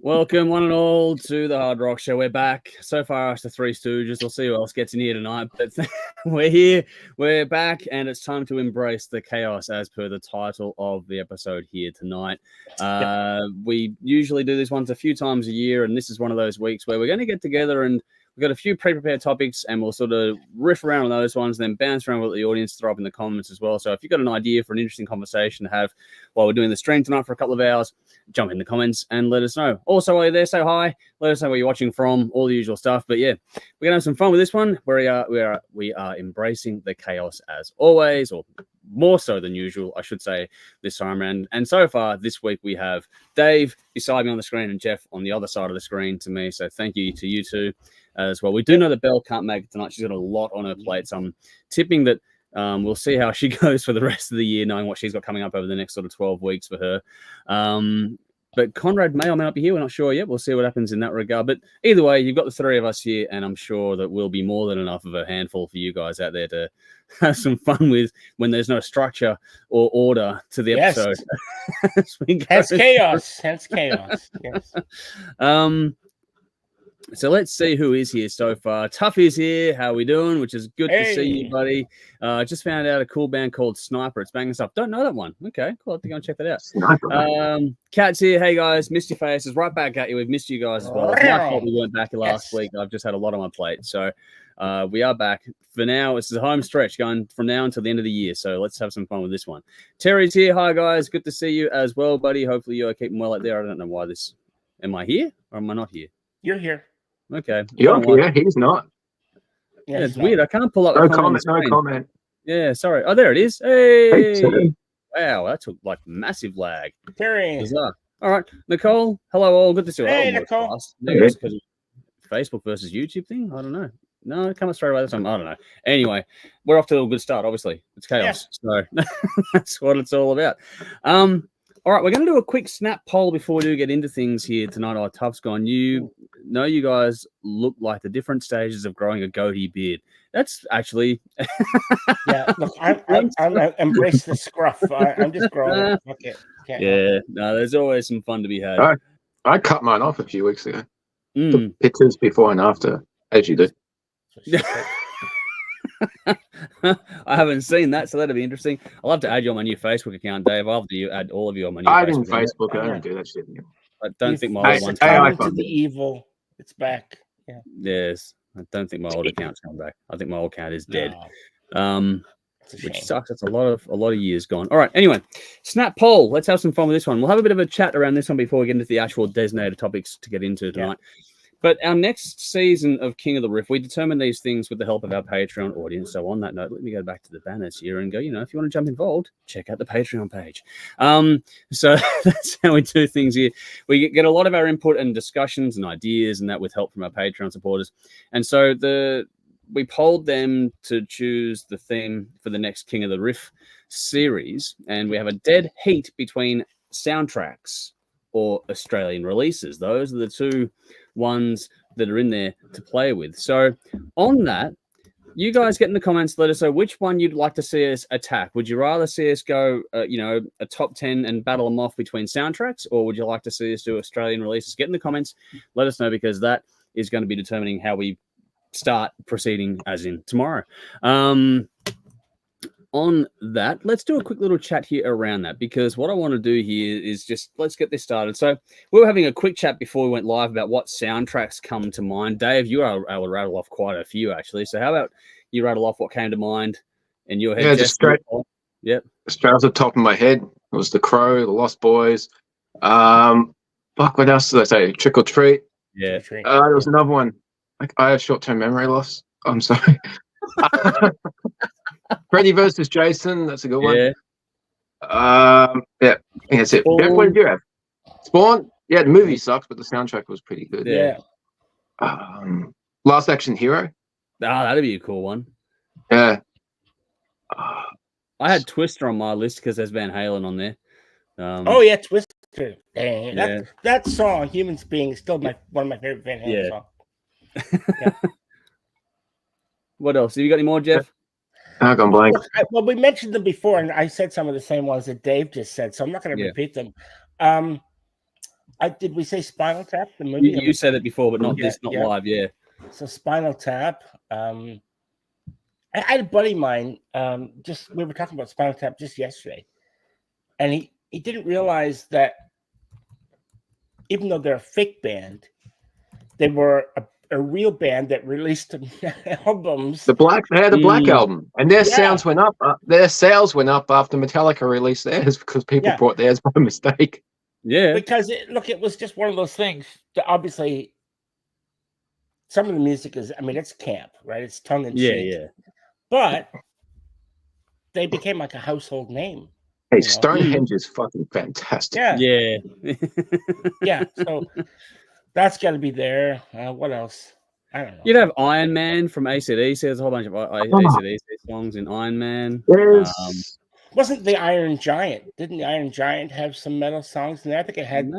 Welcome, one and all, to the Hard Rock Show. We're back. So far, it's the Three Stooges. We'll see who else gets in here tonight. But we're here, we're back, and it's time to embrace the chaos as per the title of the episode here tonight. We usually do this once a few times a year, and this is one of those weeks where we're going to get together and we've got a few pre-prepared topics, and we'll sort of riff around on those ones, then bounce around with the audience, throw up in the comments as well. So if you've got an idea for an interesting conversation to have while we're doing the stream tonight for a couple of hours, jump in the comments and let us know. Also, while you're there, say hi. Let us know where you're watching from, all the usual stuff. But yeah, we're gonna have some fun with this one. We are embracing the chaos as always, or more so than usual, I should say, this time around. And so far this week we have Dave beside me on the screen and Jeff on the other side of the screen to me. So thank you to you two as well. We do know that Belle can't make it tonight. She's got a lot on her plate, so I'm tipping that we'll see how she goes for the rest of the year, knowing what she's got coming up over the next sort of 12 weeks for her. But Conrad may or may not be here. We're not sure yet. We'll see what happens in that regard. But either way, you've got the three of us here, and I'm sure that we'll be more than enough of a handful for you guys out there to have some fun with when there's no structure or order to the episode. Hence chaos. Hence chaos. Yes. So let's see who is here so far. Tough is here. How are we doing? Which is good to see you, buddy. Just found out a cool band called Sniper. It's banging stuff. Don't know that one. Okay, cool. I have to go and check that out. Cat's here. Hey, guys. Missed your faces. Right back at you. We've missed you guys as well. It's my fault we weren't back last week. I've just had a lot on my plate. So we are back. For now, it's the home stretch going from now until the end of the year. So let's have some fun with this one. Terry's here. Hi, guys. Good to see you as well, buddy. Hopefully you are keeping well out there. I don't know why this... Am I here or am I not here? You're here. Okay. You're here. He's not. Yeah, it's weird. I can't pull up. No comment. No comment. Yeah, sorry. Oh, there it is. Hey. Wow, that took like massive lag. Terry. Bizarre. All right, Nicole. Hello, all. Good to see you. Hey, Nicole. Maybe it's because of Facebook versus YouTube thing. I don't know. No, it comes straight away this time. I don't know. Anyway, we're off to a good start. Obviously, it's chaos. Yeah. So that's what it's all about. All right, we're going to do a quick snap poll before we do get into things here tonight. Oh, Tough's gone. You know, you guys look like the different stages of growing a goatee beard. That's actually... Yeah, look, I'm embrace the scruff. I'm just growing. Okay. Yeah, no, there's always some fun to be had. I cut mine off a few weeks ago. Took pictures before and after, as you do. I haven't seen that, so that'll be interesting. I'll have to add you on my new Facebook account, Dave. I'll have to add all of you on my new Facebook. I don't do that shit anymore. I don't think my old one's to the evil. It's back. Yeah. Yes. I don't think my old account's coming back. I think my old account is dead. Which sucks. That's a lot of years gone. All right. Anyway, snap poll. Let's have some fun with this one. We'll have a bit of a chat around this one before we get into the actual designated topics to get into tonight. Yeah. But our next season of King of the Riff, we determine these things with the help of our Patreon audience. So on that note, let me go back to the banners here and go, if you want to jump involved, check out the Patreon page. So that's how we do things here. We get a lot of our input and discussions and ideas and that with help from our Patreon supporters. And so we polled them to choose the theme for the next King of the Riff series. And we have a dead heat between soundtracks or Australian releases. Those are the two ones that are in there to play with. So on that, you guys get in the comments, let us know which one you'd like to see us attack. Would you rather see us go, a top 10 and battle them off between soundtracks, or would you like to see us do Australian releases? Get in the comments, let us know, because that is going to be determining how we start proceeding as in tomorrow. On that, let's do a quick little chat here around that, because what I want to do here is just let's get this started. So we were having a quick chat before we went live about what soundtracks come to mind. Dave, you are able to rattle off quite a few, actually. So how about you rattle off what came to mind in your head? Yeah, just straight. Yep. Straight off the top of my head, it was The Crow, The Lost Boys. What else did I say? Trick or Treat. Yeah. There was another one. I have short-term memory loss. I'm sorry. Freddy versus Jason, that's a good one. Yeah. I think that's it. What did you have? Spawn? Yeah, the movie sucks, but the soundtrack was pretty good. Yeah. Last Action Hero. That'd be a cool one. Yeah. I had Twister on my list because there's Van Halen on there. Twister. Dang, that song, Humans Being, is still one of my favorite Van Halen songs. Yeah. What else? Have you got any more, Jeff? I've gone blank. Well, we mentioned them before, and I said some of the same ones that Dave just said, so I'm not going to repeat them. Did we say Spinal Tap, the movie? You said it before, but not Yeah, not live. Yeah. So Spinal Tap. I had a buddy of mine. We were talking about Spinal Tap just yesterday, and he didn't realize that even though they're a fake band, they were a real band that released albums. They had a Black album, and their sounds went up. Their sales went up after Metallica released theirs because people bought theirs by mistake. Yeah, because it was just one of those things that obviously some of the music is, I mean, it's camp, right? It's tongue in cheek. Yeah. But they became like a household name. Hey, Stonehenge is fucking fantastic. Yeah. Yeah. So that's got to be there. What else? I don't know. You'd have Iron Man from AC/DC. There's a whole bunch of AC/DC songs in Iron Man. Wasn't the Iron Giant? Didn't the Iron Giant have some metal songs in there? I think it had.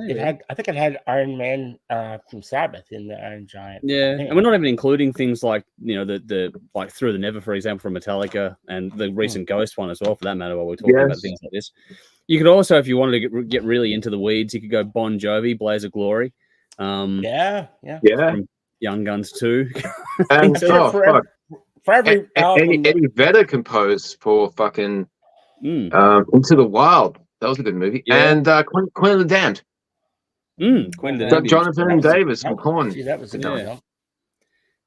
I think it had Iron Man from Sabbath in the Iron Giant. Yeah, and we're not even including things like the like Through the Never, for example, from Metallica, and the recent Ghost one as well, for that matter. While we're talking about things like this, you could also, if you wanted to get really into the weeds, you could go Bon Jovi, Blaze of Glory. From Young Guns 2. And for every album, Eddie Vedder composed for fucking Into the Wild. That was a good movie. Yeah. And Queen of the Damned. Queen of the Damned. Jonathan Davis from Korn. That was a good one.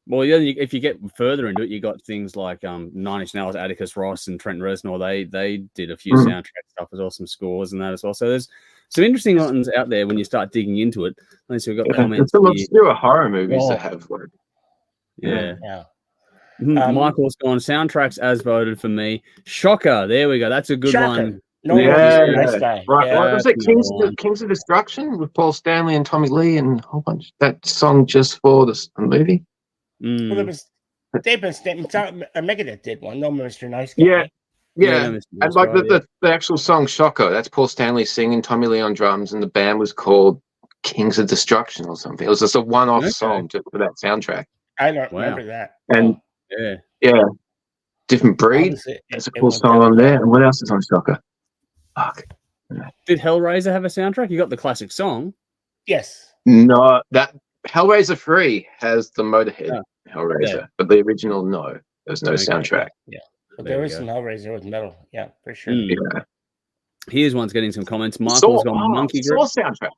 Well, yeah, if you get further into it, you got things like Nine Inch Nails, Atticus Ross, and Trent Reznor. They did a few soundtrack stuff as well, some scores and that as well. So there's some interesting ones out there when you start digging into it. Let's see, we've got comments. There's some obscure horror movies that have like. Yeah. Michael's gone soundtracks as voted for me. Shocker. There we go. That's a good one. Nice guy. Right. What was it? Kings of Destruction with Paul Stanley and Tommy Lee and a whole bunch. That song just for the movie. Well, there was Megadeth did one. No, Mr. Nice Guy. Yeah. And like the actual song Shocker, that's Paul Stanley singing, Tommy Lee on drums, and the band was called Kings of Destruction or something. It was just a one-off song just for that soundtrack. I don't remember that. And Different Breed. That's a cool song on there. And what else is on Shocker? Fuck. Did Hellraiser have a soundtrack? You got the classic song. Yes. No, that Hellraiser 3 has the Motorhead Hellraiser, but the original, no. There's no soundtrack. Yeah. But there is some Hellraiser with metal. Yeah, for sure. Yeah. Here's one's getting some comments. Michael's got Monkey Grip. Saw soundtrack.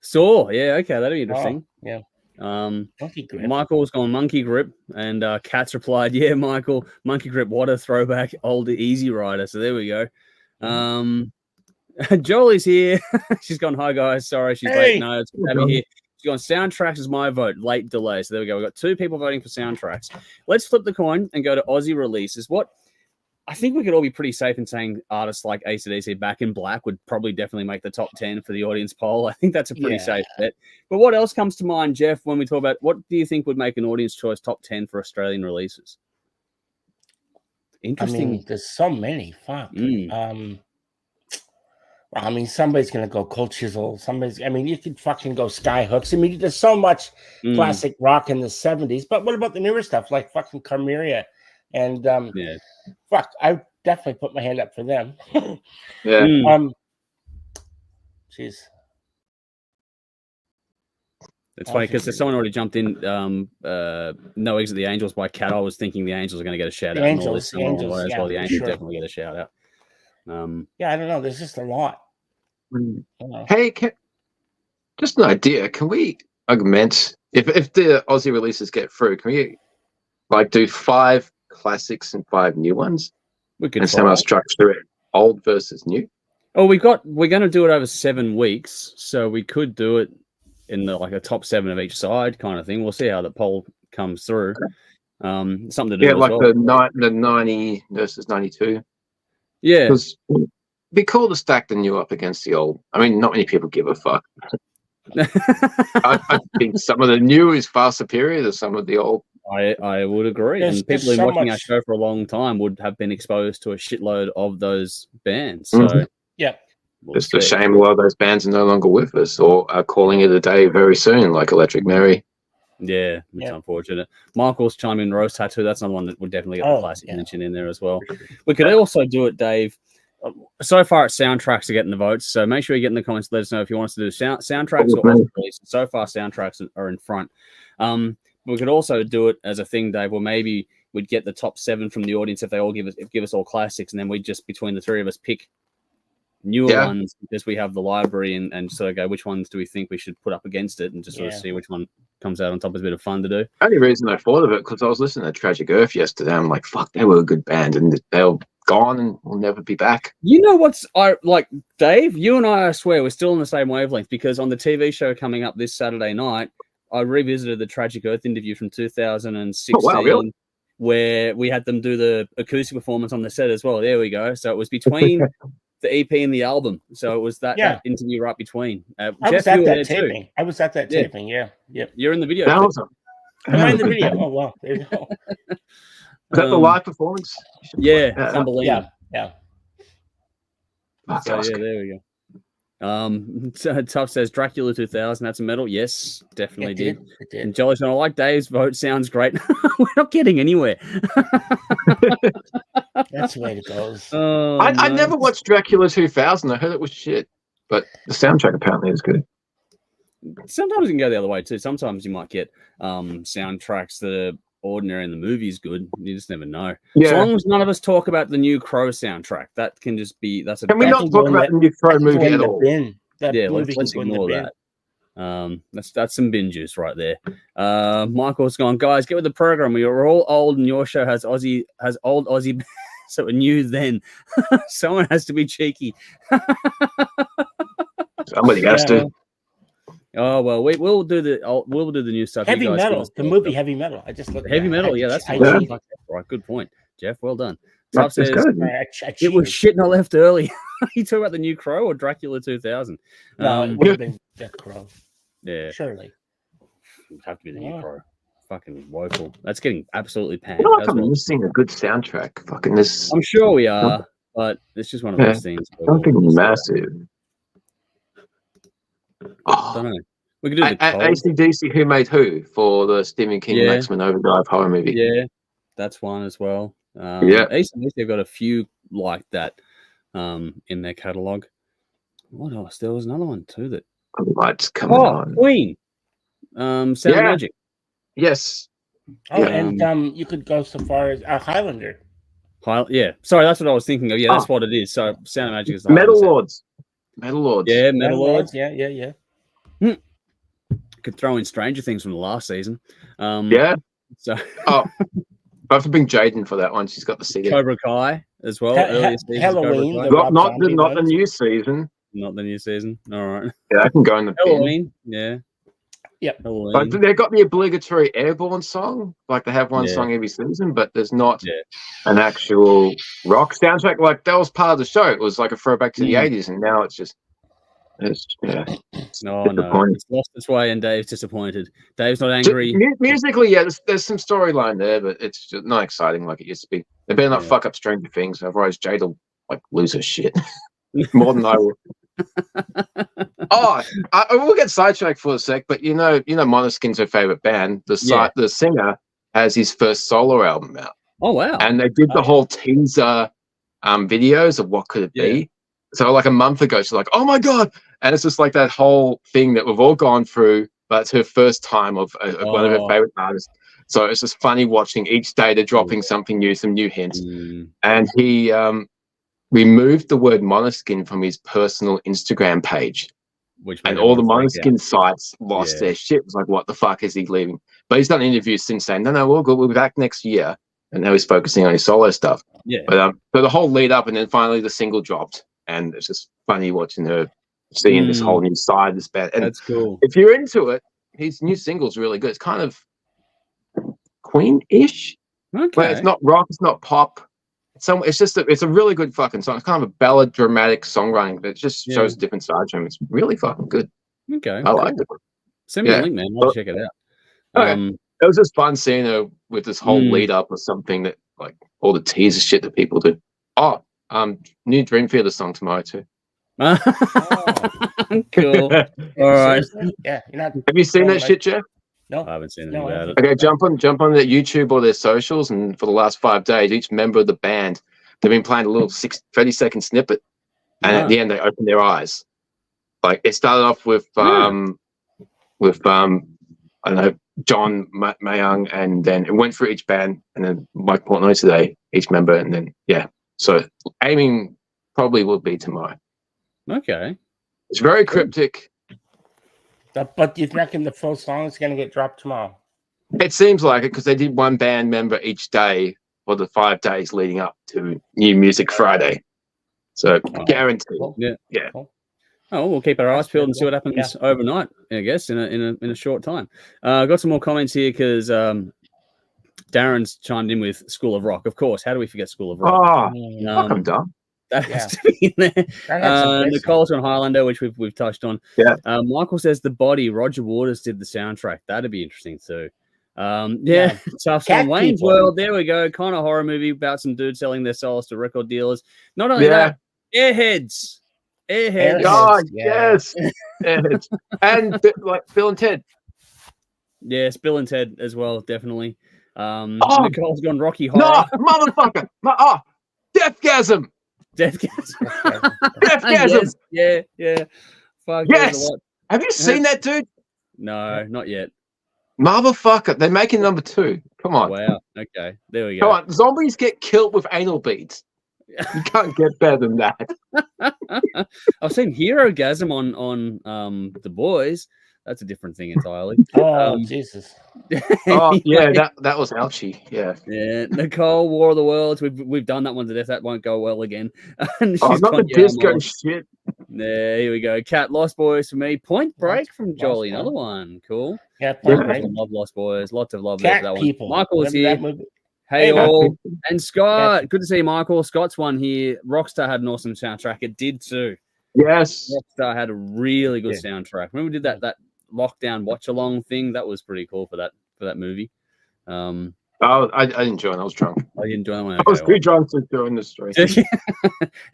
Saw, yeah, okay, that'll be interesting. Yeah. Monkey Grip. Michael's gone Monkey Grip, and Kat's replied, "Yeah, Michael, Monkey Grip. What a throwback, old Easy Rider." So there we go. Jolie's here. She's gone. Hi guys, sorry she's late. No, it's good to have you here. She's gone. Soundtracks is my vote. Late delay. So there we go. We've got 2 people voting for soundtracks. Let's flip the coin and go to Aussie releases. What? I think we could all be pretty safe in saying artists like AC/DC, Back in Black would probably definitely make the top 10 for the audience poll. I think that's a pretty safe bet. But what else comes to mind, Jeff, when we talk about what do you think would make an audience choice top 10 for Australian releases? Interesting. I mean, there's so many. Fuck. I mean, somebody's going to go Cold Chisel. You could fucking go Skyhooks. I mean, there's so much classic rock in the 70s. But what about the newer stuff like fucking Carmeria? And fuck, I definitely put my hand up for them. Jeez. It's funny because someone already jumped in. No Exit the Angels by Cat. I was thinking the Angels are going to get a shout out. The Angels definitely get a shout out. I don't know. There's just a lot. Hey, just an idea. Can we augment if the Aussie releases get through? Can we like do 5 classics and 5 new ones? We could somehow structure it old versus new. Oh, we're going to do it over 7 weeks, so we could do it in a top 7 of each side kind of thing. We'll see how the poll comes through. Something to do. Yeah, like the 90 versus 92. Yeah, because it'd be cool to stack the new up against the old. I mean, not many people give a fuck. I think some of the new is far superior to some of the old. I would agree. And people who've been watching our show for a long time would have been exposed to a shitload of those bands. So just a shame a lot of those bands are no longer with us or are calling it a day very soon, like Electric Mary. Yeah, it's unfortunate. Michael's chiming Rose Tattoo. That's another one that would definitely get the classic mention in there as well. We could also do it, Dave. so far it's soundtracks are getting the votes. So make sure you get in the comments. Let us know if you want us to do soundtracks or Aussie releases. So far, soundtracks are in front. We could also do it as a thing, Dave, or maybe we'd get the top 7 from the audience if they all give us all classics, and then we just between the 3 of us pick newer ones because we have the library and sort of go which ones do we think we should put up against it and just sort of see which one comes out on top. Is a bit of fun to do. Only reason I thought of it because I was listening to Tragic Earth yesterday. I'm like, fuck, they were a good band and they're gone and will never be back. You know what's Dave, you and I swear we're still on the same wavelength because on the TV show coming up this Saturday night, I revisited the Tragic Earth interview from 2016 really? where we had them do the acoustic performance on the set as well. There we go. So it was between the EP and the album. So it was that interview right between. I was at that taping. I was at that taping. Yeah. Yep. You're in the video. Am I in the video? Oh, wow. There you go. Is that the live performance? Yeah. Unbelievable. Yeah. So, there we go. Tough says Dracula 2000. That's a medal. Yes, definitely did. It did. And Jolly, I like Dave's vote. Sounds great. We're not getting anywhere. That's the way it goes. I never watched Dracula 2000. I heard it was shit, but the soundtrack apparently is good. Sometimes it can go the other way too. Sometimes you might get soundtracks that are ordinary and the movie's good. You just never know. Yeah. As long as none of us talk about the new Crow soundtrack, that can just be Can we not talk about the new Crow movie at all? Let's ignore that. That's some bin juice right there. Michael's gone, guys, get with the program. We are all old and your show has old Aussie so we're new then. Someone has to be cheeky. Somebody has to. Oh well, we'll do the new stuff. Heavy Metal, the movie Heavy Metal. I just looked at Heavy Metal. Yeah, that's right. Good point, Jeff. Well done. Top says it was shit and I left early. You talking about the new Crow or Dracula 2000? No, it would have been the Crow. Yeah, surely. It would have to be the new Crow. Fucking woeful. That's getting absolutely panned. I feel like I'm missing a good soundtrack. Fucking this. I'm sure we are, but it's just one of those things. Something massive. I don't know. We could do the AC/DC Who Made Who for the Stephen King Maximum Overdrive horror movie. Yeah, that's one as well. AC/DC have got a few like that in their catalogue. What else? There was another one too that lights coming on. Queen. Sound Magic. Yes. Oh, and you could go so far as Highlander. Yeah, sorry, that's what I was thinking of. Yeah, that's what it is. So Sound of Magic is the Metal Lords. Metal Lords. Yeah, Metal Lords. Yeah. Could throw in Stranger Things from the last season. So I have to bring Jaden for that one. She's got the CD. Cobra Kai as well. Halloween. Not the new season. Not the new season. All right. Yeah, I can go in the Halloween. Yeah. Yep. Like they've got the obligatory Airborne song. Like they have one song every season, but there's not an actual rock soundtrack. Like that was part of the show. It was like a throwback to the 80s, and now it's just no. It's lost its way, and Dave's disappointed. Dave's not angry. Musically, there's some storyline there, but it's just not exciting like it used to be. They better not fuck up Stranger Things, otherwise Jade will lose her shit more than I will. I will get sidetracked for a sec, but you know, Måneskin's her favorite band. The singer has his first solo album out. Oh wow! And they did the whole teaser videos of what could it be. So like a month ago, she's like, "Oh my god!" And it's just like that whole thing that we've all gone through, but it's her first time of one of her favorite artists. So it's just funny watching each day they're dropping something new, some new hints. And he removed the word Måneskin from his personal Instagram page. And all the Måneskin sites lost their shit. It was like, what the fuck is he leaving? But he's done interviews since saying, no, we're good. We'll be back next year. And now he's focusing on his solo stuff. Yeah. But the whole lead up and then finally the single dropped. And it's just funny watching her seeing this whole new side of this band. And that's cool. If you're into it, his new single's really good. It's kind of Queen-ish. Okay. But it's not rock, it's not pop. It's a really good fucking song. It's kind of a ballad, dramatic songwriting, but it just shows a different side to him. It's really fucking good. Okay. I liked it. Send me a link, man. I'll check it out. Okay. It was just fun seeing her with this whole lead up or something that like all the teaser shit that people do. New Dream Theater song tomorrow too. Cool. All right. Yeah. Have you seen that shit, Jeff? No, I haven't seen anything about it. Okay, jump on their YouTube or their socials, and for the last 5 days, each member of the band they've been playing a little 30-second snippet, and at the end they open their eyes. Like it started off with I don't know, John Mayung, and then it went through each band, and then Mike Portnoy today, each member, and then so aiming probably will be tomorrow. Okay, it's very cryptic. But do you reckon the full song is going to get dropped tomorrow? It seems like it because they did one band member each day for the 5 days leading up to New Music Friday, so guaranteed. Yeah. Cool. Oh, we'll keep our eyes peeled and see what happens overnight, I guess, in a short time. I've got some more comments here because Darren's chimed in with School of Rock. Of course, how do we forget School of Rock? I'm dumb. That has to be in there. Nicole's on Highlander, which we've touched on. Yeah. Michael says The Body. Roger Waters did the soundtrack. That'd be interesting too. Tough song. Wayne's World. There we go. Kind of horror movie about some dudes selling their souls to record dealers. Not only that, Airheads. Oh, yes. Airheads. And like Bill and Ted. Yes, Bill and Ted as well, definitely. Nicole's gone Rocky Horror. No, motherfucker. Deathgasm. Deathgasm. Yes, yeah. Fuck, yes. Have you seen that, dude? No, not yet. Motherfucker. They're making number 2. Come on. Wow. Okay. There we go. Come on. Zombies get killed with anal beads. You can't get better than that. I've seen Hero-gasm on The Boys. That's a different thing entirely. Jesus. That was ouchie. Yeah. Nicole, War of the Worlds. We've done that one to death. That won't go well again. Not the disco shit. There, here we go. Cat, Lost Boys for me. Point Break from Jolly. Another one. Cool. Yeah, Point Break. Love Lost Boys. Lots of love there for that people. one. Michael's here. Hey all. And Scott. Good to see you, Michael. Scott's one here. Rockstar had an awesome soundtrack. It did too. Yes. Rockstar had a really good soundtrack. When we did that lockdown watch along thing, that was pretty cool for that movie. I didn't join. I was drunk. I didn't join that one. I was too drunk to join the story.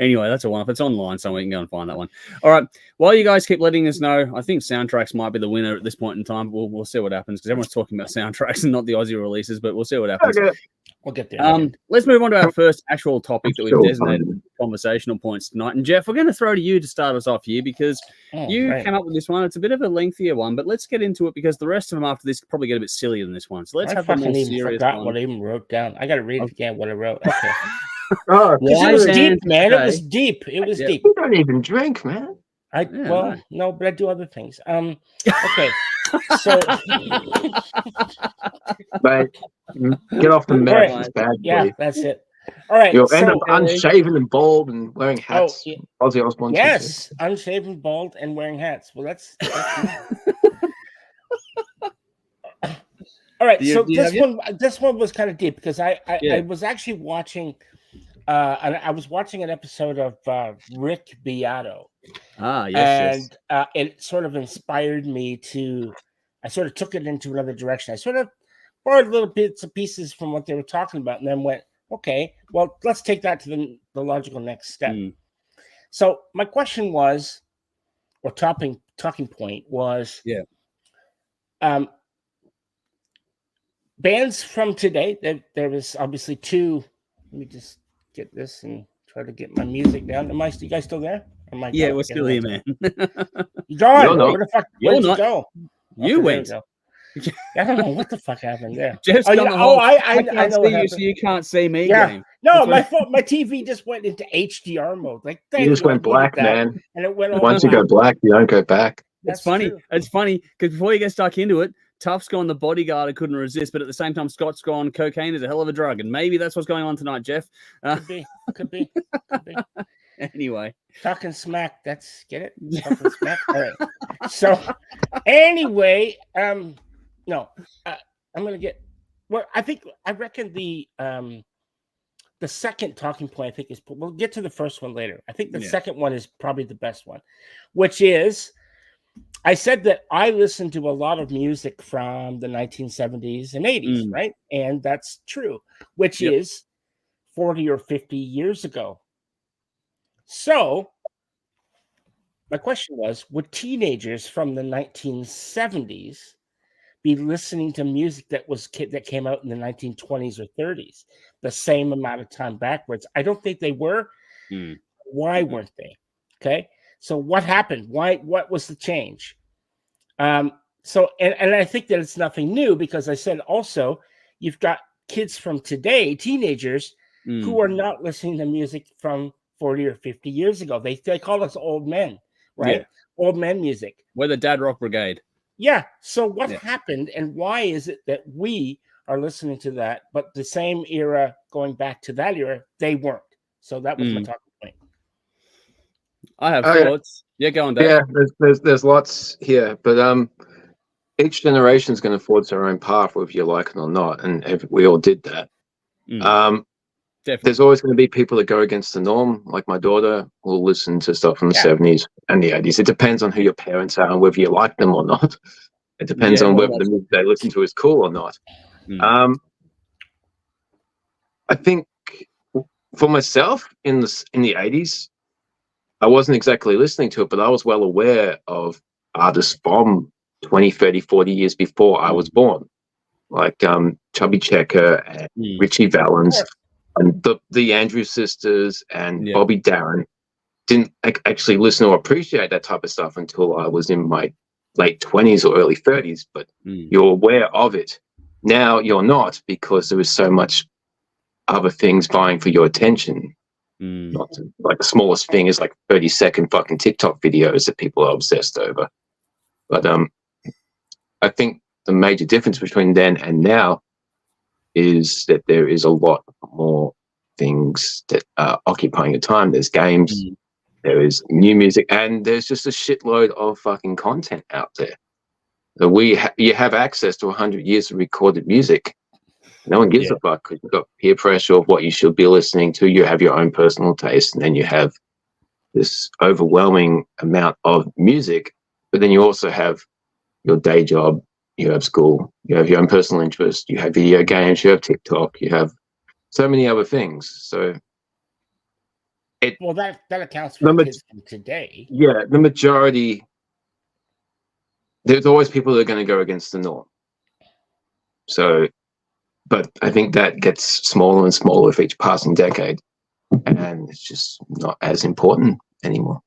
Anyway, that's a one. If it's online somewhere, you can go and find that one. All right. While you guys keep letting us know, I think soundtracks might be the winner at this point in time. We'll see what happens because everyone's talking about soundtracks and not the Aussie releases, but we'll see what happens. Okay. We'll get there. Let's move on to our first actual topic that we've designated conversational points tonight. And Jeff, we're going to throw to you to start us off here because you came up with this one. It's a bit of a lengthier one, but let's get into it because the rest of them after this probably get a bit sillier than this one. So let's have the more serious one. What I even wrote down. I got to read it again. What I wrote. Okay. It was deep, man. It was deep. It was deep. You don't even drink, man. No, but I do other things. Okay. So, mate, get off the mat. It's bad. Yeah, that's it. All right. You'll end up unshaven and bald and wearing hats. Ozzy Osbourne. Yes, unshaven, bald, and wearing hats. Well, that's all right. So this one was kind of deep because I was actually watching. I was watching an episode of Rick Beato. Yes. And it sort of inspired me to. I sort of took it into another direction. I sort of borrowed little bits and pieces from what they were talking about, and then went, okay, well, let's take that to the logical next step. So my question was, or talking point was, bands from today. There was obviously 2. Let me just get this and try to get my music down. You guys still there? We're still here, man. John, where the fuck? Where'd you go? You went. I don't know what the fuck happened there. I know see you, so you can't see me. Yeah. No, my TV just went into HDR mode. Like you just went black, man. And it went. Once you go black, you don't go back. It's funny. True. It's funny because before you get stuck into it, Tuff's gone the bodyguard. I couldn't resist, but at the same time, Scott's gone cocaine is a hell of a drug, and maybe that's what's going on tonight, Jeff. Could be. Anyway, talking smack. That's get it. Talking smack. All right. So anyway, no, I'm gonna get. Well, I reckon the second talking point I think is. We'll get to the first one later. I think the second one is probably the best one, which is. I said that I listened to a lot of music from the 1970s and 80s, right? And that's true, which is 40 or 50 years ago. So my question was, would teenagers from the 1970s be listening to music that came out in the 1920s or 30s, the same amount of time backwards. I don't think they were. Why weren't they? Okay, so what happened? What was the change? So I think that it's nothing new, because I said also you've got kids from today, teenagers, who are not listening to music from 40 or 50 years ago. They call us old men, right? Yeah. Old men music. We're the Dad Rock Brigade. Yeah. So what happened, and why is it that we are listening to that, but the same era going back to that era, they weren't? So that was my talking point. I have thoughts. Yeah, go on, Dave. Yeah, there's lots here, but each generation is going to forge their own path, whether you like it or not, and we all did that. Definitely. There's always going to be people that go against the norm. Like my daughter will listen to stuff from the 70s and the 80s. It depends on who your parents are and whether you like them or not. It depends on whether the music they listen to is cool or not. I think for myself in the 80s, I wasn't exactly listening to it, but I was well aware of artists from 20, 30, 40 years before I was born, like Chubby Checker and Richie Valens and the Andrews Sisters and Bobby Darin. Didn't actually listen or appreciate that type of stuff until I was in my late 20s or early 30s, but you're aware of it. Now you're not, because there is so much other things vying for your attention. Not to, like the smallest thing is like 30-second fucking TikTok videos that people are obsessed over. But I think the major difference between then and now is that there is a lot more things that are occupying your time. There's games, there is new music, and there's just a shitload of fucking content out there. So you have access to 100 years of recorded music. No one gives a fuck, because you've got peer pressure of what you should be listening to. You have your own personal taste, and then you have this overwhelming amount of music. But then you also have your day job, you have school, you have your own personal interest, you have video games, you have TikTok, you have so many other things. So that accounts for the kids from today. Yeah, the majority. There's always people that are going to go against the norm. So, but I think that gets smaller and smaller with each passing decade, and it's just not as important anymore.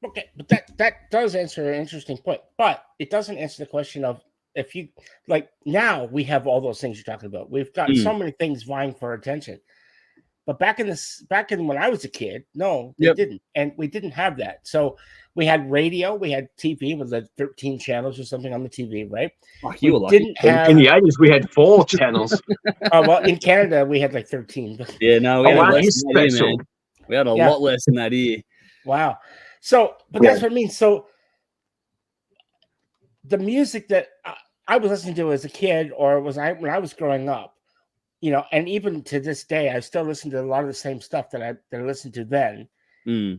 Okay, but that does answer an interesting point, but it doesn't answer the question of, if you like, now we have all those things you're talking about. We've got so many things vying for our attention. But back in when I was a kid, no, they didn't, and we didn't have that. So we had radio, we had TV with like 13 channels or something on the TV, right? Oh, you were lucky. Didn't have in the 80s. We had 4 channels. Well, in Canada we had like 13. Yeah, no, we had less than that year, man. We had a lot less than that year. Wow. So, but that's what I mean. So the music that I was listening to as a kid, or when I was growing up, and even to this day, I still listen to a lot of the same stuff that I listened to then.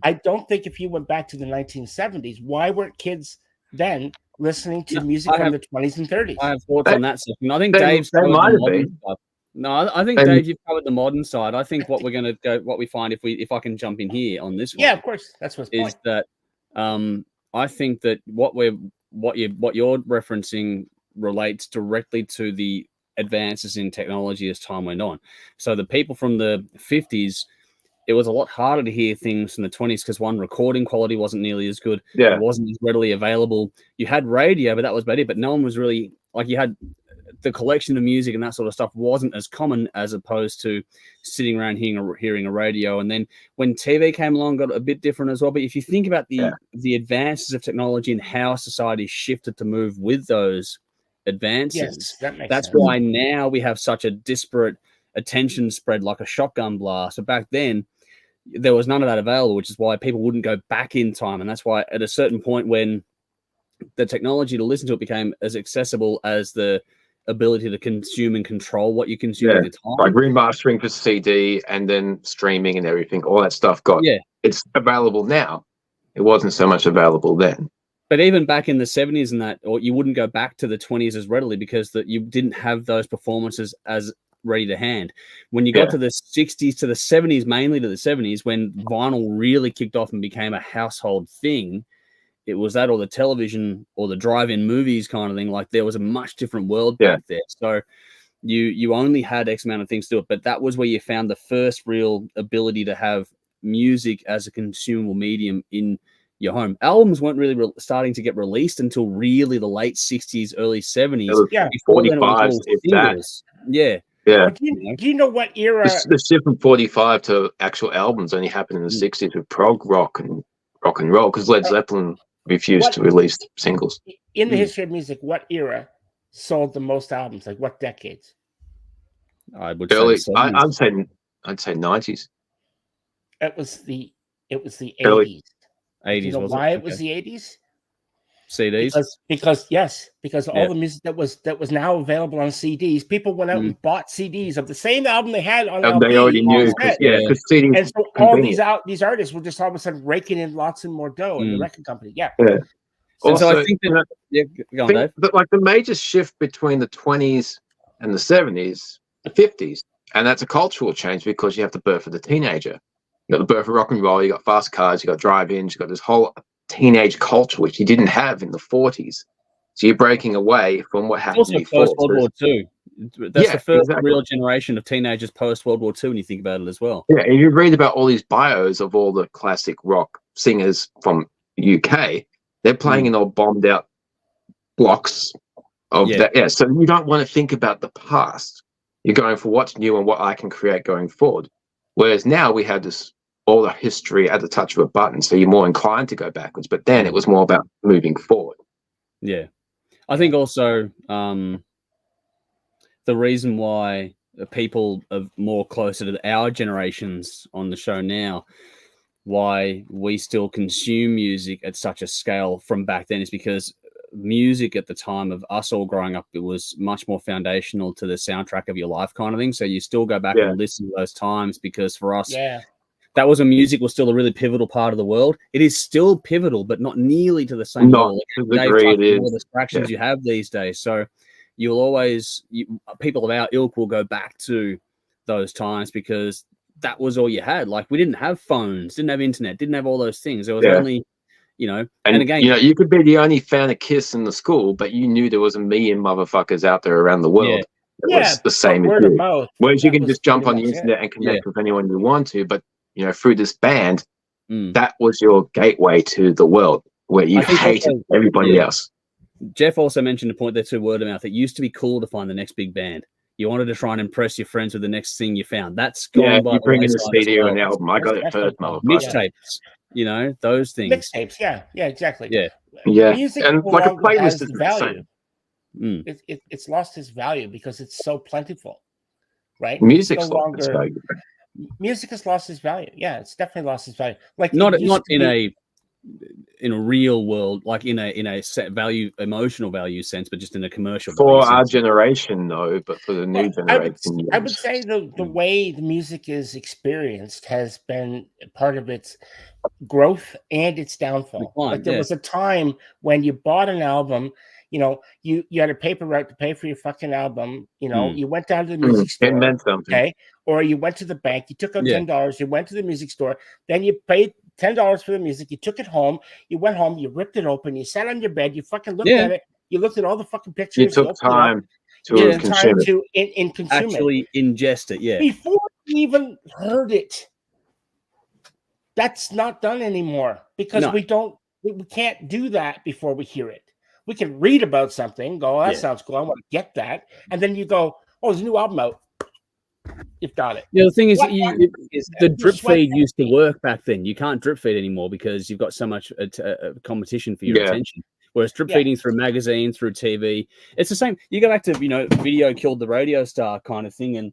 I don't think if you went back to the 1970s, why weren't kids then listening to music from the 20s and 30s? I have thoughts on that section. I think Dave's covered the modern stuff. No, I think Dave, you've covered the modern side. I think what we find if I can jump in here on this one. Yeah, of course, that's what's is that I think that what you're referencing relates directly to the advances in technology as time went on. So the people from the 50s, it was a lot harder to hear things from the 20s because recording quality wasn't nearly as good. It wasn't as readily available. You had radio, but that was about it. But no one was really, like, you had the collection of music and that sort of stuff wasn't as common as opposed to sitting around hearing a radio. And then when TV came along, got a bit different as well. But if you think about the advances of technology and how society shifted to move with those advances, that's why now we have such a disparate attention spread, like a shotgun blast. So back then there was none of that available, which is why people wouldn't go back in time. And that's why at a certain point when the technology to listen to it became as accessible as the ability to consume and control what you consume at the time, like remastering for CD and then streaming and everything, all that stuff it's available now. It wasn't so much available then. But even back in the 70s and that, or you wouldn't go back to the 20s as readily because you didn't have those performances as ready to hand. When you got to the 60s to the 70s, mainly to the 70s, when vinyl really kicked off and became a household thing, it was that or the television or the drive-in movies kind of thing. Like there was a much different world back there. So you only had X amount of things to do it, but that was where you found the first real ability to have music as a consumable medium in your home. Albums weren't really starting to get released until really the late 60s, early 70s. Yeah, 45s, if singles. that. Yeah. Do you know what era? The shift from 45 to actual albums only happened in the 60s with prog rock and rock and roll, because Led Zeppelin refused to release singles. In the history of music, what era sold the most albums? Like what decades? I would say I'd say 90s. It was the 80s. 80s. You know why it was the 80s? CDs. Because all the music that was now available on CDs, people went out and bought CDs of the same album they had on LP. They already knew, because CDs. And so all these artists were just all of a sudden raking in lots and more dough in the record company. Yeah. Also, so I think that, go on, Dave. But like the major shift between the 20s and the 70s, the 50s, and that's a cultural change because you have the birth of the teenager. You got the birth of rock and roll, you got fast cars, you got drive-ins, you got this whole teenage culture which you didn't have in the 40s. So you're breaking away from what happened also before. Post World War II. That's the first real generation of teenagers post World War II when you think about it as well. Yeah, and you read about all these bios of all the classic rock singers from UK. They're playing in old bombed out blocks of that. Yeah, so you don't want to think about the past. You're going for what's new and what I can create going forward. Whereas now we have all the history at the touch of a button, so you're more inclined to go backwards. But then it was more about moving forward. Yeah, I think also the reason why people are more closer to our generations on the show now, why we still consume music at such a scale from back then, is because music at the time of us all growing up, it was much more foundational to the soundtrack of your life kind of thing. So you still go back and listen to those times, because for us, that was when music was still a really pivotal part of the world. It is still pivotal, but not nearly to the same level. To the degree it is. All the distractions you have these days. So you'll always, people of our ilk will go back to those times because that was all you had. Like we didn't have phones, didn't have internet, didn't have all those things. There was only, and again, you could be the only fan of Kiss in the school, but you knew there was a million motherfuckers out there around the world. It was the same as you. Whereas you can just jump on the internet and connect with anyone you want to, but through this band, that was your gateway to the world where you hated everybody else. Jeff also mentioned a point there too, word of mouth. It used to be cool to find the next big band. You wanted to try and impress your friends with the next thing you found. That's gone by. You bring in the CD or an album. I got it first, motherfucker. Mixtapes, those things. Mixtapes, yeah, exactly. Yeah. Music and like a playlist is value. It's lost its value because it's so plentiful, right? Music's lost its value. Music has lost its value. Yeah, it's definitely lost its value. Like not in a real world, like in a set value, emotional value sense, but just in a commercial. For our generation, though, but for the new generation, I would say the way the music is experienced has been part of its growth and its downfall. Like there was a time when you bought an album, you had a paper route to pay for your fucking album. You went down to the music store. It meant something. Okay. Or you went to the bank, you took out $10, you went to the music store, then you paid $10 for the music, you took it home, you went home, you ripped it open, you sat on your bed, you fucking looked at it, you looked at all the fucking pictures. You took time to consume it. Actually ingest it, before you even heard it. That's not done anymore because we can't do that before we hear it. We can read about something, go, that sounds cool, I want to get that. And then you go, oh, there's a new album out. You've got it. The thing is, the drip feed used to work back then. You can't drip feed anymore because you've got so much competition for your attention. Whereas drip feeding through magazines, through TV, it's the same. You go back to video killed the radio star kind of thing,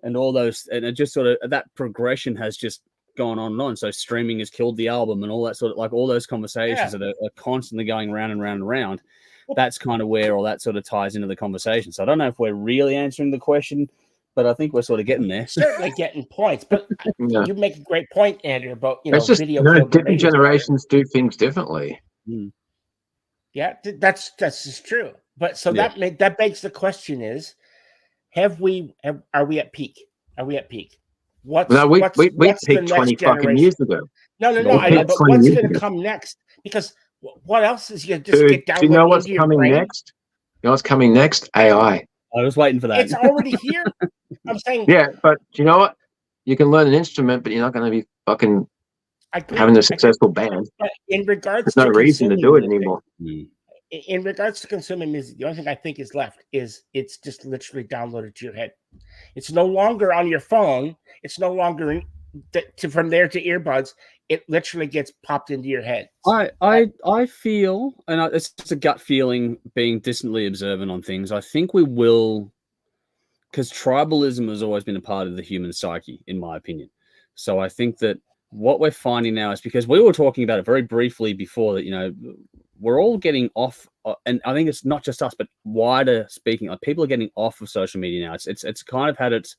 and all those, and it just sort of that progression has just gone on and on. So streaming has killed the album, and all that sort of like all those conversations that are constantly going round and round and round. That's kind of where all that sort of ties into the conversation. So I don't know if we're really answering the question, but I think we're sort of getting there. Certainly getting points, but you make a great point, Andrew, about it's just, video. Different generations do things differently. Yeah, that's just true. But so that begs the question: is are we at peak? Are we at peak? We peaked 20 fucking years ago. No. I know, but what's going to come next? Because What else is you just Dude, get do you know downloaded what's into your coming brain? next? You know what's coming next? AI. I was waiting for that. It's already here. I'm saying, Yeah, but do you know what? You can learn an instrument, but you're not going to be fucking I agree. having a successful band. But in regards There's no to reason to consuming do it music, anymore. in regards to consuming music, the only thing I think is left is it's just literally downloaded to your head. It's no longer on your phone. It's no longer from there to earbuds. It literally gets popped into your head. I feel, and it's just a gut feeling, being distantly observant on things. I think we will, because tribalism has always been a part of the human psyche, in my opinion. So I think that what we're finding now is, because we were talking about it very briefly before, that we're all getting off, and I think it's not just us, but wider speaking, like people are getting off of social media now. It's kind of had its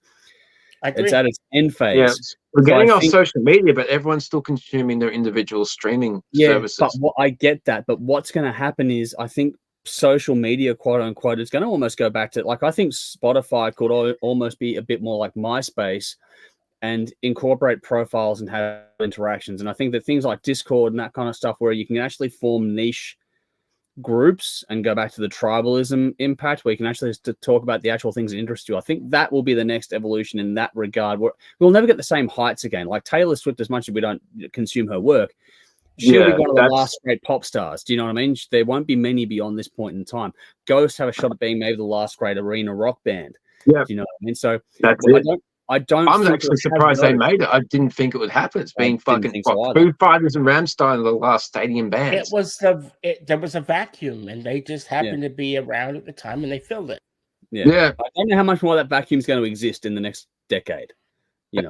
at its end phase. Yeah, we're getting off think, social media, but everyone's still consuming their individual streaming services. But I get that. But what's going to happen is, I think social media, quote unquote, is going to almost go back to, like, I think Spotify could almost be a bit more like MySpace and incorporate profiles and have interactions. And I think that things like Discord and that kind of stuff, where you can actually form niche groups and go back to the tribalism impact, where you can actually talk about the actual things that interest you. I think that will be the next evolution in that regard. We'll never get the same heights again. Like Taylor Swift, as much as we don't consume her work, she'll be one of the last great pop stars. Do you know what I mean? There won't be many beyond this point in time. Ghosts have a shot at being maybe the last great arena rock band. Yeah. Do you know what I mean? So that's it. I'm actually surprised they made it. I didn't think it would happen. It's been fucking Foo Fighters and Rammstein are the last stadium bands. There was a vacuum, and they just happened to be around at the time, and they filled it. Yeah. I don't know how much more that vacuum is going to exist in the next decade.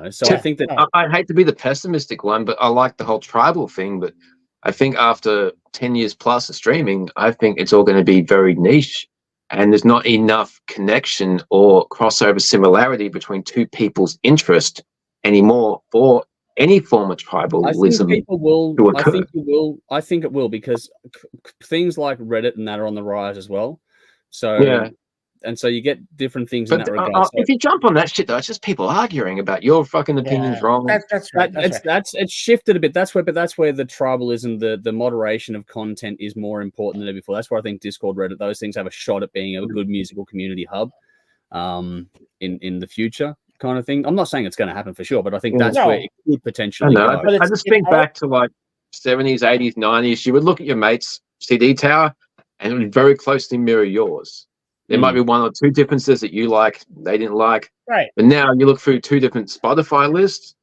So I think that I hate to be the pessimistic one, but I like the whole tribal thing. But I think after 10 years plus of streaming, I think it's all going to be very niche. And there's not enough connection or crossover similarity between two people's interest anymore for any form of tribalism. I think people will. I think it will, because things like Reddit and that are on the rise as well. So and so you get different things in that regard. If you jump on that shit, though, it's just people arguing about your fucking opinions wrong. That's right. It's shifted a bit. That's where the tribalism, the moderation of content is more important than ever before. That's where I think Discord, Reddit, those things have a shot at being a good musical community hub, in the future, kind of thing. I'm not saying it's going to happen for sure, but I think that's where it could potentially go. I just think back to like 70s, 80s, 90s. You would look at your mate's CD tower, and it would very closely mirror yours. There might be one or two differences that you like, they didn't like. Right. But now you look through two different Spotify lists,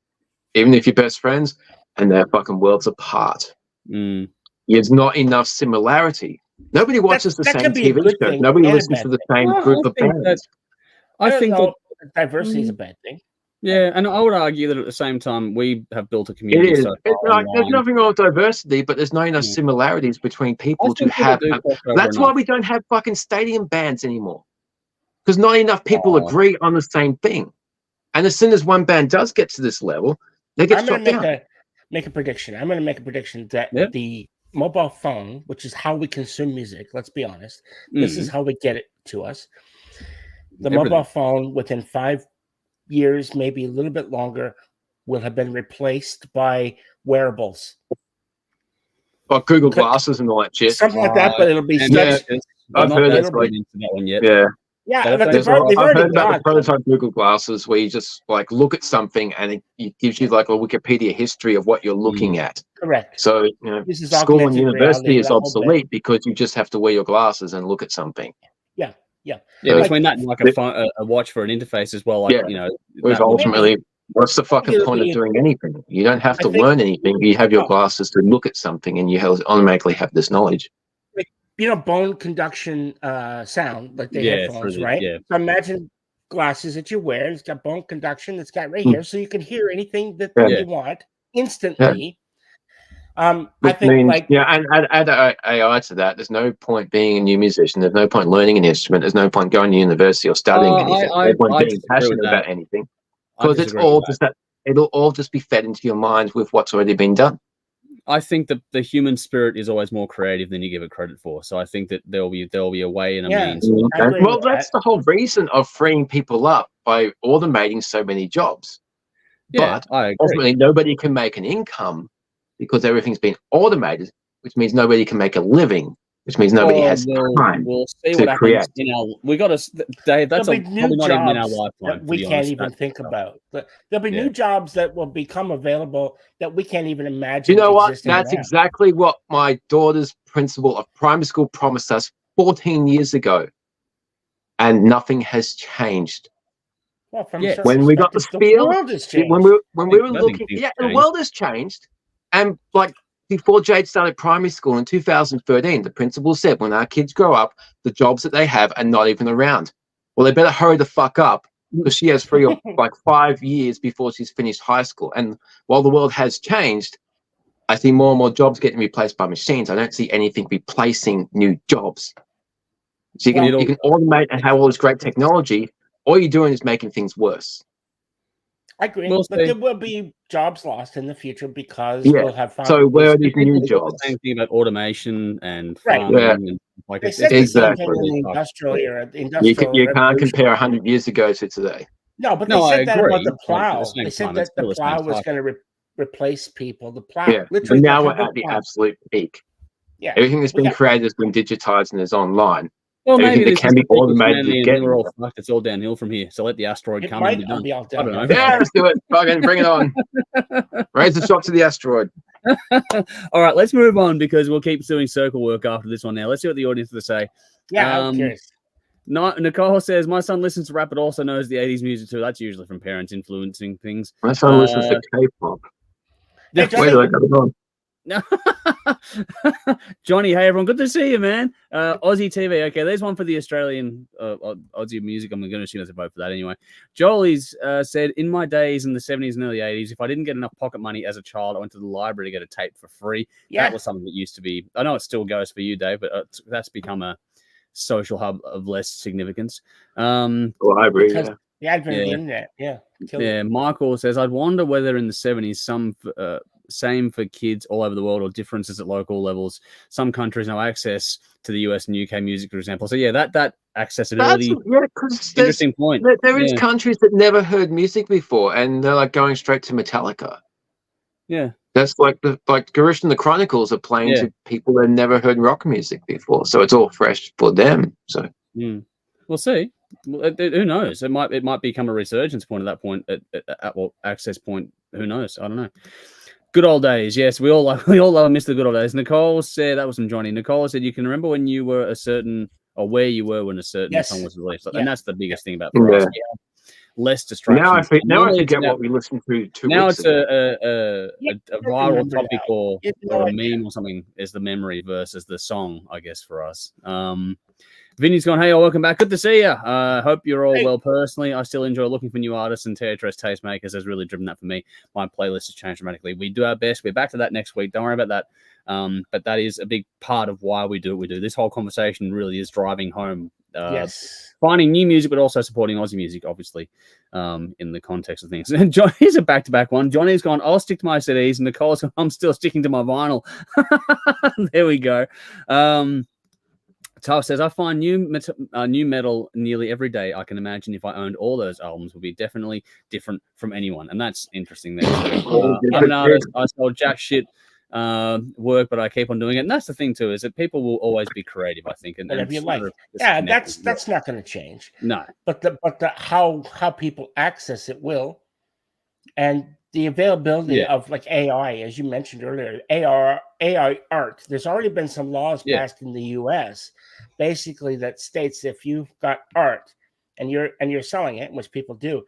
even if you're best friends, and they're fucking worlds apart. There's not enough similarity. Nobody watches the same TV show. Nobody listens to the same group of bands. I think that diversity is a bad thing. Yeah, and I would argue that at the same time, we have built a community. It is. There's nothing wrong with diversity, but there's not enough similarities between people to have. That's why we don't have fucking stadium bands anymore, because not enough people agree on the same thing. And as soon as one band does get to this level, they get shut down. Make a prediction. I'm going to make a prediction that the mobile phone, which is how we consume music, let's be honest, this is how we get it to us. The mobile phone, within 5 years, maybe a little bit longer, will have been replaced by wearables, like Google Glasses and all that shit, something like that. But it'll be I've heard that one yet. Yeah, I've heard about the prototype Google Glasses, where you just like look at something and it gives you like a Wikipedia history of what you're looking at. Correct. So school and university is obsolete because you just have to wear your glasses and look at something. Yeah. Between that and like a watch for an interface as well. Whereas ultimately, what's the fucking point of doing anything? You don't have to learn anything. You have your glasses to look at something, and you automatically have this knowledge. Bone conduction sound, like the headphones, right? Yeah. So imagine glasses that you wear. It's got bone conduction. It's got right here, so you can hear anything that you want instantly. I think and add AI to that. There's no point being a new musician. There's no point learning an instrument. There's no point going to university or studying anything. Everyone being passionate about anything, because it's all just that. It'll all just be fed into your mind with what's already been done. I think that the human spirit is always more creative than you give it credit for. So I think that there'll be a way and a means. Well, that's the whole reason of freeing people up by automating so many jobs. Yeah, but ultimately, nobody can make an income because everything's been automated. which means nobody can make a living, which means nobody has time we'll see to what create. happens in our. We got to, Dave. That's There'll be probably not even in our lifetime. that we can't even think about. There'll be new jobs that will become available that we can't even imagine. You know what? That's now. exactly what my daughter's principal of primary school promised us 14 years ago, and nothing has changed. Well, from when we got the spiel, world has changed. when we were looking, the world has changed, and like before Jade started primary school in 2013, the principal said, when our kids grow up, the jobs that they have are not even around. Well, they better hurry the fuck up, because she has 3 or like 5 years before she's finished high school. And while the world has changed, I see more and more jobs getting replaced by machines. I don't see anything replacing new jobs. So you can automate and have all this great technology. All you're doing is making things worse. I agree, but there will be jobs lost in the future because we'll have found. So where are these new jobs? The same thing about automation and farming and like they said exactly in the industrial era. You can't compare 100 years ago to today. No, but they said that about the plow. They said that the plow was going to replace people. The plow, literally. But now we're at the absolute peak. Yeah, everything that's been created has been digitized and is online. Well, maybe this can be automated. We're all fucked. It's all downhill from here. So let the asteroid come and be done. I don't know. Yeah, let's do it. Fucking bring it on. Raise the shot to the asteroid. All right, let's move on because we'll keep doing circle work after this one. Now, let's see what the audience has to say. Yeah, I'm curious. Nicole says, my son listens to rap, but also knows the 80s music too. That's usually from parents influencing things. My son listens to K-pop. Hey, where do I go on? Johnny, hey everyone, good to see you, man. Aussie TV, okay, there's one for the Australian Aussie music. I'm gonna assume there's a vote for that anyway. Jolie's said, in my days in the 70s and early 80s, if I didn't get enough pocket money as a child, I went to the library to get a tape for free. That was something that used to be, I know it still goes for you, Dave, but that's become a social hub of less significance. Library, the advent of the internet, Michael says, I'd wonder whether in the 70s same for kids all over the world or differences at local levels. Some countries no access to the US and UK music, for example. So that accessibility. Interesting point. There is countries that never heard music before, and they're like going straight to Metallica. Yeah, that's like Garish and the Chronicles are playing to people that never heard rock music before, so it's all fresh for them. So we'll see. Who knows? It might become a resurgence point at that point. At access point. Who knows? I don't know. Good old days, yes. We all miss the good old days. Nicole said, that was from Johnny. Nicole said, you can remember when you were where you were when a certain song was released, and that's the biggest thing about for us. Less distractions. Now I forget what we listened to. Now it's a viral topic or a meme or something is the memory versus the song, I guess, for us. Vinny's gone, hey, welcome back. Good to see you. Hope you're all well personally. I still enjoy looking for new artists, and THS Tastemakers has really driven that for me. My playlist has changed dramatically. We do our best. We're back to that next week. Don't worry about that. But that is a big part of why we do what we do. This whole conversation really is driving home finding new music, but also supporting Aussie music, obviously, in the context of things. And Johnny's a back-to-back one. Johnny's gone, I'll stick to my CDs. And Nicole's gone, I'm still sticking to my vinyl. There we go. Tough says, I find new metal nearly every day. I can imagine if I owned all those albums would be definitely different from anyone. And that's interesting there. I'm an artist. I sell jack shit work, but I keep on doing it. And that's the thing too, is that people will always be creative, I think. And whatever you like. That's not going to change. No. But how people access it will. And the availability of like AI, as you mentioned earlier, AI art. There's already been some laws passed in the US, basically that states if you've got art and you're selling it, which people do,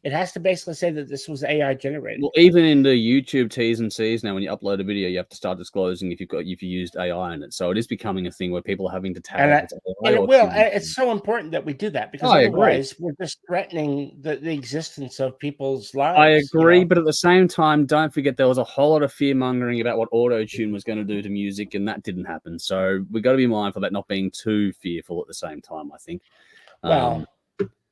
it has to basically say that this was AI generated. Well, even in the YouTube T's and C's now, when you upload a video, you have to start disclosing if you used AI in it. So it is becoming a thing where people are having to tag. And it will. And it's so important that we do that because otherwise we're just threatening the existence of people's lives. I agree, but at the same time, don't forget there was a whole lot of fear mongering about what auto-tune was going to do to music, and that didn't happen. So we've got to be mindful about not being too fearful at the same time, I think. Well,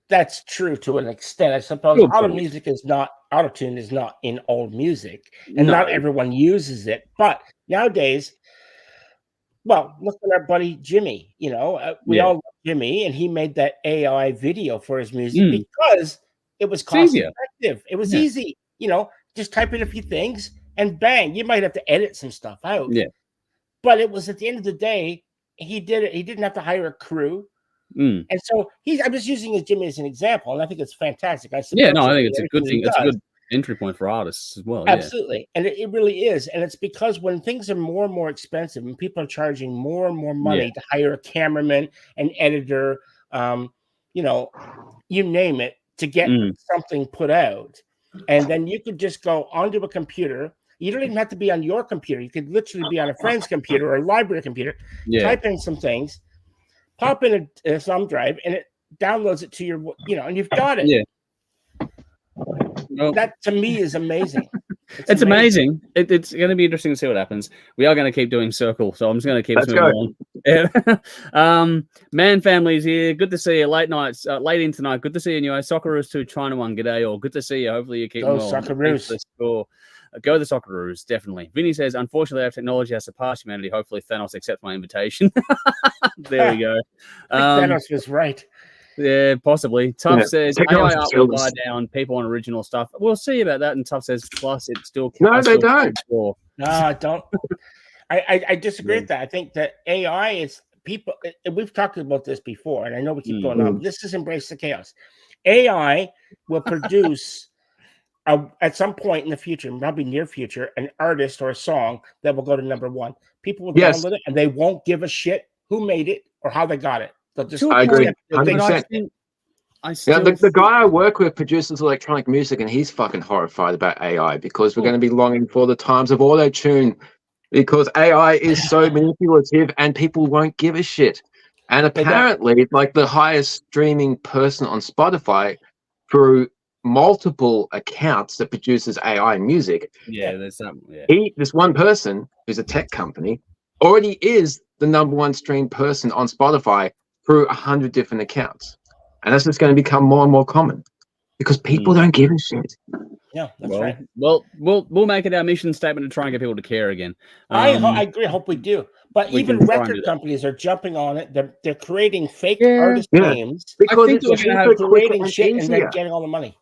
that's true to an extent. I suppose auto-tune is not in old music, and not everyone uses it. But nowadays, well, look at our buddy Jimmy. We all love Jimmy, and he made that AI video for his music because it was cost effective. It was easy. Just type in a few things, and bang, you might have to edit some stuff out. Yeah. But it was at the end of the day, he did it. He didn't have to hire a crew. Mm. And so I'm just using Jimmy as an example, and I think it's fantastic. I I support think it's a good thing. he It's a does. good entry point for artists as well. Absolutely. And it really is. And it's because when things are more and more expensive and people are charging more and more money to hire a cameraman, an editor, you know, you name it, to get something put out. And then you could just go onto a computer. You don't even have to be on your computer. You could literally be on a friend's computer or a library computer, type in some things, pop in a thumb drive, and it downloads it to your, and you've got it. Yeah. Well, that to me is amazing. It's amazing. It's going to be interesting to see what happens. We are going to keep doing Circle, so I'm just going to keep moving on. Man Family's here. Good to see you. Late in tonight. Good to see you anyway. Socceroos to China one. G'day, or good to see you. Hopefully you keep well. Socceroos. Go the Socceroos, definitely. Vinny says, unfortunately, our technology has surpassed humanity. Hopefully Thanos accepts my invitation. There we go. Thanos was right. Yeah, possibly. Tough says AI art will die down. People want original stuff. We'll see about that. And Tough says, plus it still. No, they don't. No, I don't. I disagree with that. I think that AI is people. We've talked about this before, and I know we keep going on. This is embrace the chaos. AI will produce at some point in the future, probably near future, an artist or a song that will go to #1. People will download it, and they won't give a shit who made it or how they got it. I agree. 100%. The guy I work with produces electronic music, and he's fucking horrified about AI because we're going to be longing for the times of auto-tune because AI is so manipulative and people won't give a shit. And apparently, like the highest streaming person on Spotify through multiple accounts that produces AI music. This one person who's a tech company already is the #1 streamed person on Spotify through 100 different accounts. And that's just going to become more and more common because people don't give a shit. Yeah, that's right. Well, we'll make it our mission statement to try and get people to care again. I agree. I hope we do. But even record companies are jumping on it. They're creating fake artist names. Because I think they're creating shit and they're getting all the money.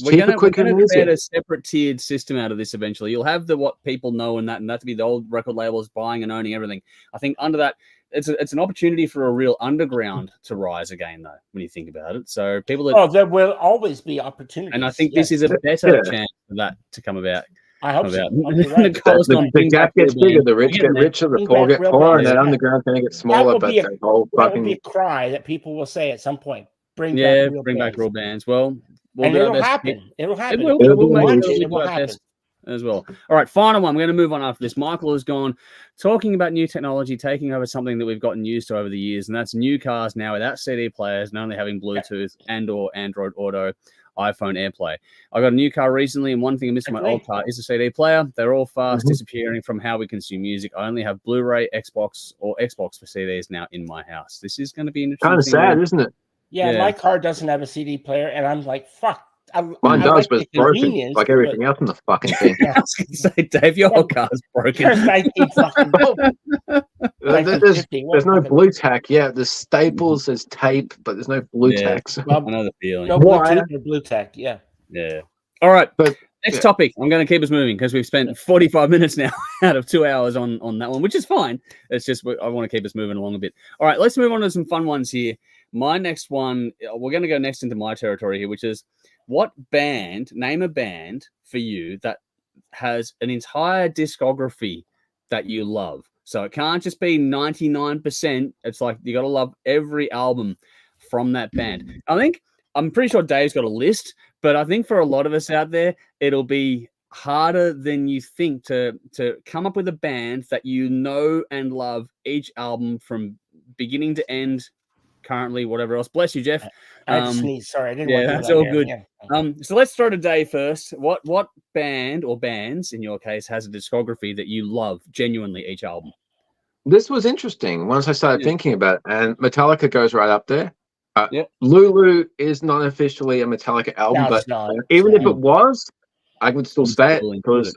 We're going to create a separate tiered system out of this eventually. You'll have what people know and that to be the old record labels buying and owning everything. I think under that, it's an opportunity for a real underground to rise again, though, when you think about it. So there will always be opportunities. And I think this is a better chance for that to come about. I hope so. The gap gets bigger, the rich get richer, the poor get poorer, and that underground's going to get smaller. That will be a cry that people will say at some point. Bring back real bands. Well, it'll happen. It'll happen. It will happen. As well. All right, final one. We're going to move on after this. Michael has gone talking about new technology, taking over something that we've gotten used to over the years, and that's new cars now without CD players and only having Bluetooth and/or Android Auto, iPhone AirPlay. I got a new car recently, and one thing I missed from my old car is a CD player. They're all fast disappearing from how we consume music. I only have Blu-ray, Xbox for CDs now in my house. This is going to be interesting. Kind of sad, isn't it? Yeah, my car doesn't have a CD player, and I'm like, fuck. Mine does, but it's broken, like everything else in the fucking thing. I was going to say, Dave, your whole car's broken. There's no blue tack. Yeah, there's staples, there's tape, but there's no blue tack. So. I know the feeling. No blue tack, Yeah. All right, next topic. I'm going to keep us moving because we've spent 45 minutes now out of 2 hours on that one, which is fine. It's just I want to keep us moving along a bit. All right, let's move on to some fun ones here. My next one, we're going to go next into my territory here, which is name a band for you that has an entire discography that you love. So it can't just be 99%. It's like you got to love every album from that band. I'm pretty sure Dave's got a list, but I think for a lot of us out there, it'll be harder than you think to come up with a band that you know and love each album from beginning to end. Currently, whatever else. Bless you, Jeff. I sneezed. Sorry, I didn't. Yeah, that's all good. Yeah. So let's start a day first. What band or bands in your case has a discography that you love genuinely each album? This was interesting once I started thinking about it, and Metallica goes right up there. Lulu is not officially a Metallica album, but even if it was, I would still say it because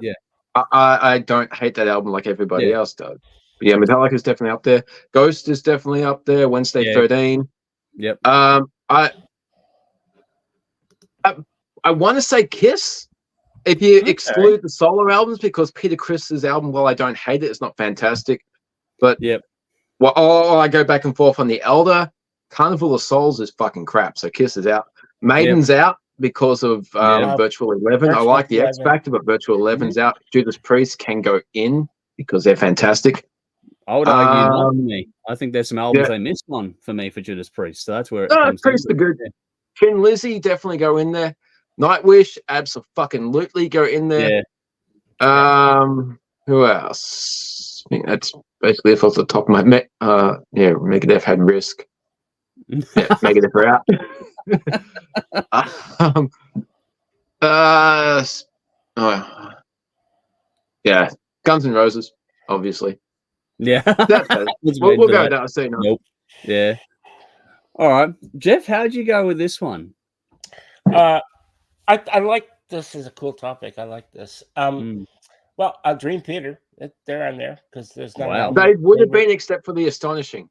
I don't hate that album like everybody else does. But yeah, Metallica is definitely up there. Ghost is definitely up there. Wednesday 13. Yep. I want to say Kiss, if you exclude the solo albums, because Peter Chris's album, while I don't hate it, it's not fantastic. But I go back and forth on the Elder. Carnival of Souls is fucking crap. So Kiss is out. Maiden's out because of Virtual 11. I like the X Factor, but Virtual 11's out. Judas Priest can go in because they're fantastic. I would argue not for me. I think there's some albums they missed on for me for Judas Priest. So that's where it comes Priest are good. Thin Lizzy definitely go in there. Nightwish, absolutely go in there. Who else? I think that's basically off the top of my Megadeth had Risk. Megadeth are out. Guns N' Roses, obviously. Yeah, we'll go with that. I'll say no. Nope. Yeah. All right, Jeff, how'd you go with this one? I like this as a cool topic. I like this. Well, Dream Theater, they're on there because there's not. Wow. They would have been except for the Astonishing.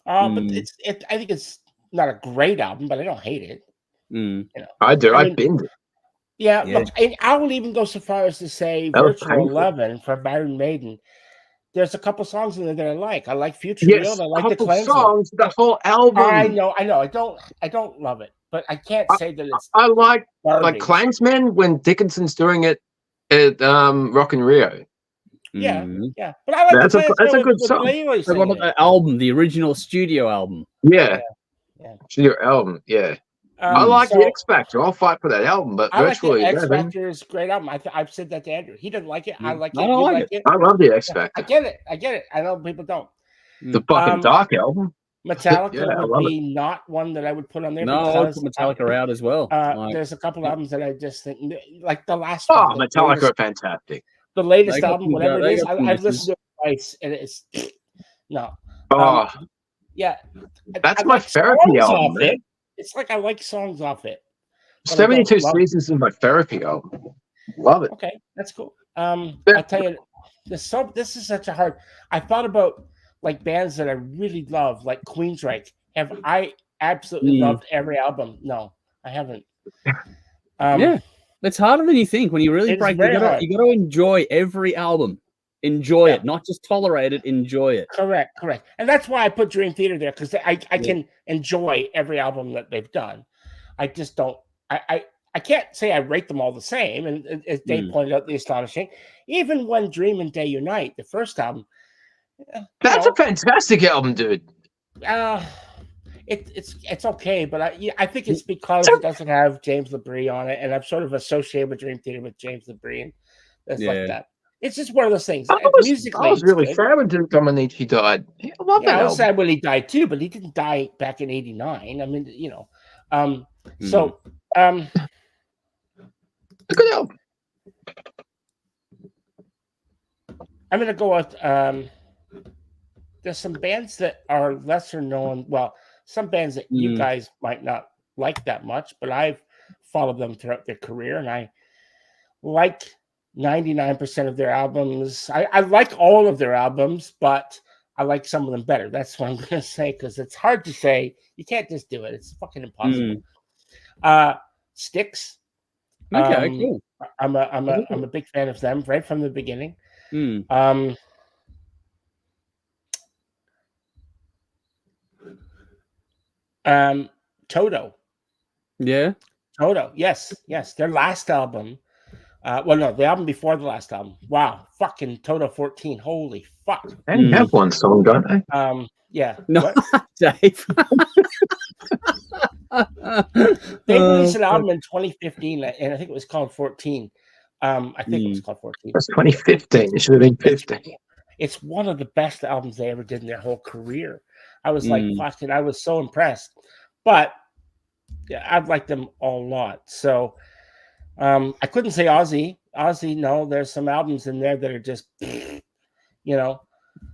But I think it's not a great album, but I don't hate it. You know, I do. I binned it. Yeah, look, I will even go so far as to say Virtual 11 from Iron Maiden. There's a couple songs in there that I like. I like Future Real. I like the Cleanser. Songs, the whole album. I know. I don't love it, but I can't say that it's. I like Klansman when Dickinson's doing it at Rock in Rio. Yeah. But I like that's a good song. The album, the original studio album. Yeah. Studio album. Yeah. I like the X Factor. I'll fight for that album, but Virtually X Factor is a great album. I've said that to Andrew. He doesn't like it. I like it. I like it. I love the X Factor. I get it. I know people don't. The fucking Dark album. Metallica would be not one that I would put on there. No, I would put Metallica out as well. There's a couple albums that I just think, like the last one. Oh, Metallica are fantastic. The latest album, whatever it is, I've listened to it twice, and it's no. That's my therapy album. It's like I like songs off it. 72 Seasons is my therapy album. Love it. Okay, that's cool. I tell you, this is such a hard. I thought about like bands that I really love, like Queensryche. Have I absolutely loved every album? No, I haven't. It's harder than you think when you really break. You got to enjoy every album. Enjoy it, not just tolerate it. Enjoy it. Correct. And that's why I put Dream Theater there, because I can enjoy every album that they've done. I just don't. I can't say I rate them all the same. And as Dave pointed out, the Astonishing, even when Dream and Day Unite, the first album, that's a fantastic album, dude. It's okay, but I think it's because it doesn't have James LaBrie on it, and I'm sort of associated with Dream Theater with James LaBrie and stuff like that. It's just one of those things. I was really sad when Dominici died. I love that. I was sad when he died too, but he didn't die back in '89. I mean, you know. So, a good album. I'm gonna go with. There's some bands that are lesser known. Well, some bands that you guys might not like that much, but I've followed them throughout their career, and I like 99% of their albums. I like all of their albums, but I like some of them better. That's what I'm going to say, because it's hard to say. You can't just do it. It's fucking impossible. Styx. Okay, cool. I'm a big fan of them right from the beginning. Toto. Yeah. Toto. Yes. Their last album. The album before the last album. Wow, fucking Toto 14. Holy fuck. They have one song, don't they? Yeah. No, Dave. They released an album in 2015, and I think it was called 14. I think it was called 14. That's 2015. It should have been 15. It's one of the best albums they ever did in their whole career. I was like, fucking, I was so impressed. But yeah, I've liked them a lot. So I couldn't say Ozzy. No, there's some albums in there that are just,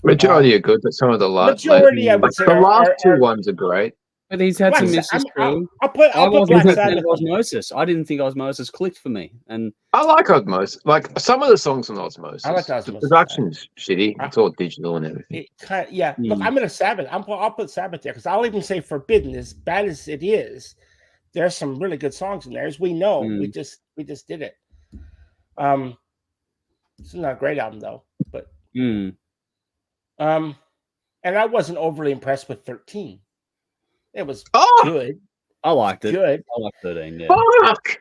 Majority are good, but some of the last. Majority, I would say. The last two ones are great. But he's had some misses too. I'll put Black Sabbath. Osmosis. I didn't think Osmosis clicked for me, and I like Osmosis. Like some of the songs on Osmosis. I like Osmosis. The production's shitty. It's all digital and everything. Look, I'm gonna Sabbath. I'll put Sabbath there because I'll even say Forbidden. As bad as it is, there's some really good songs in there. As we know, we just did it. It's not a great album though, but Mm. and I wasn't overly impressed with 13. It was good. I liked it. Good. I liked 13. Yeah. Fuck!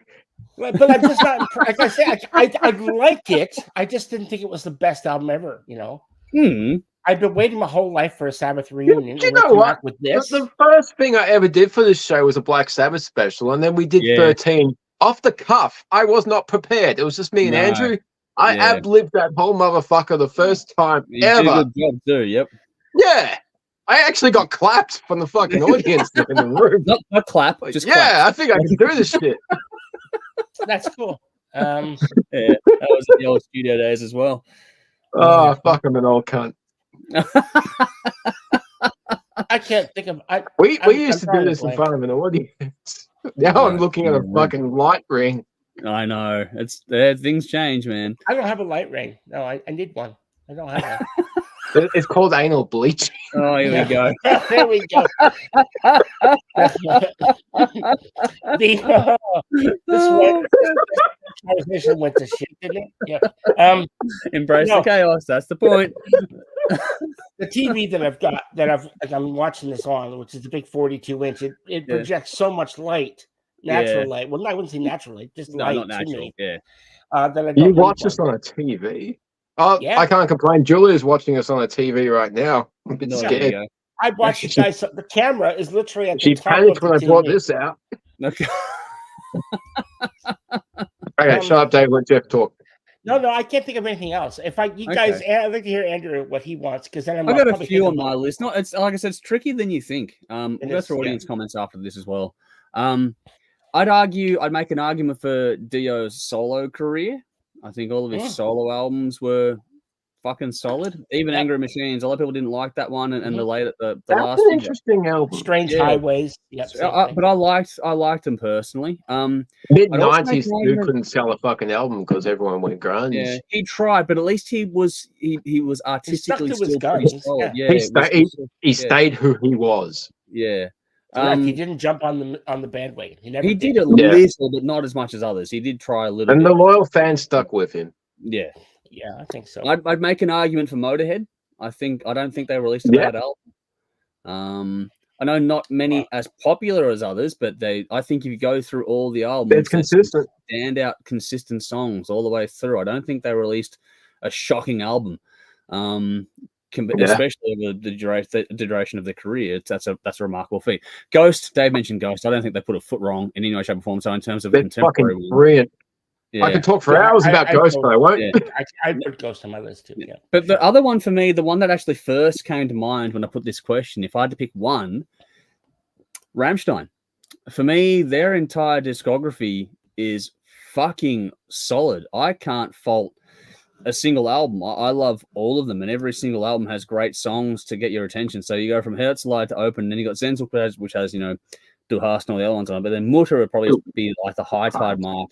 But I'm just not like I say. I like it. I just didn't think it was the best album ever. You know. I've been waiting my whole life for a Sabbath reunion. Do you know what? With this. The first thing I ever did for this show was a Black Sabbath special, and then we did 13 off the cuff. I was not prepared. It was just me and Andrew. I ad-libbed that whole motherfucker the first time ever. You did a good job too. Yep. Yeah. I actually got clapped from the fucking audience in the room. Not clap, just clap. I think I can do this shit. That's cool. Yeah, that was in the old studio days as well. Oh, fuck, I'm an old cunt. I can't think of. We used to do this in front of an audience. Now I'm looking at a fucking light ring. I know. Things change, man. I don't have a light ring. No, I need one. I don't have one. It's called anal bleaching. Oh, here we go. There we go. This conversation went to shit, didn't it? Yeah. Embrace the chaos. That's the point. The TV that I've got, I'm watching this on, which is a big 42-inch. It projects so much light, natural light. Well, I wouldn't say natural light, just light not natural. to me. Yeah. You watch us on a TV. Oh, yeah. I can't complain. Julia's watching us on a TV right now. I'm a bit scared. I watched you guys. The camera is literally at the top. She panicked when I brought this out. Okay. Okay, shut up, Dave. Let Jeff talk. No, I can't think of anything else. If I'd like to hear Andrew what he wants, because then I got a few on my list. No, it's like I said, it's trickier than you think. We'll go through audience comments after this as well. I'd make an argument for Dio's solo career. I think all of his solo albums were fucking solid. Even Angry Machines. A lot of people didn't like that one, and the last. That's an interesting album. Strange Highways. Yep. But I liked them personally. Mid-90s, you couldn't sell a fucking album because everyone went grunge. Yeah, he tried, but at least he was artistically still pretty solid. Yeah, he stayed who he was. Yeah. He didn't jump on the bandwagon. He did a little, but not as much as others. He did try a little. And the loyal fans stuck with him. Yeah, I think so. I'd make an argument for Motorhead. I don't think they released a bad album. I know not many as popular as others, but I think if you go through all the albums, it's consistent, standout, consistent songs all the way through. I don't think they released a shocking album. Especially over the duration of their career. That's a remarkable feat. Ghost, Dave mentioned Ghost. I don't think they put a foot wrong in any way, shape, or form. So in terms of contemporary, fucking brilliant. Yeah. I could talk for hours about Ghost, but I won't. I put Ghost on my list too. Yeah. But the other one for me, the one that actually first came to mind when I put this question, if I had to pick one, Rammstein. For me, their entire discography is fucking solid. I can't fault a single album. I love all of them, and every single album has great songs to get your attention. So you go from Herzleid to Open, and then you got Senselkreis, which has, Du Hast and all the other ones on it. But then Mutter would probably be like the high tide mark.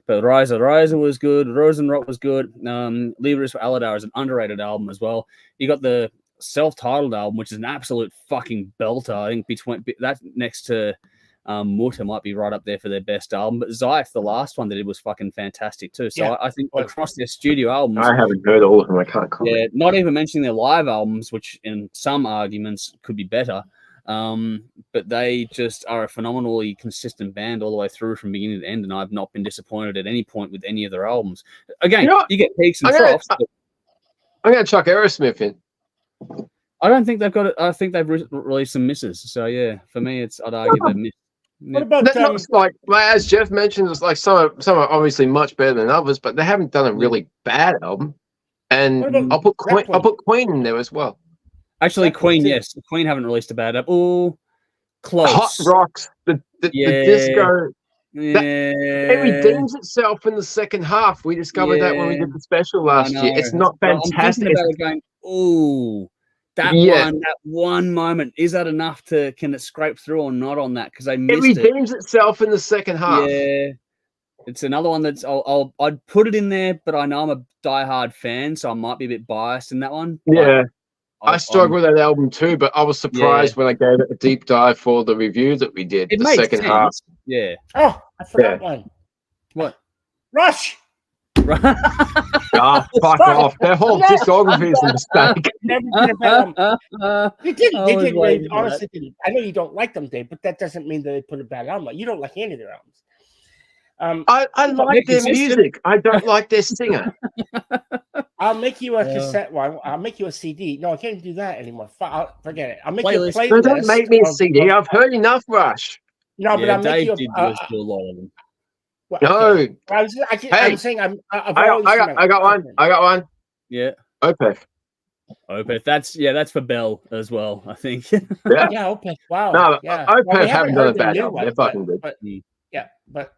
But Reiser was good. Rosenrot was good. Liebes for Aladar is an underrated album as well. You got the self-titled album, which is an absolute fucking belter. I think between that next to Mutter might be right up there for their best album. But Zeif, the last one they did, was fucking fantastic too. So I think across their studio albums, I haven't heard all of them. I can't comment. Yeah, not even mentioning their live albums, which in some arguments could be better. But they just are a phenomenally consistent band all the way through from beginning to end, and I've not been disappointed at any point with any of their albums. Again, you get peaks and troughs. I'm going to chuck Aerosmith in. I don't think they've got it. I think they've released some misses. So yeah, for me, I'd argue they've missed. What about like as Jeff mentioned, it's like some are obviously much better than others, but they haven't done a really bad album. And I'll put Queen in there as well. Actually, Queen, yes, Queen haven't released a bad album. Oh, close. Hot Rocks, the disco. It redeems itself in the second half. We discovered that when we did the special last year. It's not fantastic. I'm thinking about it going, oh. That one moment, is that enough can it scrape through or not on that? Because I missed it. It redeems itself in the second half. Yeah, it's another one that's I'd put it in there, but I know I'm a diehard fan, so I might be a bit biased in that one. Yeah, I struggle with that album too, but I was surprised when I gave it a deep dive for the review that we did. It the makes second sense. half. Yeah. Oh, I forgot one. What? Rush. Fuck off. Their whole discography is a mistake. Never did a bad album. They didn't. They did. They honestly didn't. I know you don't like them, Dave, but that doesn't mean that they put a bad album out. You don't like any of their albums. I like their music. I don't like their singer. I'll make you a cassette. Well, I'll make you a CD. No, I can't do that anymore. Forget it. I'll make you a playlist. No, don't make me a CD. I've heard enough, Rush. No, but I'll make you a lot of them. Well, no, okay. I'm saying I got one. Yeah, Opeth. That's for Bell as well, I think. Yeah, Opeth. Wow. No, yeah. Opeth haven't done a bad job. They're fucking good. But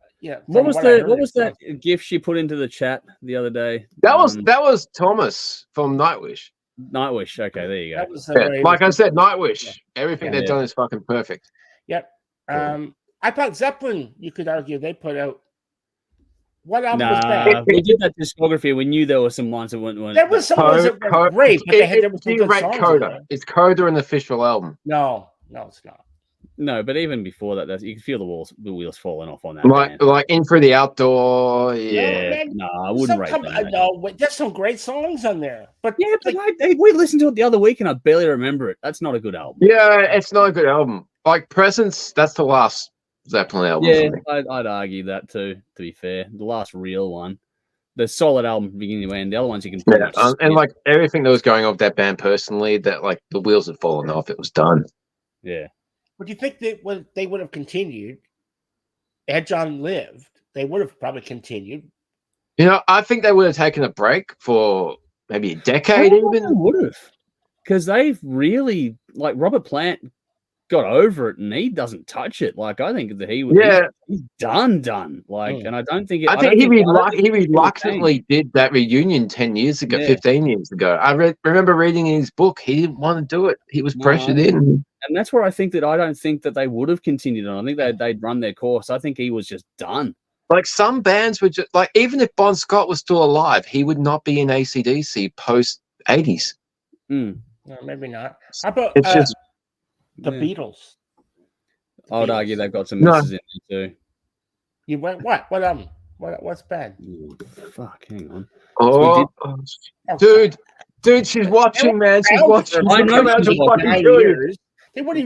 what was that gift she put into the chat the other day? That was Thomas from Nightwish. Nightwish. Okay, there you go. Like I said, Nightwish. Everything they've done is fucking perfect. Yep. I thought Zeppelin. You could argue they put out. What album was bad? We did that discography. We knew there were some ones that weren't. There was some ones that were great, but there was some good songs. Coda. Is Coda an official album? No, it's not. No, but even before that, you can feel the wheels falling off on that. Like In For the Outdoor. Yeah. No, I wouldn't rate that. No, there's some great songs on there. But we listened to it the other week and I barely remember it. That's not a good album. Yeah, it's not a good album. Like Presence, that's the last Zeppelin album. Yeah, I'd argue that too. To be fair, the last real one, the solid album from beginning to end. The other ones you can. And like everything that was going on with that band personally, that like the wheels had fallen off. It was done. Yeah. Would you think that they would have continued had John lived? They would have probably continued. You know, I think they would have taken a break for maybe a decade. Even would have, because they've really like Robert Plant got over it and he doesn't touch it. Like I think that he's done. Like, and I don't think I think he reluctantly did that reunion 10 years ago, 15 years ago. I remember reading in his book he didn't want to do it. He was pressured in. And that's where I don't think that they would have continued on. I think they'd run their course. I think he was just done. Like some bands would just like, even if Bon Scott was still alive, he would not be in AC/DC post 80s. No, maybe not. How about it's just the Beatles? I would argue they've got some misses in there too. You went what? What's bad? Ooh, fuck, hang on. Oh, dude, she's watching, man. She's watching. I know she's watching.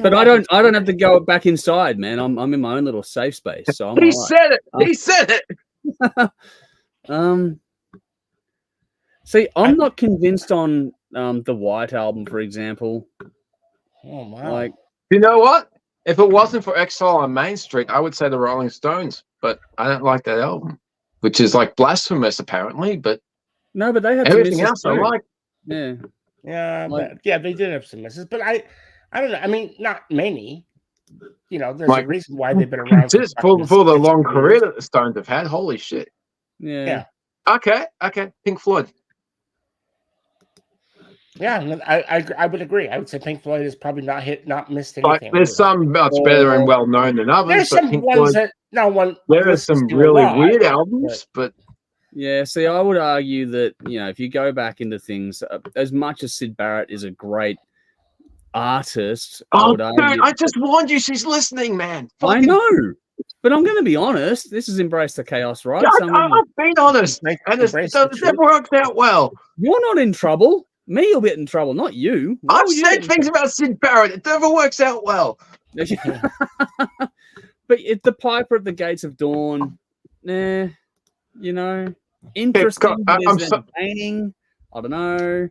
But I don't have to go back inside, man. I'm in my own little safe space. So He said it. See, I'm not convinced on the White Album, for example. Oh wow! Like, you know what? If it wasn't for Exile on Main Street, I would say the Rolling Stones. But I don't like that album, which is like blasphemous, apparently. But no, but they have everything else I like. Yeah, they did have some misses, but I don't know. I mean, not many. You know, there's a reason why they've been around. Just for the long career that the Stones have had. Holy shit. Yeah. Okay. Pink Floyd. Yeah, I would agree. I would say Pink Floyd has probably not missed anything. Like, there's some much better and well known than others. There's some Pink ones Floyd, that no one. There are some really weird albums, but. Yeah, see, I would argue that, if you go back into things, as much as Syd Barrett is a great artist, I just warned you she's listening, man. I know, but I'm going to be honest. This is Embrace the Chaos, right? I've been honest, and it never worked out well. You're not in trouble. Me, you'll get in trouble, not you. I've said things about Syd Barrett. It never works out well. But if the Piper at the Gates of Dawn, interesting, entertaining. I don't know.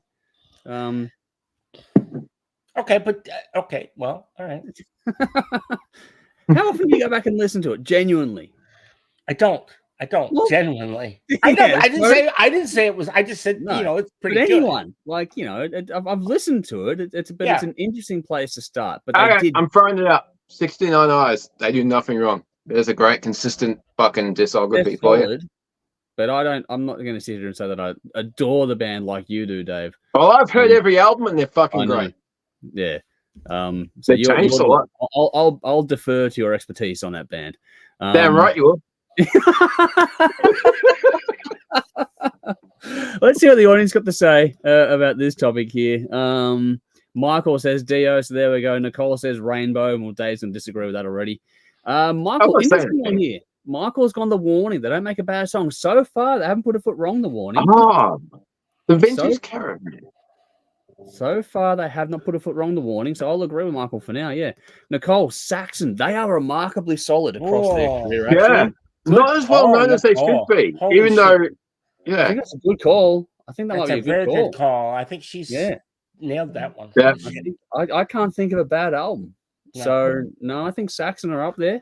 Okay, well, all right. How often do you go back and listen to it? Genuinely, I don't. Well, genuinely. I didn't say it was. I just said it's pretty. But anyone, good. I've listened to it. It's an interesting place to start. But I'm throwing it up. 69 Eyes. They do nothing wrong. There's a great, consistent fucking discography for you. But I'm not going to sit here and say that I adore the band like you do, Dave. Well, I've heard every album and they're fucking great. Yeah. So they changed a lot. I'll defer to your expertise on that band. Damn right you will. Let's see what the audience got to say about this topic here. Michael says Dio, so there we go. Nicole says Rainbow, and Dave's going to disagree with that already. Michael, interesting one here. Michael's gone The Warning. They don't make a bad song. So far, they haven't put a foot wrong, The Warning. Oh, the Vintage Caravan. So far, they have not put a foot wrong, The Warning. So I'll agree with Michael for now, yeah. Nicole, Saxon, they are remarkably solid across their career, actually. Yeah. Not as well known as they should be, even though, I think that's a good call. I think that might be a very good good call. I think she's nailed that one. Yeah. I can't think of a bad album. No. So, no, I think Saxon are up there.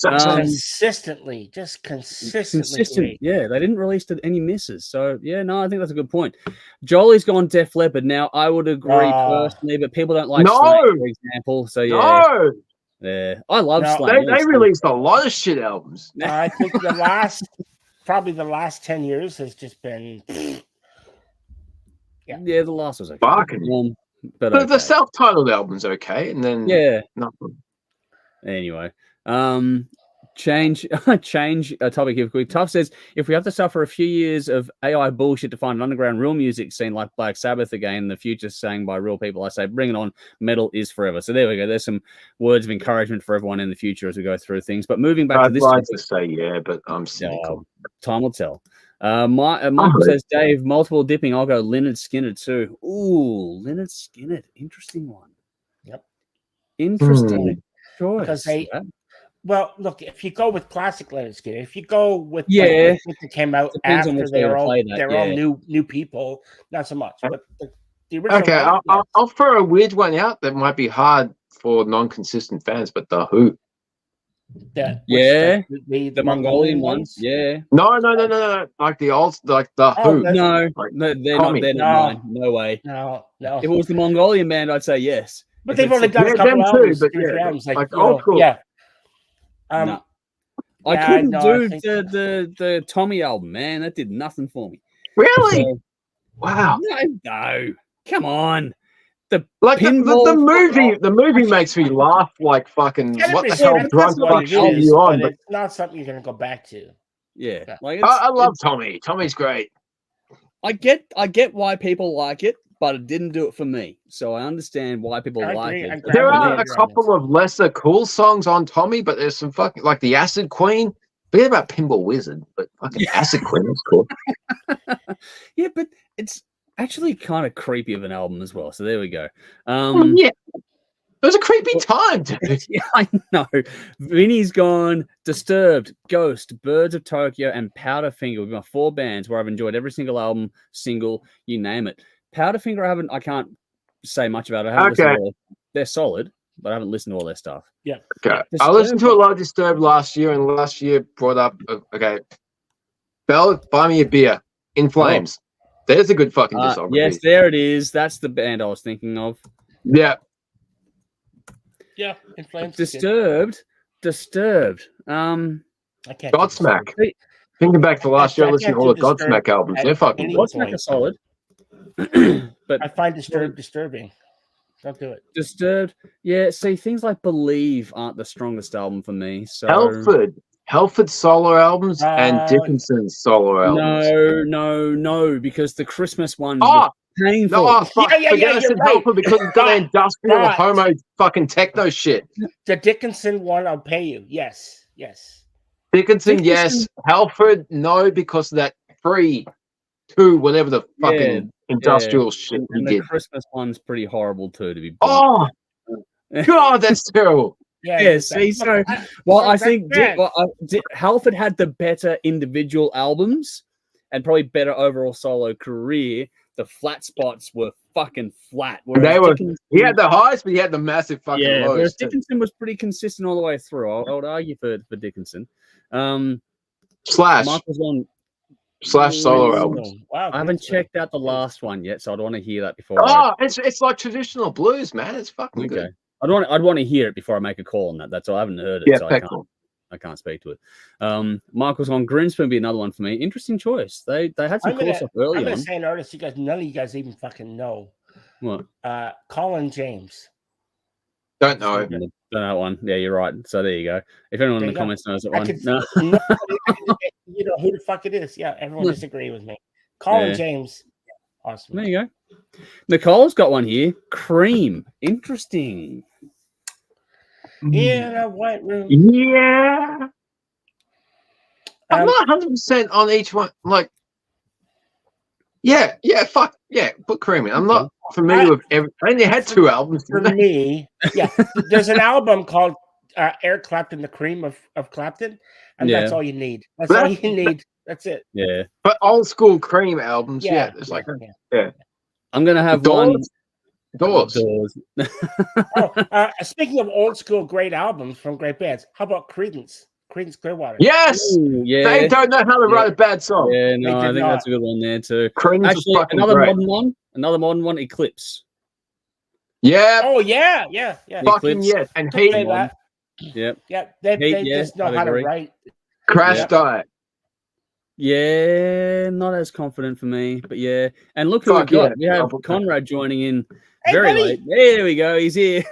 Consistently great. Yeah, they didn't release any misses. So, yeah, no, I think that's a good point. Jolie's gone Def Leppard. Now, I would agree personally, but people don't like Slang, for example. So, yeah. No. Yeah, I love Slang. They released a lot of shit albums. I think probably the last 10 years has just been... Yeah, the last was okay. Barking. But the self-titled album's okay, and then nothing. Anyway, change a topic here quick. Tough says, if we have to suffer a few years of AI bullshit to find an underground real music scene like Black Sabbath again in the future sang by real people, I say bring it on. Metal is forever. So there we go. There's some words of encouragement for everyone in the future as we go through things. But moving back to this, I'd like to say yeah, but I'm cynical. Time will tell. Michael says, Dave, multiple dipping. I'll go Lynyrd Skynyrd too. Ooh, Lynyrd Skynyrd. Interesting one. Yep. Interesting choice. Because well, look, if you go with classic Lynyrd Skynyrd, if you go with that came out after they're all new people, not so much. But the original. Okay, I'll throw a weird one out that might be hard for non-consistent fans, but The Who. The Mongolian ones. Yeah. No. Like the old, like The Who. No, they're not mine. No way. No. If it was the Mongolian band, I'd say yes. But they've only got a couple albums. But cool. Yeah. No. I couldn't do the Tommy album, man. That did nothing for me. Really? So, wow. No. Come on. The movie makes me laugh like fucking what the hell drunk fuck are you on? But it's not something you're gonna go back to. Yeah. I love Tommy. Tommy's great. I get why people like it, but it didn't do it for me. So I understand why people like it. There are a couple of lesser cool songs on Tommy, but there's some fucking like the Acid Queen. Forget about Pinball Wizard, but fucking Acid Queen is cool. Yeah, but it's actually kind of creepy of an album as well. So there we go. Yeah. It was a creepy time, dude. Yeah, I know. Vinny's gone. Disturbed, Ghost, Birds of Tokyo, and Powderfinger with my 4 bands where I've enjoyed every single album, single, you name it. Powderfinger, I can't say much about it. I haven't listened to all. They're solid, but I haven't listened to all their stuff. Yeah. Okay. I listened to a lot of Disturbed last year, and last year brought up, Bell, Buy Me a Beer, In Flames. There's a good fucking discography. Yes, there it is. That's the band I was thinking of. Yeah. Yeah, In Flames. Disturbed. I can't. Godsmack. Thinking back to last year, I listened to all the Godsmack albums. They're fucking good. Godsmack are solid. But I find disturbing. Don't do it. Disturbed. Yeah, see, things like Believe aren't the strongest album for me. So Halford's solo albums and Dickinson's solo albums. No, because the Christmas one painful. No, fuck. Forget us in Halford because it's got industrial homo fucking techno shit. The Dickinson one, I'll pay you. Yes. Dickinson, yes. Halford, no, because of that 3, 2, whatever the fucking industrial shit he and did. The Christmas one's pretty horrible too, to be blunt. Oh, God, that's terrible. Yeah, see, so I think Halford had the better individual albums and probably better overall solo career. The flat spots were fucking flat. He had the highs, but he had the massive fucking lows. Whereas Dickinson was pretty consistent all the way through. I would argue for Dickinson. Slash solo albums. Wow, I haven't checked out the last one yet, so I'd want to hear that before. It's like traditional blues, man. It's fucking good. I'd want to hear it before I make a call on that. That's all. I haven't heard it, so I can't speak to it. Michael's on Grinspoon be another one for me. Interesting choice. They had some cool stuff early on. I'm gonna say an artist none of you guys even fucking know. What? Colin James. Don't know. Don't know that one. Yeah, you're right. So there you go. If anyone in the comments knows that one, you know who the fuck it is. Yeah, everyone disagree with me. Colin James. Awesome. There you go. Nicole's got one here. Cream. Yeah, that white room. Yeah. I'm not 100% on each one. Like, fuck yeah, put Cream in. I'm not familiar with every. I only had 2 albums for me. Yeah, there's an album called Eric Clapton, The Cream of Clapton, and that's all you need. That's all you need. That's it. Yeah, but old school Cream albums, it's like I'm gonna have Doors. Speaking of old school great albums from great bands, how about Creedence? Creedence Clearwater. Yes. Ooh, They don't know how to write a bad song. Yeah, no, I think that's a good one there too. Creedence Actually, another modern one, Eclipse. Yeah. Oh yeah. Fucking yes. And Heat. Yep. Yeah. They just know how to write. Crash Diet. Yeah, not as confident for me, but yeah. And look who we got. We have Conrad joining in very late. There we go. He's here.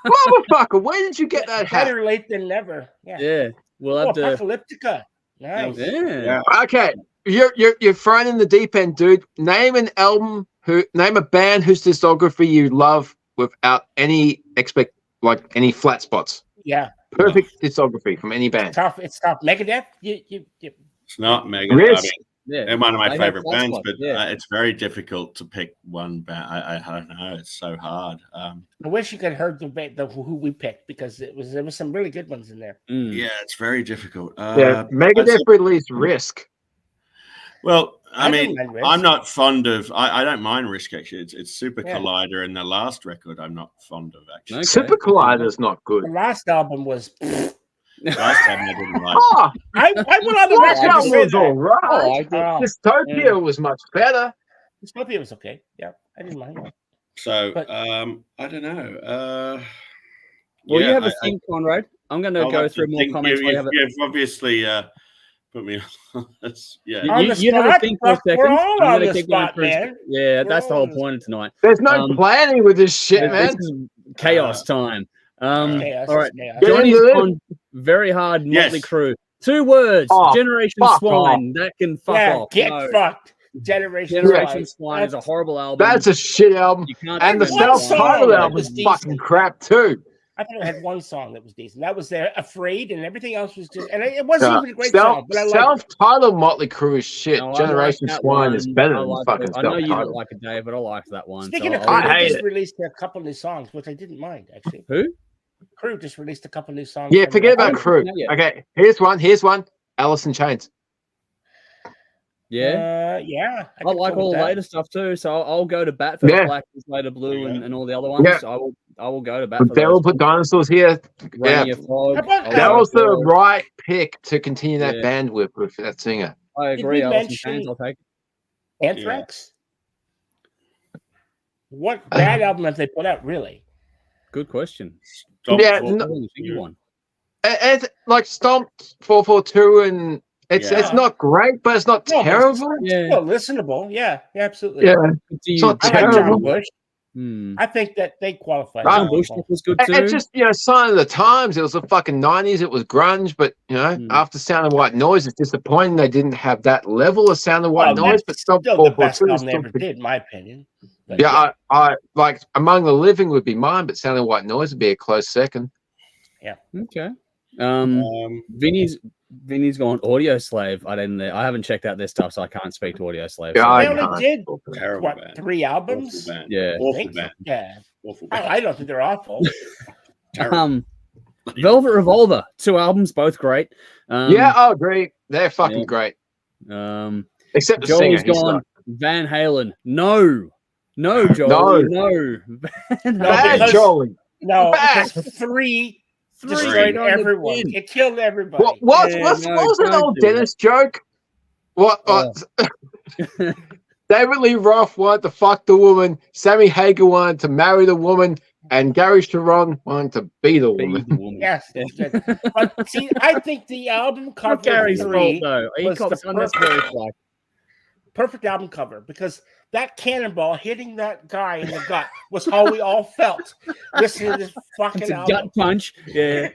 Motherfucker, where did you get that hat? Better late than never. Yeah. We'll have to. Apocalyptica. Nice. Yeah. Okay. You're thrown in the deep end, dude. Name an album name a band whose discography you love without any any flat spots. Yeah. Perfect discography from any band. It's tough. Megadeth? It's not Megadeth. They're one of my favorite bands, but it's very difficult to pick one band. I don't know. It's so hard. I wish you could have heard who we picked because there was some really good ones in there. Yeah, it's very difficult. Megadeth released Risk. Well, I mean, I'm not fond of. I don't mind Risk actually. It's Super Collider and the last record. I'm not fond of actually. Okay. Super Collider's not good. The last album was. Last time I didn't like. I went on the record. Was all right. Dystopia was much better. Dystopia was okay. Yeah, I didn't mind that. So I don't know. Well, you have a thing, Conrad. I'm going to go through more comments. You've obviously put me on this. Yeah, you have a think for a second. We're all on the spot, man. Yeah, that's the whole point of tonight. There's no planning with this shit, man. This is chaos time. All right, chaos. Johnny's on very hard. Motley Crue. 2 words. Generation Swine. Off. That can fuck off. Get fucked. Generation Swine is a horrible album. That's a shit album. And the self-titled album is fucking crap too. I think I had one song that was decent. That was there, Afraid, and everything else was just. And it wasn't even a great song. But I self-titled Motley Crue is shit. Generation Swine is better than fucking self-titled. I know you don't like it, Dave, but I liked that one. Speaking of Crue, they just released a couple new songs, which I didn't mind actually. Who? Crue just released a couple new songs. Yeah, forget about Crue. Okay, here's one. Alice in Chains. Yeah. I like all the later stuff too, so I'll go to bat for Black Later Blue and all the other ones. Yeah. I will go to bat for those. Put Dinosaurs here. That was the right pick to continue that band with that singer. I agree. Alice in Chains, I'll take it. Anthrax? What bad album have they put out, really? Good question. It's like Stomp 442 and it's not great, but it's not terrible. It's still listenable. Yeah, absolutely. Yeah, it's not terrible. Bush. I think that they qualified. John Bush was good too. It's just sign of the times. It was the fucking 90s. It was grunge, but after Sound of White Noise, it's disappointing they didn't have that level of Sound of White Noise. But Stomp 442 they ever did, in my opinion. But I like Among the Living would be mine, but Sound of White Noise would be a close second. Yeah. Okay. Vinny's gone Audio Slave. I haven't checked out their stuff, so I can't speak to Audio Slave. Yeah, they only did 3 albums? Yeah. Awful band. Yeah. Awful band. I don't think they're awful. Velvet Revolver, 2 albums, both great. I agree. They're fucking great. Except the Joel's gone Van Halen. No, Joel. No. Bad Joel. No, because 3 destroyed everyone. It killed everybody. What was an old Dennis joke? What? David Lee Roth wanted to fuck the woman. Sammy Hagar wanted to marry the woman. And Gary Sharon wanted to be the woman. Yes. But see, I think the album cover Gary's fault, though. He cops unnecessary flack. Perfect album cover because that cannonball hitting that guy in the gut was how we all felt listening to this fucking album. Gut punch. Yeah.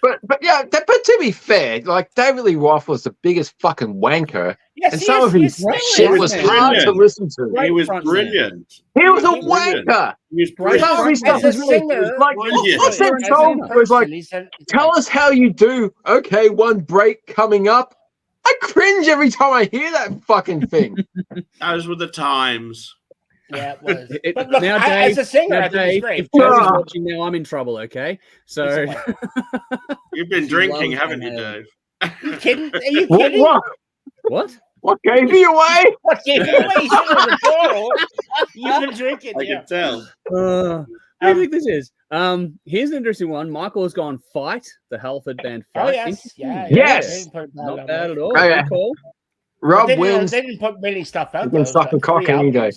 But to be fair, like David Lee Roth was the biggest fucking wanker Yes, and some of his shit was hard to listen to. He was brilliant. He was a wanker. He was brilliant. Some of his stuff was really like, what's that song? It was like, tell us how you do. Okay, one break coming up. I cringe every time I hear that fucking thing. Those were the times. Yeah, it was. But look, Dave, as a singer, I think it's great. If Dave is watching now, I'm in trouble, okay? So you've been drinking, haven't you, Dave? Are you kidding? Are you kidding? What gave you away? What gave you away? You've been drinking. I can tell. What do you think this is? Here's an interesting one. Michael has gone Fight, the Halford band Fight. Oh, yes. Yes. Not bad at all. Oh, yeah. Cool. Rob wins. They didn't put many stuff out. You can suck a cock any day.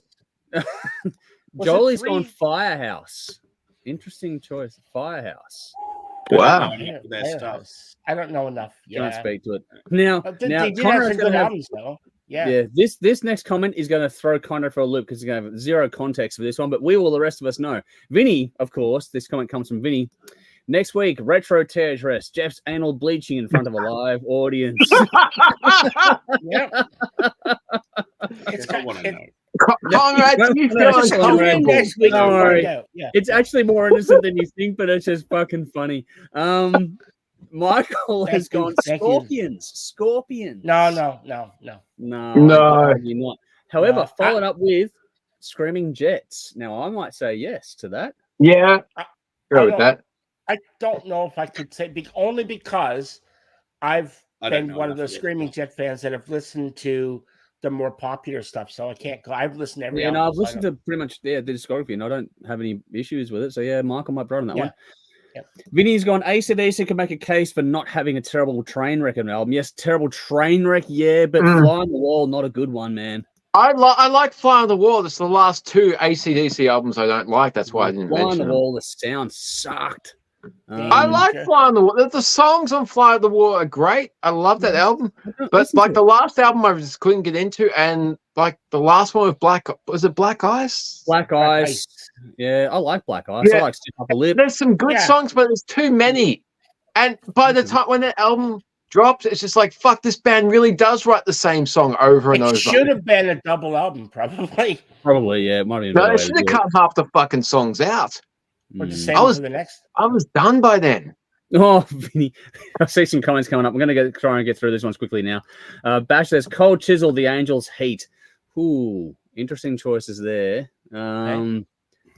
Jolie's gone Firehouse. Interesting choice. Firehouse. Wow. I don't know enough. Can't speak to it. Now, they did have some good albums, though. Yeah. This next comment is going to throw Conrad for a loop because he's going to have zero context for this one, but we will, the rest of us, know. Vinny, of course, this comment comes from Vinny. Next week, retro terrorist, Jeff's anal bleaching in front of a live audience. Yep. Conrad, you feel uncomfortable. Next week, don't worry. Yeah. It's actually more innocent than you think, but it's just fucking funny. Michael has gone Scorpions. Scorpions. No. You're not. However, followed up with Screaming Jets. Now, I might say yes to that. Yeah, go with that. I don't know if I could say only because I've been one of those Screaming Jet fans that have listened to the more popular stuff. So I can't go. I've listened to every album. I've listened to pretty much the discography, and I don't have any issues with it. So yeah, Michael might be right on that one. Yep. Vinny's gone AC/DC can make a case for not having a terrible Trainwreck album. Yes, terrible Trainwreck, yeah, but Fly on the Wall, not a good one, man. I like Fly on the Wall. That's the last two AC/DC albums I don't like. That's why I didn't mention Fly on the Wall, the sound sucked. I like Fly on the Wall. The songs on Fly on the Wall are great. I love that album. But like the last album I just couldn't get into, and like the last one with Black Ice? Black Ice. Yeah, I like Black Ice. Yeah. I like Stick Up a Lip. There's some good songs, but there's too many. And by the time when that album drops, it's just like, fuck, this band really does write the same song over and over. It should have been a double album, probably. Probably, yeah. It might have been. No, they should have cut half the fucking songs out. Or the same for the next. I was done by then. Oh, Vinny. I see some comments coming up. I'm going to try and get through this ones quickly now. Bash says, Cold Chisel, The Angels Heat. Ooh, interesting choices there.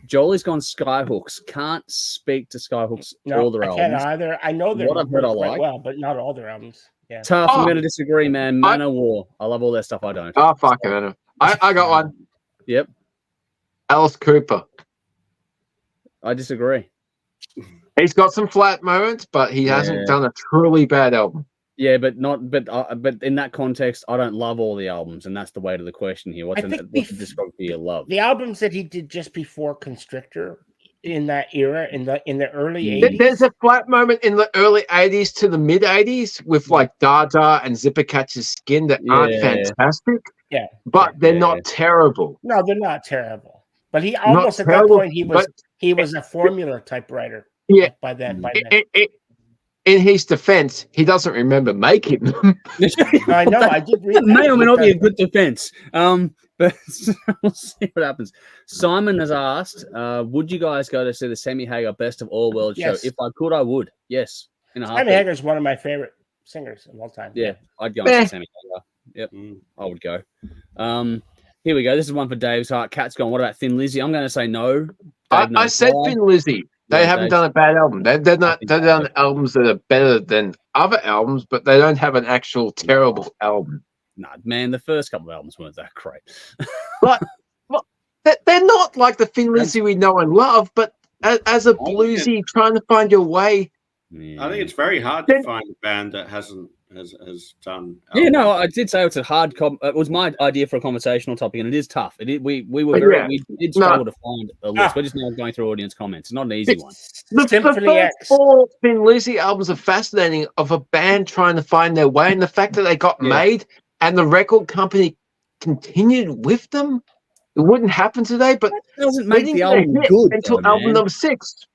Jolie's gone Skyhooks. Can't speak to Skyhooks all their albums. I can't either. I know they're what I've heard I like. Well, but not all their albums. Yeah. Tough. I'm going to disagree, man. Manowar. I love all their stuff. I don't. Oh, fuck it. I got one. Yep. Alice Cooper. I disagree. He's got some flat moments, but he hasn't done a truly bad album. Yeah, but in that context, I don't love all the albums, and that's the weight of the question here. What's the discography you love? The albums that he did just before Constrictor in that era, in the early 80s. There's a flat moment in the early 80s to the mid 80s with like Dada and Zipper Catches Skin that aren't fantastic. Yeah, but they're not terrible. No, they're not terrible. But he almost at that point he was a formula type writer. Yeah, by then. In his defense, he doesn't remember making them. I know. I did read that. May or may not be a good defense. But we'll see what happens. Simon has asked, would you guys go to see the Sammy Hagar Best of All World show? If I could, I would. Yes. Sammy Hagar is one of my favorite singers of all time. Yeah, I'd go and see Sammy Hagar. Yep, I would go. Here we go. This is one for Dave's heart. Cat's gone. What about Thin Lizzy? I'm going to say no. I said Thin Lizzy. They haven't done a bad album. They've done albums that are better than other albums, but they don't have an actual terrible album. No, man, the first couple of albums weren't that great. But they're not like the Thin Lizzy we know and love, but as a bluesy trying to find your way. I think it's very hard to find a band that has done. Yeah, no, I did say it's a hard. It was my idea for a conversational topic, and it is tough. We did struggle to find a list. We're just now going through audience comments. It's not an easy one. The first four Thin Lizzy albums are fascinating of a band trying to find their way, and the fact that they got made and the record company continued with them. It wouldn't happen today, but that doesn't make the album good until album number 6.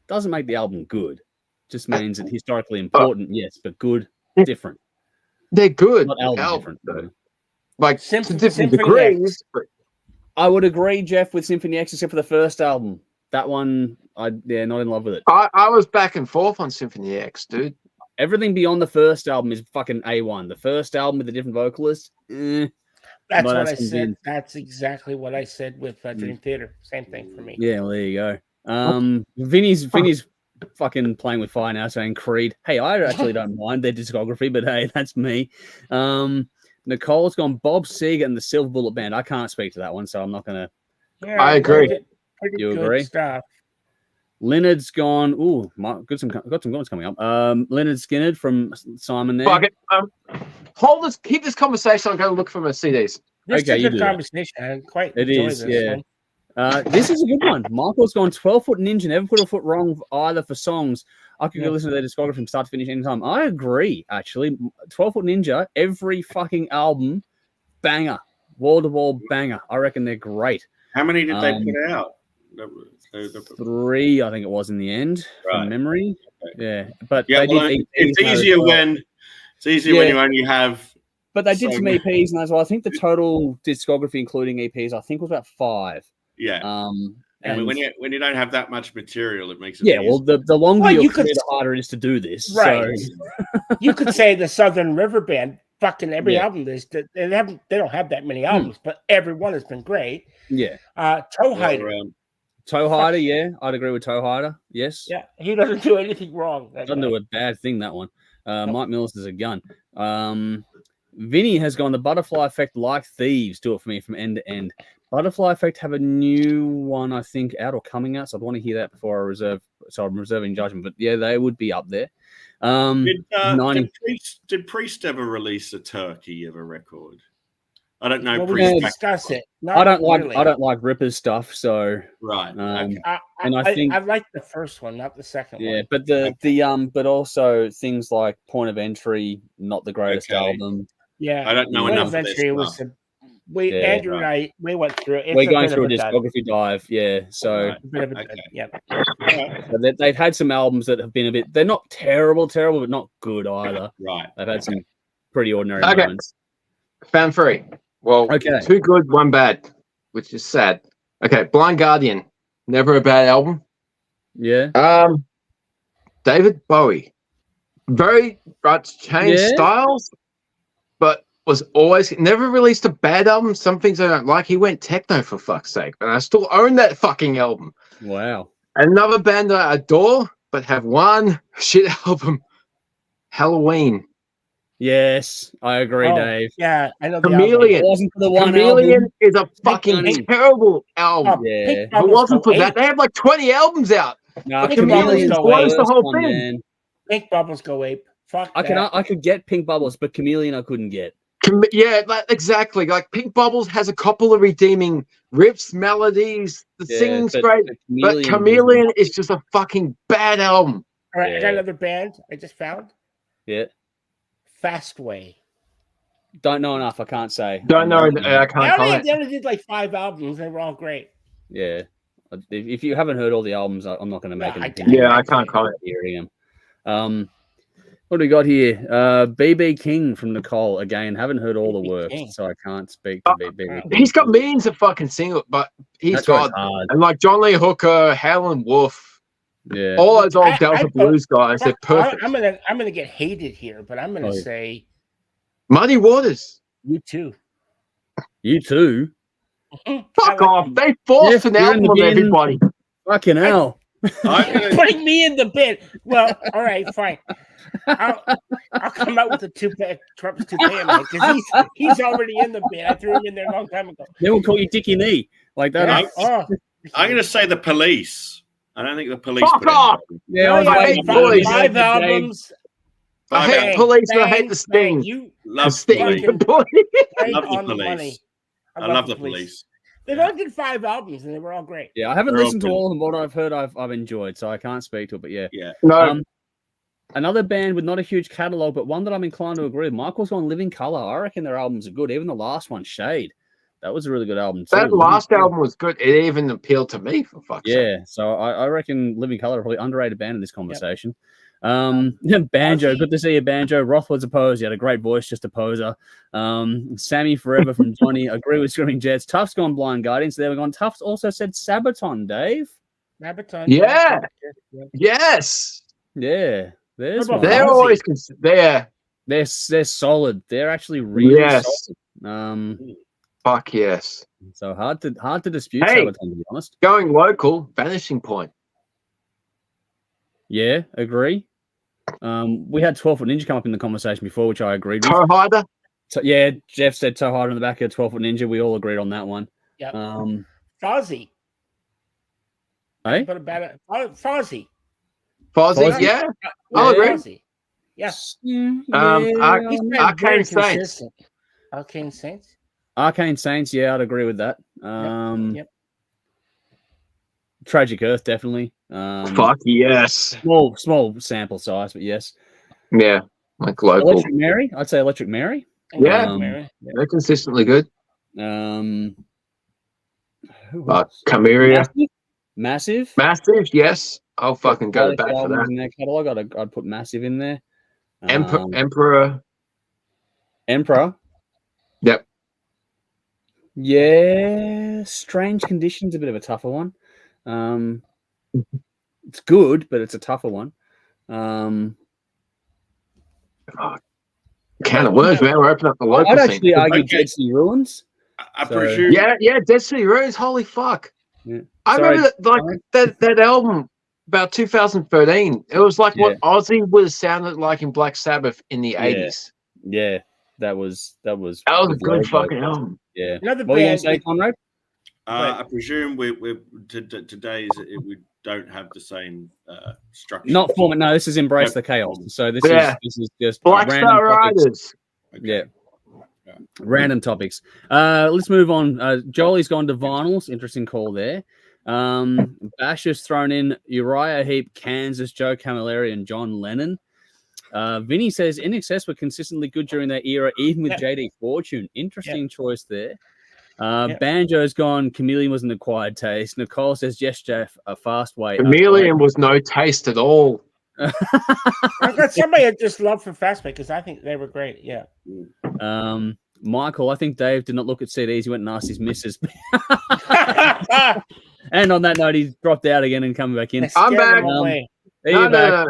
Doesn't make the album good. Just means it's historically important, yes, but good, different. They're good. Not album different. Like to different degrees. But... I would agree, Jeff, with Symphony X, except for the first album. That one, not in love with it. I was back and forth on Symphony X, dude. Everything beyond the first album is fucking A1. The first album with the different vocalists, That's what I said. That's exactly what I said with Dream Theater. Same thing for me. Yeah, well, there you go. Vinny's fucking playing with fire now, saying Creed. Hey, I actually don't mind their discography, but hey, that's me. Nicole's gone Bob Seger and the Silver Bullet Band. I can't speak to that one, so I'm not gonna. Yeah, I agree. You agree? Stuff. Leonard's gone. Ooh, got some comments coming up. Leonard Skinner from Simon there. Fuck it. Keep this conversation. I'm going to look for my CDs. This is a good conversation. I quite enjoy this one. This is a good one. Michael's gone 12-foot ninja. Never put a foot wrong either for songs. I could go listen to their discography from start to finish anytime. I agree, actually. 12-foot ninja, every fucking album, banger. Wall-to-wall banger. I reckon they're great. How many did they put out? 3, I think it was in the end, from memory. Okay. Yeah, but it's easier when you only have. But they did some EPs and as well. I think the total discography, including EPs, I think was about 5. Yeah. And when you don't have that much material, it makes it easier. Well, the longer your career, the harder it is to do this. Right. So. You could say the Southern River Band. Fucking every album they don't have that many albums, but every one has been great. Yeah. Toe Hider. Toe Hider, yeah. I'd agree with Toe Hider. Yes. Yeah, he doesn't do anything wrong. Doesn't do a bad thing, that one. Mike Mills is a gun. Vinny has gone the Butterfly Effect Like Thieves. Do it for me from end to end. Butterfly Effect have a new one, I think, out or coming out. So I'd want to hear that before I reserve. So I'm reserving judgment. But yeah, they would be up there. Did Priest ever release a Turkey of a record? I don't know. Well, Priest discuss it. I don't like Ripper's stuff. So right. And I think I like the first one, not the second one. Yeah, but but also things like Point of Entry, not the greatest album. Yeah, I don't know Point enough of Entry was Andrew and I went through it. We're going through a discography dive, yeah. So, so they've had some albums that have been a bit. They're not terrible, but not good either. Right. They've had some pretty ordinary moments. Found 3. Well, 2 good, 1 bad, which is sad. Okay, Blind Guardian, never a bad album. Yeah. David Bowie, very changed styles, but was always never released a bad album. Some things I don't like. He went techno for fuck's sake, and I still own that fucking album. Wow. Another band that I adore, but have one shit album, Halloween. Yes, I agree, Dave. Yeah, I know. Chameleon. It wasn't for the one Chameleon album. is a fucking terrible album. Yeah. If it wasn't for that, they have like 20 albums out. No, Chameleon was the whole thing. Man. Pink Bubbles go ape. Fuck. I could get Pink Bubbles, but Chameleon I couldn't get. Yeah, exactly. Like Pink Bubbles has a couple of redeeming riffs, melodies. The singing's great, but Chameleon is just a fucking bad album. All right, I got another band I just found. Yeah. Fastway. Don't know enough. I can't say. Don't know. I can't comment. They only did like 5 albums. They were all great. Yeah. If you haven't heard all the albums, I'm not going to make it. I can't comment. Hearing them. What do we got here? BB King from Nicole. Again, haven't heard all the work, so I can't speak to BB King. He's got millions of fucking singles, but he's got and like John Lee Hooker, Howlin' Wolf. Yeah, all those old Delta Blues guys, they're perfect. I'm gonna get hated here, but I'm gonna say Muddy Waters. U2. U2. Fuck off! They forced an album on everybody. Fucking hell! Putting me in the bin. Well, all right, fine. I'll come out with a Trump's toupee because he's already in the bin. I threw him in there a long time ago. They will call you Dickie Knee like that. I'm going to say the Police. I don't think the Police. Fuck off! Yeah, I hate Police. 5 albums. I hate Police. I hate the Sting. You love Sting. Love the Police. I love the Police. They've only did 5 albums and they were all great. Yeah, I haven't listened to all of them. What I've heard, I've enjoyed, so I can't speak to it. But yeah. No. Another band with not a huge catalog, but one that I'm inclined to agree with. Michael's on Living Color. I reckon their albums are good. Even the last one, Shade. That was a really good album too. That last album was good. It even appealed to me, for fuck's sake. Yeah, so I reckon Living Color are probably underrated band in this conversation. Banjo, good to see you, Banjo. Rothwood's a poser. He had a great voice, just a poser. Sammy Forever from Johnny. Agree with Screaming Jets. Tuff's gone Blind Guardian. So there we're going. Tuff's also said Sabaton, Dave. Sabaton. Yeah. Yes. Yeah. There's one. They're always they're solid. They're actually really solid. Fuck yes. So hard to dispute Sabaton, to be honest. Going local, Vanishing Point. Yeah, agree. We had 12 Foot Ninja come up in the conversation before, which I agreed with. Toe Hider? Yeah, Jeff said Toe Hider in the back of 12 Foot Ninja. We all agreed on that one. Yeah. Fozzie. Hey? What about it? Fozzie. Fozzie, yeah. I'll agree. Fozzie. Yes. Arcane Saints. Arcane Saints. Arcane Saints, yeah, I'd agree with that. Yep. Tragic Earth, definitely. Fuck yes. Small sample size, but yes. Yeah, like local. Electric Mary, I'd say Electric Mary. Yeah, they're consistently good. Chimera. Massive, yes. I'll fucking go back for that. In their catalog, I'd put Massive in there. Emperor. Yep. Yeah, Strange Conditions, a bit of a tougher one. It's good, but it's a tougher one. Can of worms, man. We're opening up the local I'd actually argue Dead Sea Ruins. I presume. Yeah, Dead Sea Ruins. Holy fuck! Yeah. I remember that album about 2013. It was like what Ozzy would have sounded like in Black Sabbath in the 80s. Yeah, that was a good fucking album. Yeah. Another what were you going to say, Conrad? I presume today we don't have the same structure. Not format. No, this is Embrace the Chaos. So this is just Black Star Riders. Okay. Yeah. Random topics. Let's move on. Jolie's gone to vinyls. Interesting call there. Bash has thrown in Uriah Heep, Kansas, Joe Camilleri, and John Lennon. Vinny says NXS were consistently good during that era, even with JD Fortune. Interesting choice there. Banjo's gone. Chameleon was an acquired taste. Nicole says yes, Jeff, a fast way. Chameleon was no taste at all. I've got somebody I just love for Fastback because I think they were great. Yeah. Michael, I think Dave did not look at CDs. He went and asked his missus. And on that note, he's dropped out again and coming back in. I'm back. Back.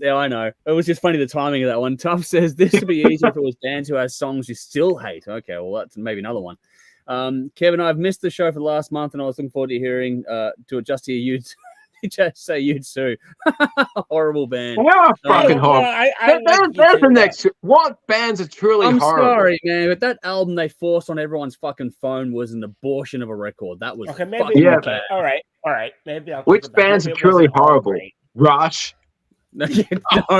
Yeah, I know. It was just funny the timing of that one. Tuff says this would be easier if it was bands who has songs you still hate. Okay, well, that's maybe another one. Kevin, I've missed the show for the last month, and I was looking forward to hearing to adjust to your just say you'd sue. Horrible band. Fucking horrible. That's the next. What bands are truly horrible? I'm sorry, man, but that album they forced on everyone's fucking phone was an abortion of a record. That was okay. Maybe bad. All right. Maybe I'll. Which bands are truly horrible? Rush. No,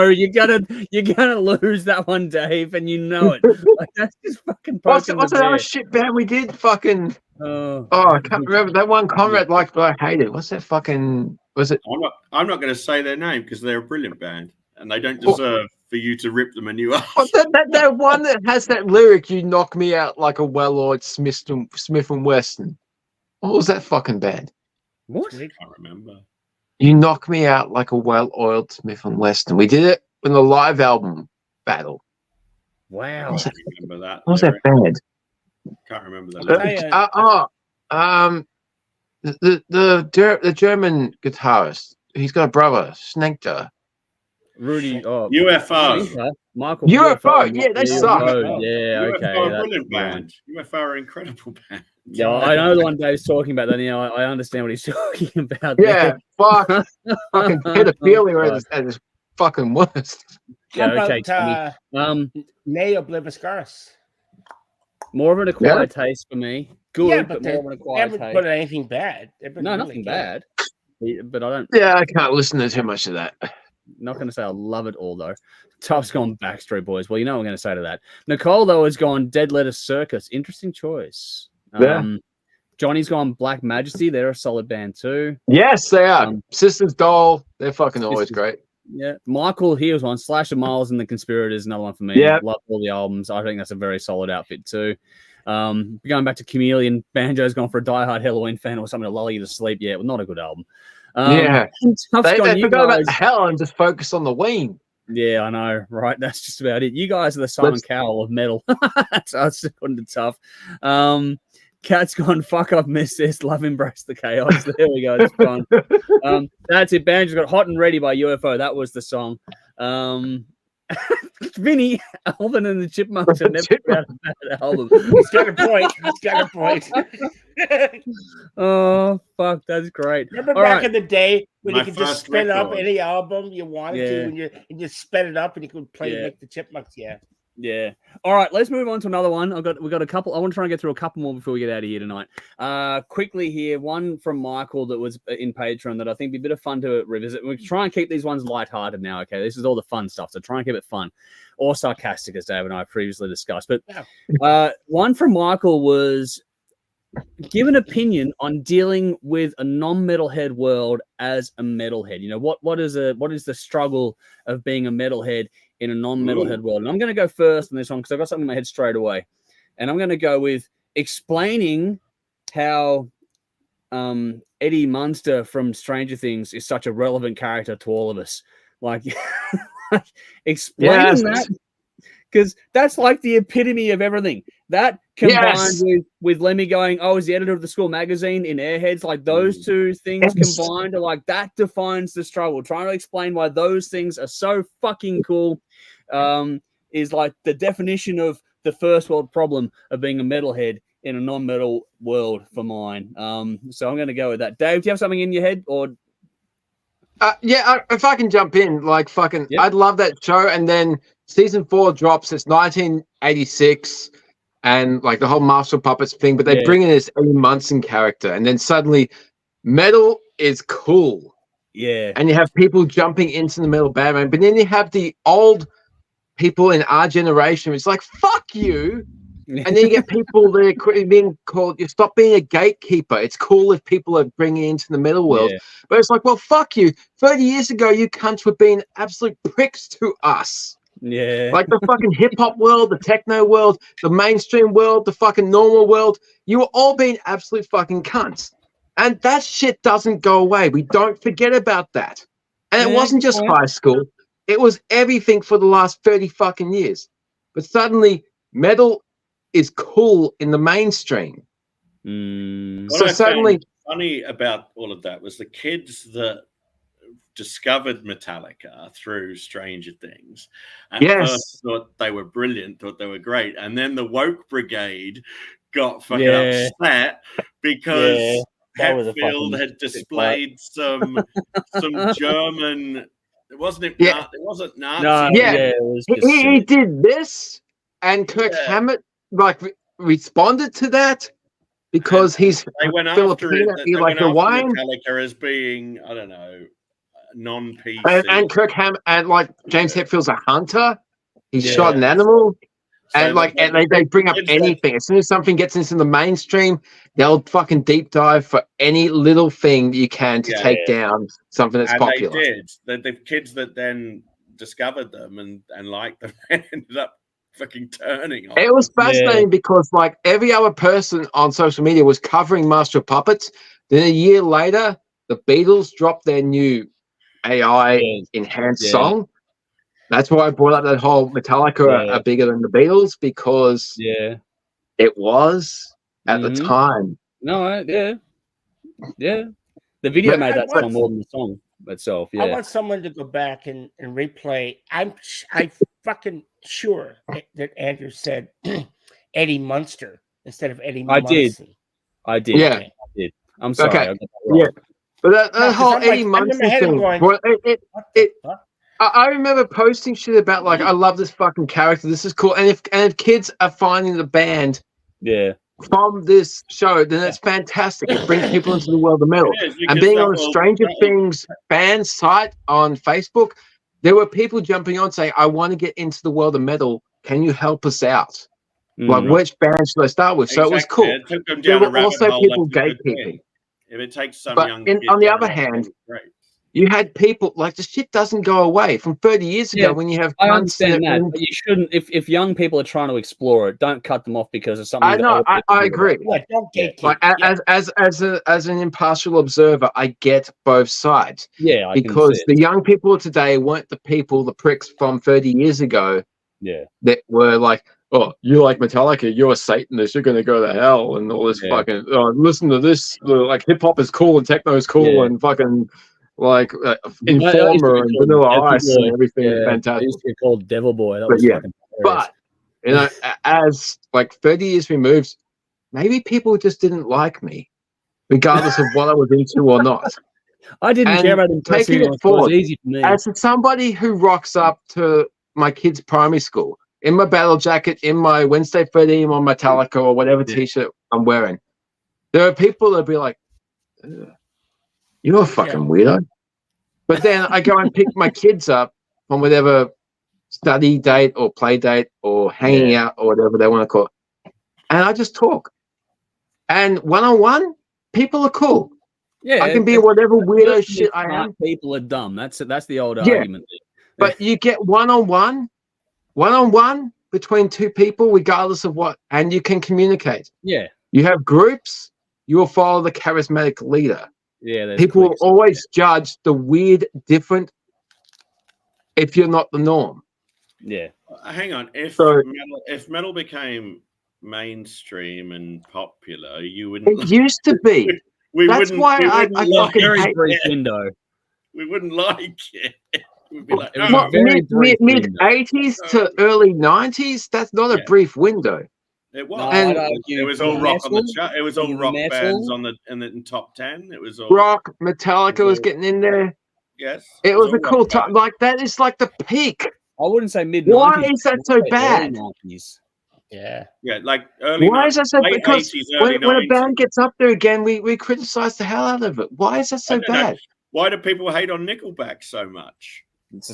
you're gonna lose that one, Dave, and you know it. Like, that's just fucking. What's that other shit band we did? Fucking. I can't remember that one. Conrad liked, but I hate it. What's that fucking? Was it? I'm not going to say their name because they're a brilliant band and they don't deserve for you to rip them a new album. That one that has that lyric, "You knock me out like a well-oiled Smith and Wesson." What was that fucking band? What? I can't remember. You knock me out like a well-oiled Smith and Wesson. We did it in the live album battle. Wow. I can't remember that. What was that band? Can't remember that. The German guitarist. He's got a brother, Snekter. Rudy. UFO. Michael. UFO. Yeah, they suck. Yeah, okay. UFO are a brilliant band. UFO are an incredible band. Yeah, I know the one Dave's talking about. Then I understand what he's talking about. Yeah, fucking pedophilia at his fucking worst. Yeah, okay. Nay Obliviscaris. More of an acquired taste for me. Good, but more of an acquired taste. Haven't put anything bad. No, nothing bad. But I don't. Yeah, I can't listen to too much of that. Not going to say I love it all though. Tuff's gone Backstreet Boys. Well, you know what I'm going to say to that. Nicole though has gone Dead Lettuce Circus. Interesting choice. Johnny's gone Black Majesty. They're a solid band too. Yes, they are. Sisters Doll. They're fucking always great. Yeah. Michael here was one. Slash of Miles and the Conspirators. Another one for me. Yeah. Love all the albums. I think that's a very solid outfit too. Going back to Chameleon, Banjo's gone for a diehard Halloween fan or something to lull you to sleep. Yeah, well, not a good album. Tough they on you forgot about guys. the hell and just focus on the ween. Yeah, I know, right? That's just about it. You guys are the Simon Cowell of metal. That's going to tough. Cat's gone, fuck up, miss this, love, embrace the chaos. There we go. It's fun. That's it. Banjo's got Hot and Ready by UFO. That was the song. Vinny, Alvin and the Chipmunks are never out of that album. He's got a point. He's got a point. Oh, fuck. That's great. Remember back in the day when you could just spin up any album you wanted to and you just sped it up and you could play like the Chipmunks? Yeah. All right, let's move on to another one. We've got a couple. I want to try and get through a couple more before we get out of here tonight. Quickly here, one from Michael that was in Patreon that I think would be a bit of fun to revisit. We try and keep these ones lighthearted now. Okay, this is all the fun stuff, so try and keep it fun or sarcastic, as Dave and I previously discussed. But one from Michael was give an opinion on dealing with a non-metalhead world as a metalhead. You know, what is the struggle of being a metalhead in a non-metalhead world? And I'm going to go first on this one because I've got something in my head straight away. And I'm going to go with explaining how Eddie Munster from Stranger Things is such a relevant character to all of us. Like, explaining that, because that's like the epitome of everything. That combined with Lemmy going, I was the editor of the school magazine in Airheads, like those two things combined are like, that defines the struggle. Trying to explain why those things are so fucking cool is like the definition of the first world problem of being a metalhead in a non-metal world for mine. So I'm going to go with that. Dave, do you have something in your head? Or if I can jump in, like fucking, I'd love that show. And then season 4 drops. It's 1986, and like the whole Marshall Puppets thing. But they bring in this Eddie Munson character, and then suddenly, metal is cool. Yeah, and you have people jumping into the metal bandwagon. But then you have the old people in our generation. It's like fuck you. And then you get people that are being called, you stop being a gatekeeper. It's cool if people are bringing into the metal world. But it's like, well, fuck you. 30 years ago, you cunts were being absolute pricks to us. Yeah. Like the fucking hip-hop world, the techno world, the mainstream world, the fucking normal world. You were all being absolute fucking cunts. And that shit doesn't go away. We don't forget about that. And it wasn't just high school. It was everything for the last 30 fucking years. But suddenly, metal is cool in the mainstream. What I found funny about all of that was the kids that discovered Metallica through Stranger Things at first thought they were brilliant, thought they were great, and then the woke brigade got fucking upset because Hetfield had displayed some German. It wasn't Nazi. No, it was just, he did this, and Kirk Hammett responded to that because he's Filipino. He like Hawaiian. Metallica as being, I don't know, non-PC. And Kirk Hammett and like James Hetfield's a hunter. He shot an animal. And they bring up anything. As soon as something gets into the mainstream, they'll fucking deep dive for any little thing that you can to take down something that's popular. They did. The kids that then discovered them and liked them ended up fucking turning on. It was fascinating because like every other person on social media was covering Master of Puppets. Then a year later, the Beatles dropped their new AI enhanced song. That's why I brought up that whole Metallica are bigger than the Beatles, because it was at the time. No, The video made that song more than the song itself. I want someone to go back and replay. I'm fucking sure that Andrew said Eddie Munster instead of Eddie Munson. I did. Yeah. I did. I'm sorry. Okay. But that whole Eddie Munster thing. I remember posting shit about like, I love this fucking character. This is cool. And if kids are finding the band from this show, then it's fantastic. It brings people into the world of metal. And being on a Stranger Things fan site on Facebook, there were people jumping on saying, I want to get into the world of metal. Can you help us out? Like, which band should I start with? So it was cool. There were also people gatekeeping. If it takes some but young on the other hand, you had people like the shit doesn't go away from 30 years ago when you have. I understand that, but you shouldn't. If young people are trying to explore it, don't cut them off because of something. I know. I agree. Don't gatekeep. Like as an impartial observer, I get both sides. Yeah, because the young people of today weren't the pricks from 30 years ago. Yeah, that were like, oh, you like Metallica, you're a Satanist, you're going to go to hell, and all this fucking. Oh, listen to this, like hip hop is cool and techno is cool and fucking. Like Informer and Vanilla Ice and everything is fantastic. It used to be called Devil Boy. That was fucking hilarious. But as like 30 years removed, maybe people just didn't like me, regardless of what I was into or not. I didn't care about them taking it forward. It was easy for me. As somebody who rocks up to my kids' primary school in my battle jacket, in my Wednesday 13 or Metallica or whatever T-shirt I'm wearing, there are people that'll be like, "You're a fucking weirdo." But then I go and pick my kids up from whatever study date or play date or hanging out or whatever they want to call it. And I just talk. And one-on-one, people are cool. Yeah, I can be whatever weirdo shit I am. People are dumb. That's the old argument. But you get one-on-one between two people, regardless of what, and you can communicate. Yeah. You have groups, you will follow the charismatic leader. Yeah, people will always judge the weird, different if you're not the norm. Yeah. Hang on. If metal became mainstream and popular, you wouldn't. It used to be. That's why I fucking hate window. We wouldn't like it. We'd be like, mid 80s to early 90s. That's not a brief window. It was. And it was all rock on the chart. It was all rock bands in the top 10. It was all rock. Metallica was getting in there. Yes. It was a cool time. Like that is like the peak. I wouldn't say mid. Why is that so bad? Yeah. Yeah, like early. Why is that so? Because when a band gets up there again, we criticize the hell out of it. Why is that so bad? Why do people hate on Nickelback so much?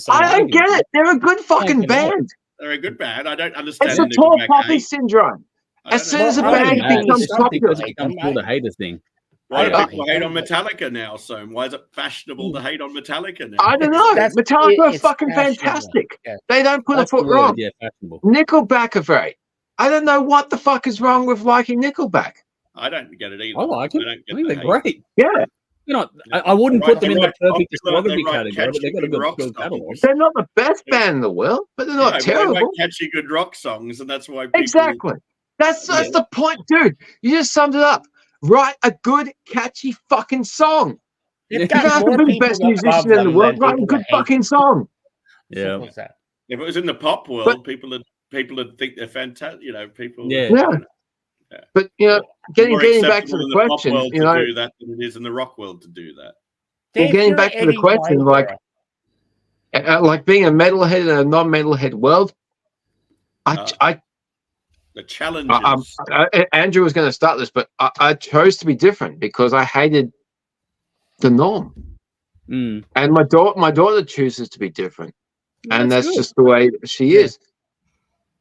I don't get it. They're a good fucking band. They're a good band. I don't understand. It's a tall poppy syndrome. As soon as a band becomes popular, it becomes the hater thing. Why do people hate on Metallica now? So why is it fashionable to hate on Metallica now? I don't know. Metallica are fucking fantastic. Yeah. They don't put a foot wrong. Yeah, Nickelback are very. I don't know what the fuck is wrong with liking Nickelback. I don't get it either. I like it. I think they're great. Yeah. You know, I wouldn't put them in the perfect discography category, but they've got a good catalog. They're not the best band in the world, but they're not terrible. They write catchy, good rock songs, and that's why people... Exactly. That's the point, dude. You just summed it up. Write a good, catchy fucking song. You don't have to be the best musician in the world. Write a good fucking song. Yeah. If it was in the pop world, people would think they're fantastic. You know, people. Yeah. But you know, getting back to the question, you know, to do that than it is in the rock world to do that. Well, getting back to the question, like being a metalhead in a non-metalhead world, the challenges. Andrew was going to start this, but I chose to be different because I hated the norm. And my daughter chooses to be different, and that's just the way she is.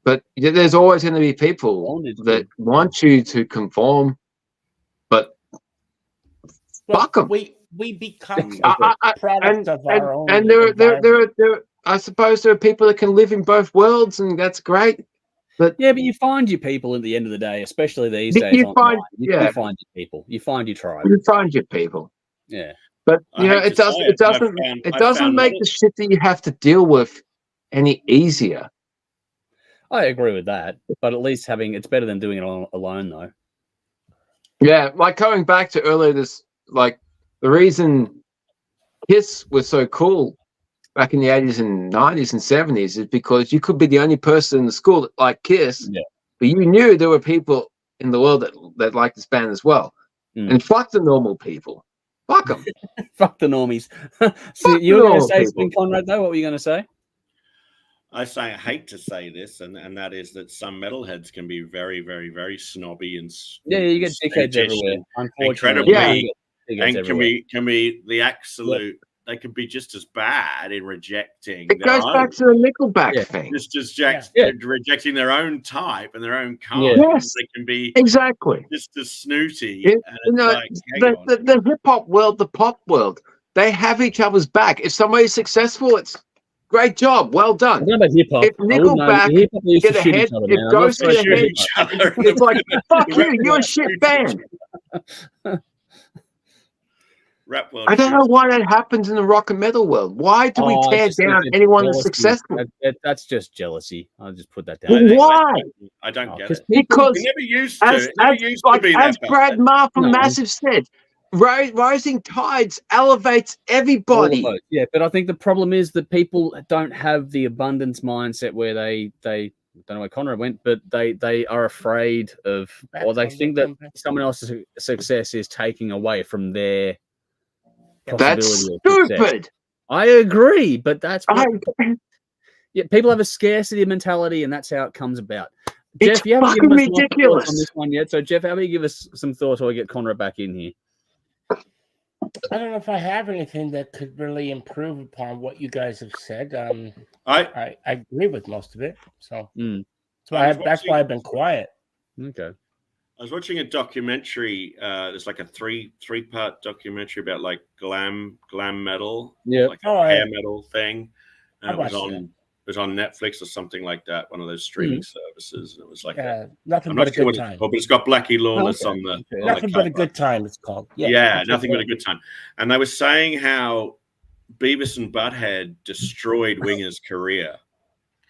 But there's always going to be people that want you to conform, but fuck them. We become product of our own. And there. I suppose there are people that can live in both worlds, and that's great. But you find your people at the end of the day, especially these days. You find your people. You find your tribe. You find your people. Yeah. But you know, it doesn't make the shit that you have to deal with any easier. I agree with that, but at least it's better than doing it alone, though. Yeah, like going back to earlier, the reason Kiss was so cool back in the 80s and 90s and 70s is because you could be the only person in the school that liked Kiss, but you knew there were people in the world that liked this band as well. And fuck the normal people. Fuck them. Fuck the normies. So you were going to say something, Conrad, though? What were you going to say? I hate to say this, and that is that some metalheads can be very, very, very snobby and you get dickheads everywhere. Unfortunately, and can be the absolute. Yeah. They can be just as bad in rejecting. It goes back to the Nickelback thing. Rejecting their own type and their own kind. Yes, they can be exactly just as snooty. The hip hop world, the pop world, they have each other's back. If somebody's successful, it's great job, well done. I don't know about hip hop. If Nickelback get ahead, it goes to the head. It's like, fuck you, you're a shit band. Rap world. I don't know why that happens in the rock and metal world. Why do we tear down anyone that's successful? That's just jealousy. I'll just put that down. Why? I don't get it. Because we never used to. As Brad Marr from Massive said, rising tides elevates everybody. Yeah, but I think the problem is that people don't have the abundance mindset where they don't know where Conrad went, but they are afraid of, or they think that someone else's success is taking away from their. That's stupid. I agree, but that's people have a scarcity mentality, and that's how it comes about. It's Jeff, you haven't fucking given us ridiculous on this one yet. So, Jeff, how about you give us some thoughts while we get Conrad back in here? I don't know if I have anything that could really improve upon what you guys have said. I agree with most of it, so that's why I've been quiet. Okay. I was watching a documentary. There's like a three-part documentary about like glam metal, like a hair metal thing, and it was on Netflix or something like that, one of those streaming services. And it was like nothing but a good time. But it's got Blackie Lawless on the nothing but a good time. It's called nothing but a good time. And they were saying how Beavis and Butthead destroyed Winger's career.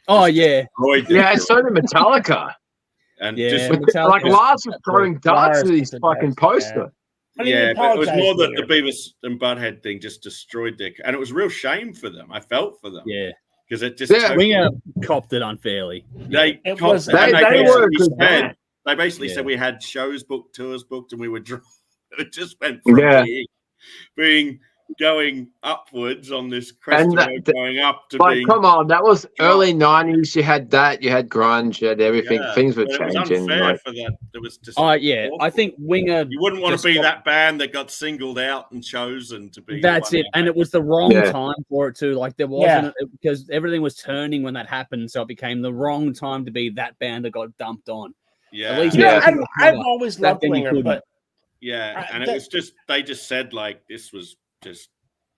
Oh yeah, so did Metallica. And just like Lars was throwing darts at his fucking poster. Yeah, but it was more that the Beavis and Butthead thing just destroyed their, and it was a real shame for them. I felt for them. Yeah, because it just Winger copped it unfairly. They basically said we had shows booked, tours booked, and we were it just went from being going upwards on this crest going up to being. Come on, that was early 90s. You had that, you had grunge, you had everything. Things were changing. It was unfair for that. It was just. Awful. I think Winger. You wouldn't want to be that band that got singled out and chosen to be. That's it, and it was the wrong time for it too. Like there wasn't because everything was turning when that happened, so it became the wrong time to be that band that got dumped on. Yeah, at least I've always loved Winger, but and it was just they just said like this was.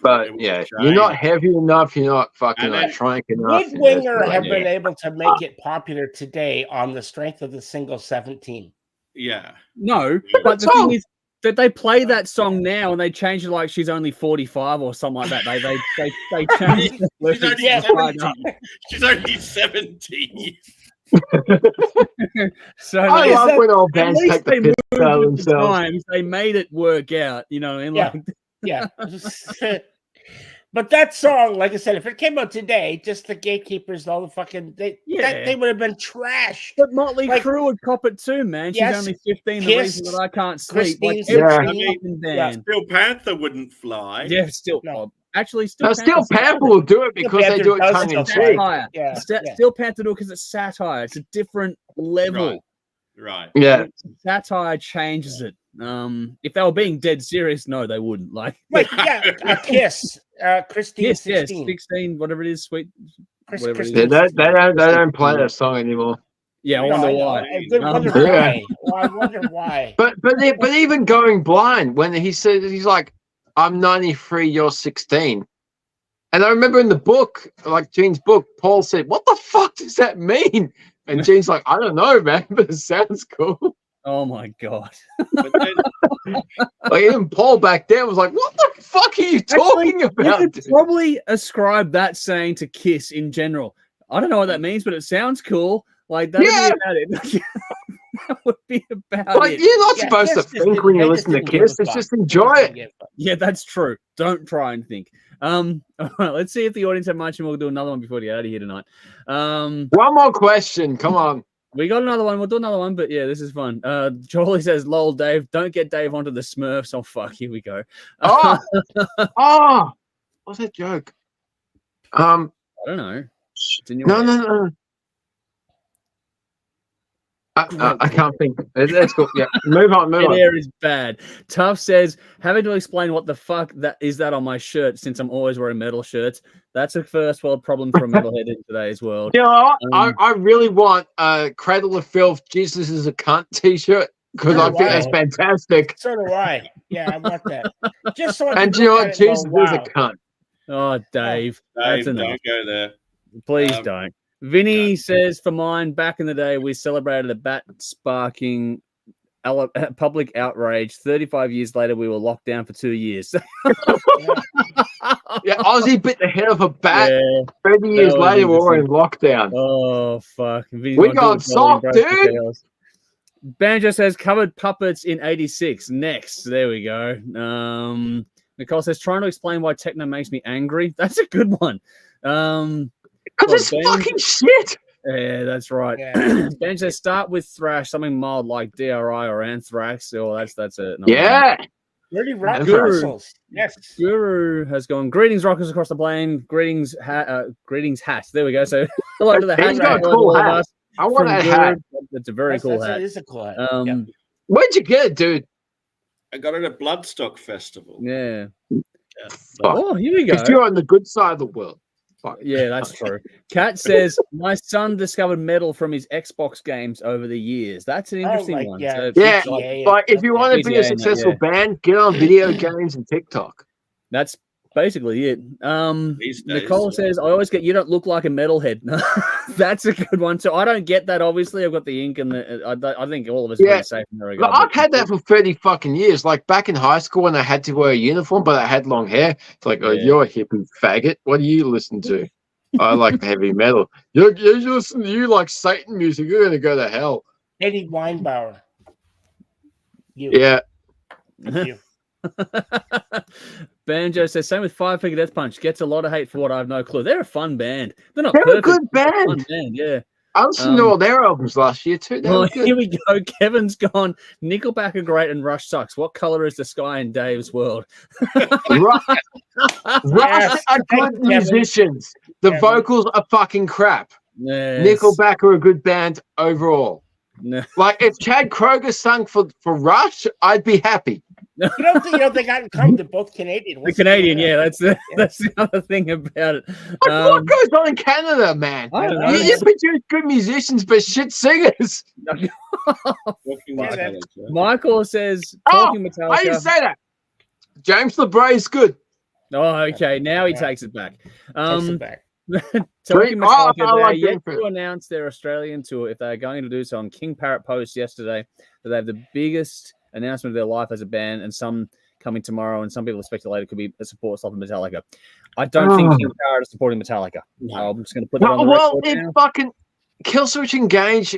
But you're not heavy enough. You're not fucking electronic enough. Would Winger have been able to make it popular today on the strength of the single 17? Yeah. No, but the thing is that they play that song now and they change it like she's only 45 or something like that. They change the she's only 17. So I love when old bands take the piss out of themselves. They made it work out, you know. And but that song, like I said, if it came out today, just the gatekeepers, all the fucking they would have been trash. But Motley Crue would cop it too, man. She's only 15. The reason that I can't sleep. Steel Panther wouldn't fly. Yeah, still. No. Actually, Steel Panther will do it because they do it tongue in cheek. Steel Panther do it because it's satire. It's a different level. Right. Yeah. Satire changes it. If they were being dead serious, no, they wouldn't. Kiss. Christine 16. 16, whatever it is, sweet. They don't play that song anymore. Yeah, I wonder why. I wonder why. But even Going Blind, when he said he's like, I'm 93, you're 16. And I remember in the book, like Gene's book, Paul said, what the fuck does that mean? And Gene's like, I don't know, man, but it sounds cool. Oh my god! Like even Paul back then was like, "What the fuck are you talking about?" You could probably ascribe that saying to Kiss in general. I don't know what that means, but it sounds cool. Like that would be about it. That would be about it. You're not supposed to think when you listen to Kiss. It's just enjoy it. Yeah, that's true. Don't try and think. All right, let's see if the audience have much, and we'll do another one before we get out of here tonight. One more question. Come on. We got another one. We'll do another one, but yeah, this is fun. Charlie says, "Lol, Dave, don't get Dave onto the Smurfs." Oh fuck, here we go. What's that joke? I don't know. No. I can't think. That's cool. Yeah, move on. Air is bad. Tough says, having to explain what the fuck that is on my shirt since I'm always wearing metal shirts. That's a first world problem for a metalhead in today's world. You know, I really want Cradle of Filth, Jesus is a cunt t-shirt. because I think that's fantastic. So do I. Yeah, I want that. Just so I can And you know look what? at it and Jesus go, is a wow. cunt. Oh, Dave, that's enough. Don't go there. Please don't. Vinny says, for mine, back in the day, we celebrated a bat-sparking public outrage. 35 years later, we were locked down for 2 years. Yeah, Aussie bit the head of a bat. Yeah, 30 years later, we're in lockdown. Oh, fuck. We got soft, dude. Banjo says, covered puppets in 86. Next. There we go. Nicole says, trying to explain why techno makes me angry. That's a good one. Because it's fucking shit. Yeah, that's right. Yeah. Ben says, start with thrash, something mild like DRI or Anthrax. Oh, that's it. Yeah. Dirty rock Guru. Yes. Guru has gone, greetings, rockers across the plane. Greetings, greetings, hat. There we go. So, hello to the hat. He's got a cool hat. I want that hat. That's a very cool hat. It is a cool hat. Where'd you get it, dude? I got it at Bloodstock Festival. Yeah. Oh, here we go. Because you're on the good side of the world. Fuck. Yeah, that's true. Kat says, my son discovered metal from his Xbox games over the years. That's an interesting one. Yeah, but if you want to be a successful band, get on video games and TikTok. That's basically it. Nicole says, I always get, you don't look like a metalhead. That's a good one. So I don't get that, obviously. I've got the ink and I think all of us are pretty safe in that regard. I've had that for 30 fucking years. Like back in high school when I had to wear a uniform, but I had long hair. It's like, oh, you're a hippie faggot. What do you listen to? I like heavy metal. You listen to like Satan music. You're going to go to hell. Eddie Weinbauer. Yeah. Thank you. Banjo says, same with Five Finger Death Punch. Gets a lot of hate for what I have no clue. They're a fun band. They're a good band. Yeah. I listened to all their albums last year too. Here we go. Kevin's gone. Nickelback are great and Rush sucks. What color is the sky in Dave's world? Rush are good musicians. The vocals are fucking crap. Yes. Nickelback are a good band overall. No. Like if Chad Kroeger sung for Rush, I'd be happy. You don't think they got come? They're both Canadian. What's the Canadian, that's the other thing about it. What goes on in Canada, man? I don't know. You produce good musicians, but shit singers. Michael says, talking Metallica. I didn't say that. James LeBray is good. Oh, okay. Now he takes it back. Takes it back. Talking Metallica, they yet to announce their Australian tour if they're going to do so. On King Parrot Post yesterday that they have the biggest announcement of their life as a band, and some coming tomorrow, and some people speculate it could be a support slot for Metallica. I don't think King Parrot is supporting Metallica. No. I'm just going to put that on the record now. Fucking Killswitch Engage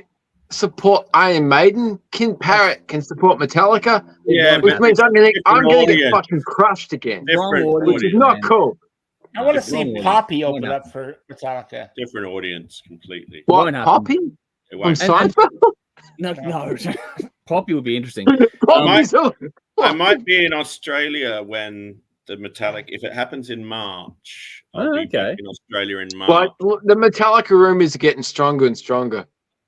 support Iron Maiden. King Parrot can support Metallica. Yeah, which means I'm going to get fucking crushed again, which is not cool. I want to see Poppy open up for Metallica. Different audience completely. What, Poppy? From Seinfeld? No. Poppy would be interesting. I might be in Australia when the Metallica, if it happens in March. I'll be back in Australia in March. Like the Metallica room is getting stronger and stronger.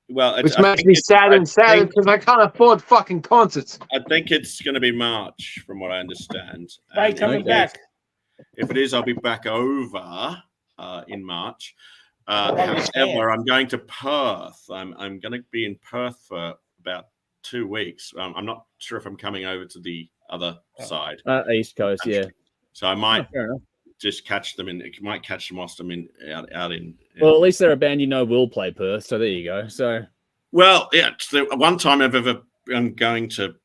Well, which makes me sad and sad because I can't afford fucking concerts. I think it's going to be March, from what I understand. Right, coming back. If it is, I'll be back over in March. However, I'm going to Perth. I'm going to be in Perth for about 2 weeks. I'm not sure if I'm coming over to the other side, East Coast. Yeah. So I might just catch them might catch them whilst I'm out in. Well, at least they're a band will play Perth. So there you go. So. Well, yeah. It's the one time I'm going to.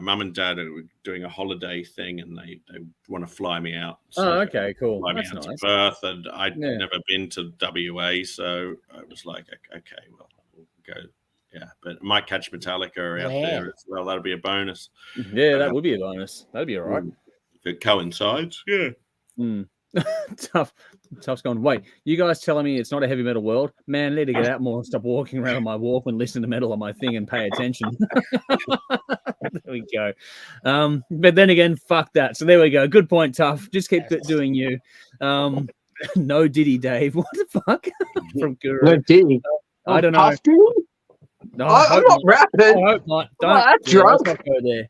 Mum and Dad are doing a holiday thing, and they want to fly me out. So okay, cool. Fly me That's out nice. to Perth, and I'd never been to WA, so I was like, okay, well, we'll go. Yeah, but I might catch Metallica out there as well. That'll be a bonus. Yeah, that would be a bonus. That'd be all right. If it coincides, yeah. Tough's gone. Wait, you guys telling me it's not a heavy metal world? Man, I need to get out more and stop walking around on my walk and listen to metal on my thing and pay attention. There we go. But then again, fuck that. So there we go. Good point, Tough. Just keep doing you. No Diddy, Dave. What the fuck? From Guru. No Diddy. I don't know. No, I'm not rapping. I hope not. Let's not go there.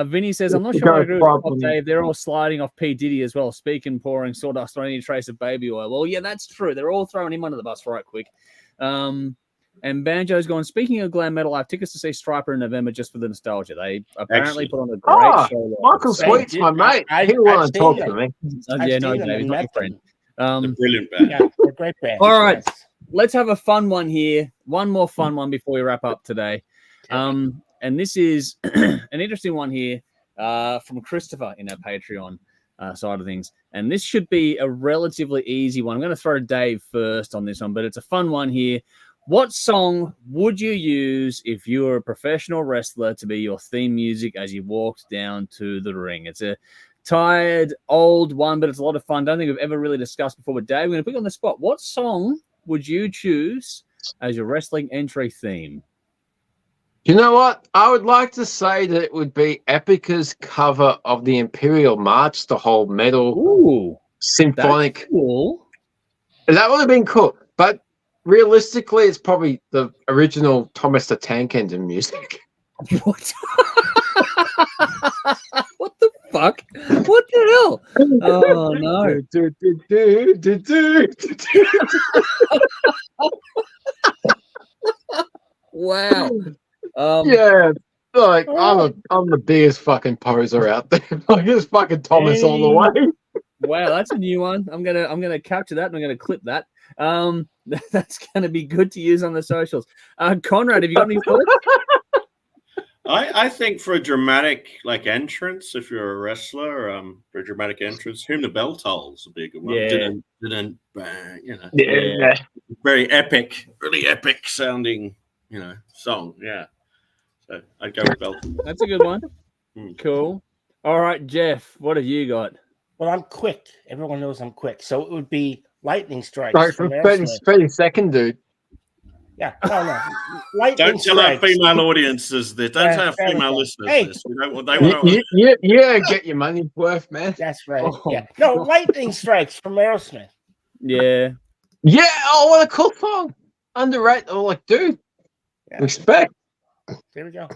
Vinny says, I'm not sure I agree with Dave. They're all sliding off P. Diddy as well. Speaking, pouring sawdust on any trace of baby oil. Well, yeah, that's true. They're all throwing him under the bus right quick. And Banjo's gone, speaking of glam metal, I have tickets to see Striper in November just for the nostalgia. They apparently put on a great show. Michael Sweet's my mate. He want to talk to me. Yeah, no, Dave, he's not your friend. The brilliant band. Yeah, they're a great band. All right, let's have a fun one here. One more fun one before we wrap up today. And this is an interesting one here from Christopher in our Patreon side of things. And this should be a relatively easy one. I'm going to throw Dave first on this one, but it's a fun one here. What song would you use if you were a professional wrestler to be your theme music as you walked down to the ring? It's a tired, old one, but it's a lot of fun. Don't think we've ever really discussed before. But Dave, we're going to put you on the spot. What song would you choose as your wrestling entry theme? You know what? I would like to say that it would be Epica's cover of the Imperial March, the whole metal symphonic. Cool. That would have been cool. But realistically, it's probably the original Thomas the Tank Engine music. What? What the fuck? What the hell? Oh no! Wow. Yeah, like I'm the biggest fucking poser out there. Like it's fucking Thomas all the way. Wow, that's a new one. I'm gonna capture that and I'm gonna clip that. That's gonna be good to use on the socials. Conrad, have you got any thoughts? I think for a dramatic entrance, if you're a wrestler, for a dramatic entrance, Whom the Bell Tolls would be a good one. Yeah. Very epic, really epic sounding, song. Yeah. So I'd go with Bell. That's a good one. Cool. All right, Jeff, what have you got? Well, I'm quick. Everyone knows I'm quick. So it would be Lightning Strikes. Right, from 30 second, dude. Yeah, no. Lightning Don't tell our female audiences this. Don't tell our female listeners this. Get your money's worth, man. That's right. Yeah. No, Lightning Strikes from Aerosmith. Yeah. Yeah. Oh, what a cool song. Underrated. Oh, like, dude. Yeah. Respect. There we go.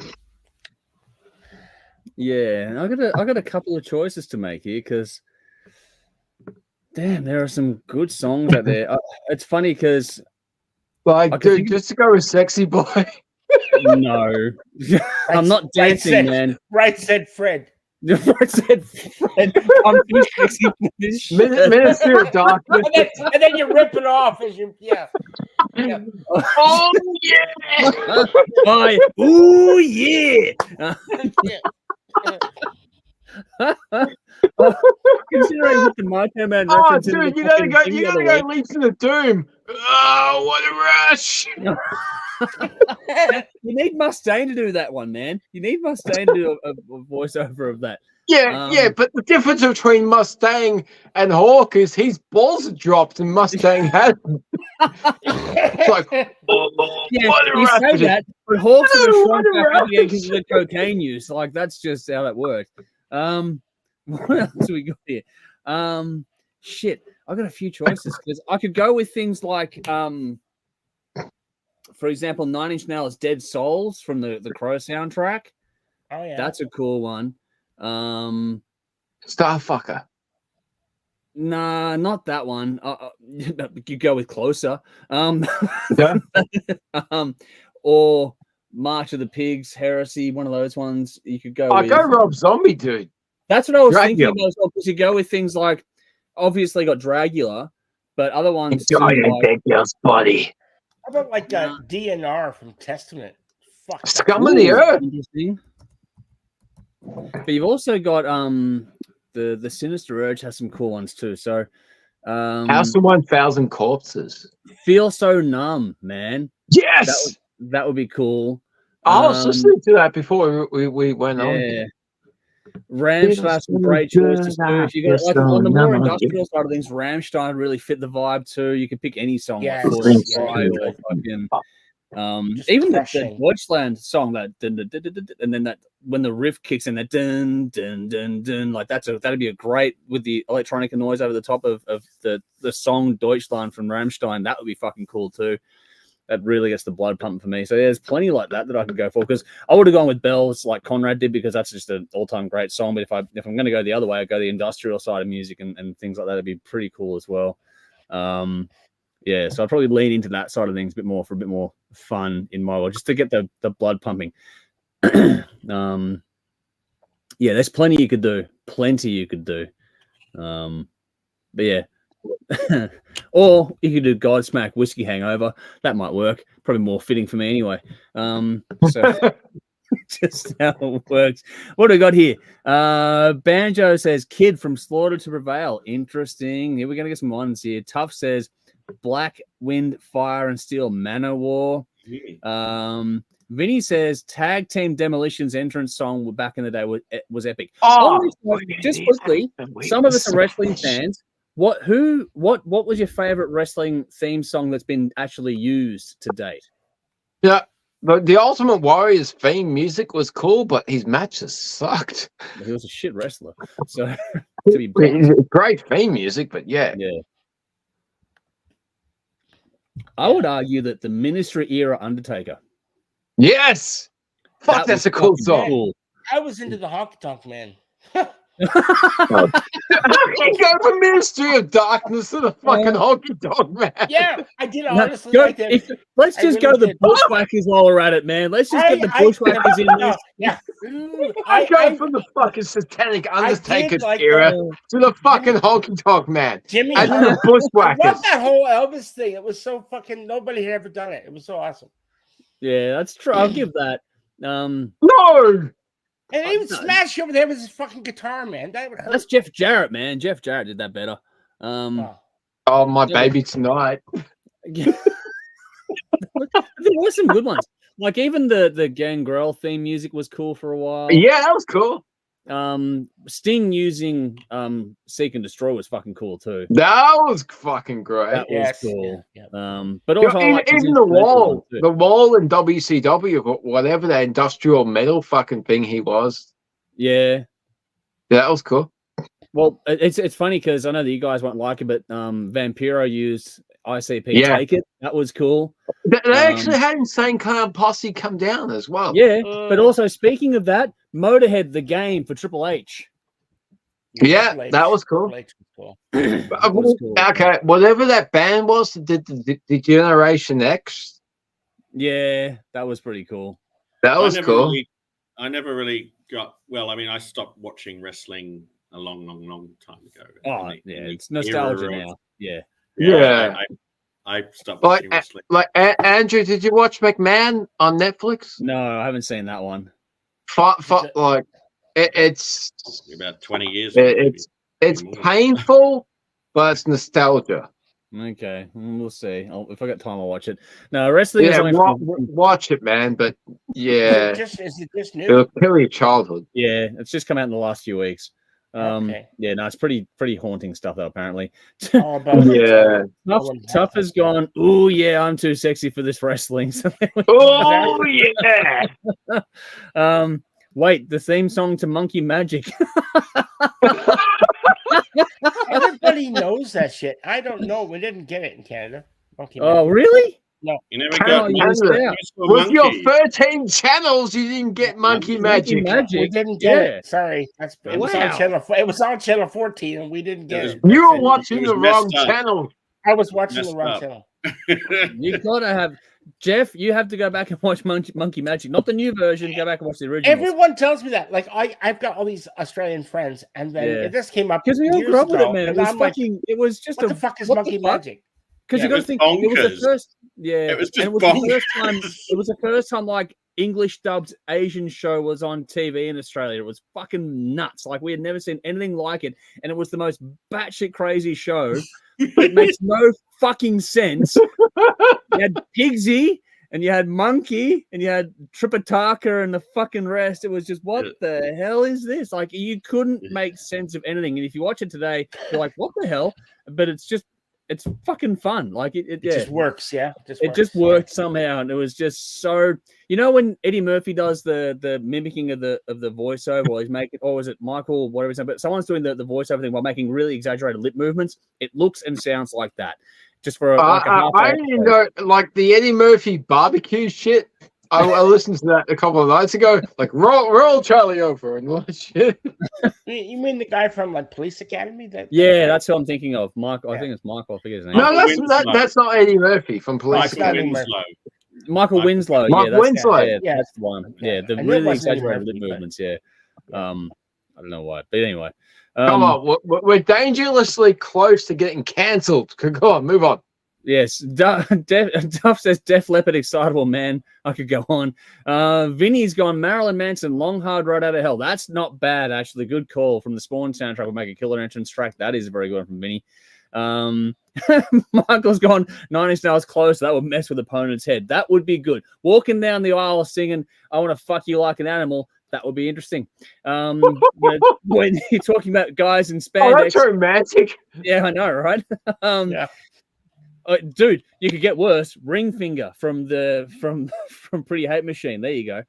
Yeah, I got a couple of choices to make here because, damn, there are some good songs out there. It's funny because, dude, just to go with "Sexy Boy." No, I'm not dancing, man. Right said Fred. Right said Fred. I'm too sexy for this shit. Minister of Darkness. and then you rip it off as you, yeah. Oh yeah! Ooh yeah! Considering what the Macho Man reference is, dude, you gotta go Legion of Doom. Oh, what a rush! You need Mustaine to do that one, man. You need Mustaine to do a voiceover of that. Yeah, but the difference between Mustang and Hawk is his balls are dropped and Mustang hasn't. It's like, you say that, but Hawks are shrunk back up again because of the cocaine use. Like, that's just how that works. What else do we got here? Shit, I got a few choices because I could go with things like, for example, 9 Inch Nails' "Dead Souls" from the Crow soundtrack. Oh yeah, that's a cool one. Starfucker. Nah, not that one. You go with Closer. Yeah. Or March of the Pigs, Heresy, one of those ones you could go with. Go Rob Zombie, dude. That's what I was thinking about as well, because you go with things like, obviously got Dragula, but other ones too, like body. How about like DNR from Testament? Fuck. Scum of the Earth. Interesting. But you've also got the Sinister Urge has some cool ones too. So House of 1,000 Corpses. Feel So Numb, man. Yes, that would be cool. I was listening to that before we went on. Yeah. Rammstein, some great choices too. If you got like on the more industrial side of things, Rammstein really fit the vibe too. You can pick any song. Yeah, even the Deutschland song that and then that when the riff kicks in that dun dun dun dun, like that'd be a great with the electronic noise over the top of the song Deutschland from Rammstein. That would be fucking cool too. That really gets the blood pumping for me. So there's plenty like that I could go for, because I would have gone with Bells like Conrad did, because that's just an all-time great song. But if I'm going to go the other way, I'd go the industrial side of music and things like that. It'd be pretty cool as well. Yeah, so I'd probably lean into that side of things a bit more for a bit more fun in my world, just to get the blood pumping. Yeah, there's plenty you could do. But yeah. Or you could do Godsmack Whiskey Hangover. That might work. Probably more fitting for me anyway. So just how it works. What do we got here? Banjo says Kid from Slaughter to Prevail. Interesting. Here we're gonna get some ones here. Tough says Black Wind, Fire and Steel, Manowar. Vinny says Tag Team Demolition's entrance song back in the day was epic. Just quickly, some of us are wrestling fans. What was your favorite wrestling theme song that's been actually used to date? Yeah, the Ultimate Warrior's theme music was cool, but his matches sucked. He was a shit wrestler, so to be blunt. Great theme music, but yeah. I would argue that the Ministry era Undertaker. Yes, fuck, that's a cool song. Cool. I was into the Honky Tonk Man. How can you go from Ministry of Darkness to the fucking Honky Tonk Man? Yeah, I did honestly like that. Let's just go to the Bushwhackers while we're at it, man. Let's just get the Bushwhackers in this. Yeah. I go from the fucking satanic Undertaker era to the fucking Honky Tonk Man. Jimmy, and then the Bushwhackers. I love that whole Elvis thing. It was so fucking, nobody had ever done it. It was so awesome. Yeah, that's true. I'll give that. No! And he would smash over there with his fucking guitar, man. That's Jeff Jarrett, man. Jeff Jarrett did that better. Oh, my baby tonight. There were some good ones. Like even the Gangrel theme music was cool for a while. Yeah, that was cool. Sting using Seek and Destroy was fucking cool too. That was fucking great. That was cool. Yeah. But also even the wall in WCW, whatever that industrial metal fucking thing he was. Yeah, that was cool. Well, it's funny because I know that you guys won't like it, but Vampiro used ICP Take It. That was cool. They actually had Insane Clown Posse come down as well. Yeah, but also speaking of that, Motorhead the game for Triple H. Yeah, that was cool. Okay, whatever that band was, the Generation X. Yeah, that was pretty cool. That was cool. I never really got. Well, I mean, I stopped watching wrestling a long time ago. Oh, it's nostalgia now. Yeah. I stopped watching wrestling. Like Andrew, did you watch McMahon on Netflix? No, I haven't seen that one. Like it's about 20 years. It's painful, but it's nostalgia. Okay, we'll see. If I got time, I'll watch it. No, wrestling. Yeah, watch it, man. But yeah, is it just new? It'll kill your childhood. Yeah, it's just come out in the last few weeks. Okay. Yeah, no, it's pretty haunting stuff though. Apparently, Tough has gone. Oh yeah, I'm too sexy for this wrestling. Oh yeah. Wait, the theme song to Monkey Magic. Everybody knows that shit. I don't know. We didn't get it in Canada. Oh really? No, you never got it. With your 13 channels, you didn't get Monkey Magic. We didn't get it. Sorry, it was on channel. It was on channel 14, and we didn't get it. You were watching the wrong channel. I was watching the wrong channel. You gotta have Jeff. You have to go back and watch Monkey Magic, not the new version. Go back and watch the original. Everyone tells me that. Like I've got all these Australian friends, and then this came up because we all grew up with it, man. It was fucking. It was just what the fuck is Monkey Magic? Because you got to think it was the first. Yeah, it was just the first time. It was the first time like English dubbed Asian show was on TV in Australia. It was fucking nuts. Like we had never seen anything like it, and it was the most batshit crazy show. It makes no fucking sense. You had Pigsy, and you had Monkey, and you had Tripitaka, and the fucking rest. It was just what the hell is this? Like you couldn't make sense of anything. And if you watch it today, you're like, what the hell? But it's fucking fun. Like it just works. Yeah, it just worked somehow, and it was just so. You know when Eddie Murphy does the mimicking of the voiceover, or he's making, or is it Michael, whatever it's, but someone's doing the voiceover thing while making really exaggerated lip movements. It looks and sounds like that. Just for like a half. I didn't know, like the Eddie Murphy barbecue shit. I listened to that a couple of nights ago. Like, roll Charlie over and watch it. You mean the guy from like Police Academy? Yeah, that's who I'm thinking of. Michael. I think it's Michael. I forget his name. No, that's not Eddie Murphy from Police Michael Academy. Winslow. Michael Winslow. Michael Winslow. Yeah, that's the one. Yeah, the I knew it really wasn't Eddie exaggerated lip Murphy, but- movements. Yeah. I don't know why, but anyway. Come on, we're dangerously close to getting cancelled. Go on, move on. Yes, Duff says Def Leppard, excitable man. I could go on. Vinny's gone Marilyn Manson, Long Hard Road Out of Hell. That's not bad, actually. Good call from the Spawn soundtrack. Will make a killer entrance track. That is a very good one from Vinny. Michael's gone 9 Inch Nails close. That would mess with opponent's head. That would be good. Walking down the aisle singing, I want to fuck you like an animal. That would be interesting. When you're talking about guys in spandex. Oh, that's romantic. Yeah, I know, right? Yeah. Dude, you could get worse. Ring Finger from Pretty Hate Machine. There you go.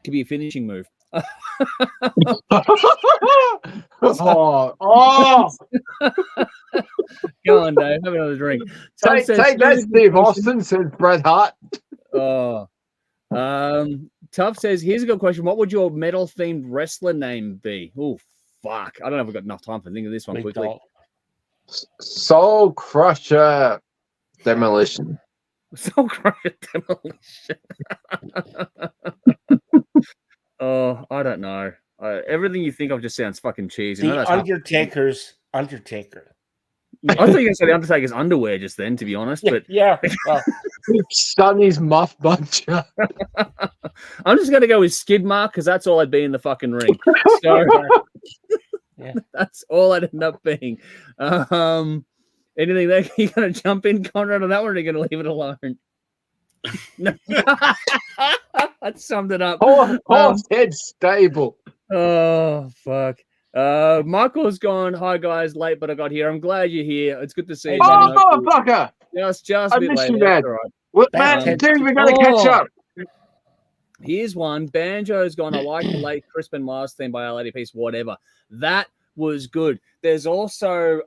Could be a finishing move. oh. Go on, Dave. Have another drink. Take that, Steve Austin, says Bret Hart. Oh. Tuff says, here's a good question. What would your metal-themed wrestler name be? Oh, fuck. I don't know if I've got enough time to think of this one quickly. Soul Crusher Demolition. Soul Crusher Demolition. Oh, I don't know. Everything you think of just sounds fucking cheesy. The Undertaker's Undertaker. I thought you were going to say the Undertaker's underwear just then, to be honest. But yeah. Well, Sonny's Muff Buncher. I'm just going to go with Skid Mark because that's all I'd be in the fucking ring. So yeah. That's all I'd end up being. Anything there? You going to jump in, Conrad, on that one, or are you going to leave it alone? No. That summed it up. Horse head stable. Oh, fuck. Michael's gone. Hi, guys. Late, but I got here. I'm glad you're here. It's good to see you. Oh, motherfucker. Just a I bit missed later. you, man. All right. What, man, dude, we're going to catch up. Here's one. Banjo's gone. I like the late Crispin Mars theme by Our Lady Peace, whatever. That was good. There's also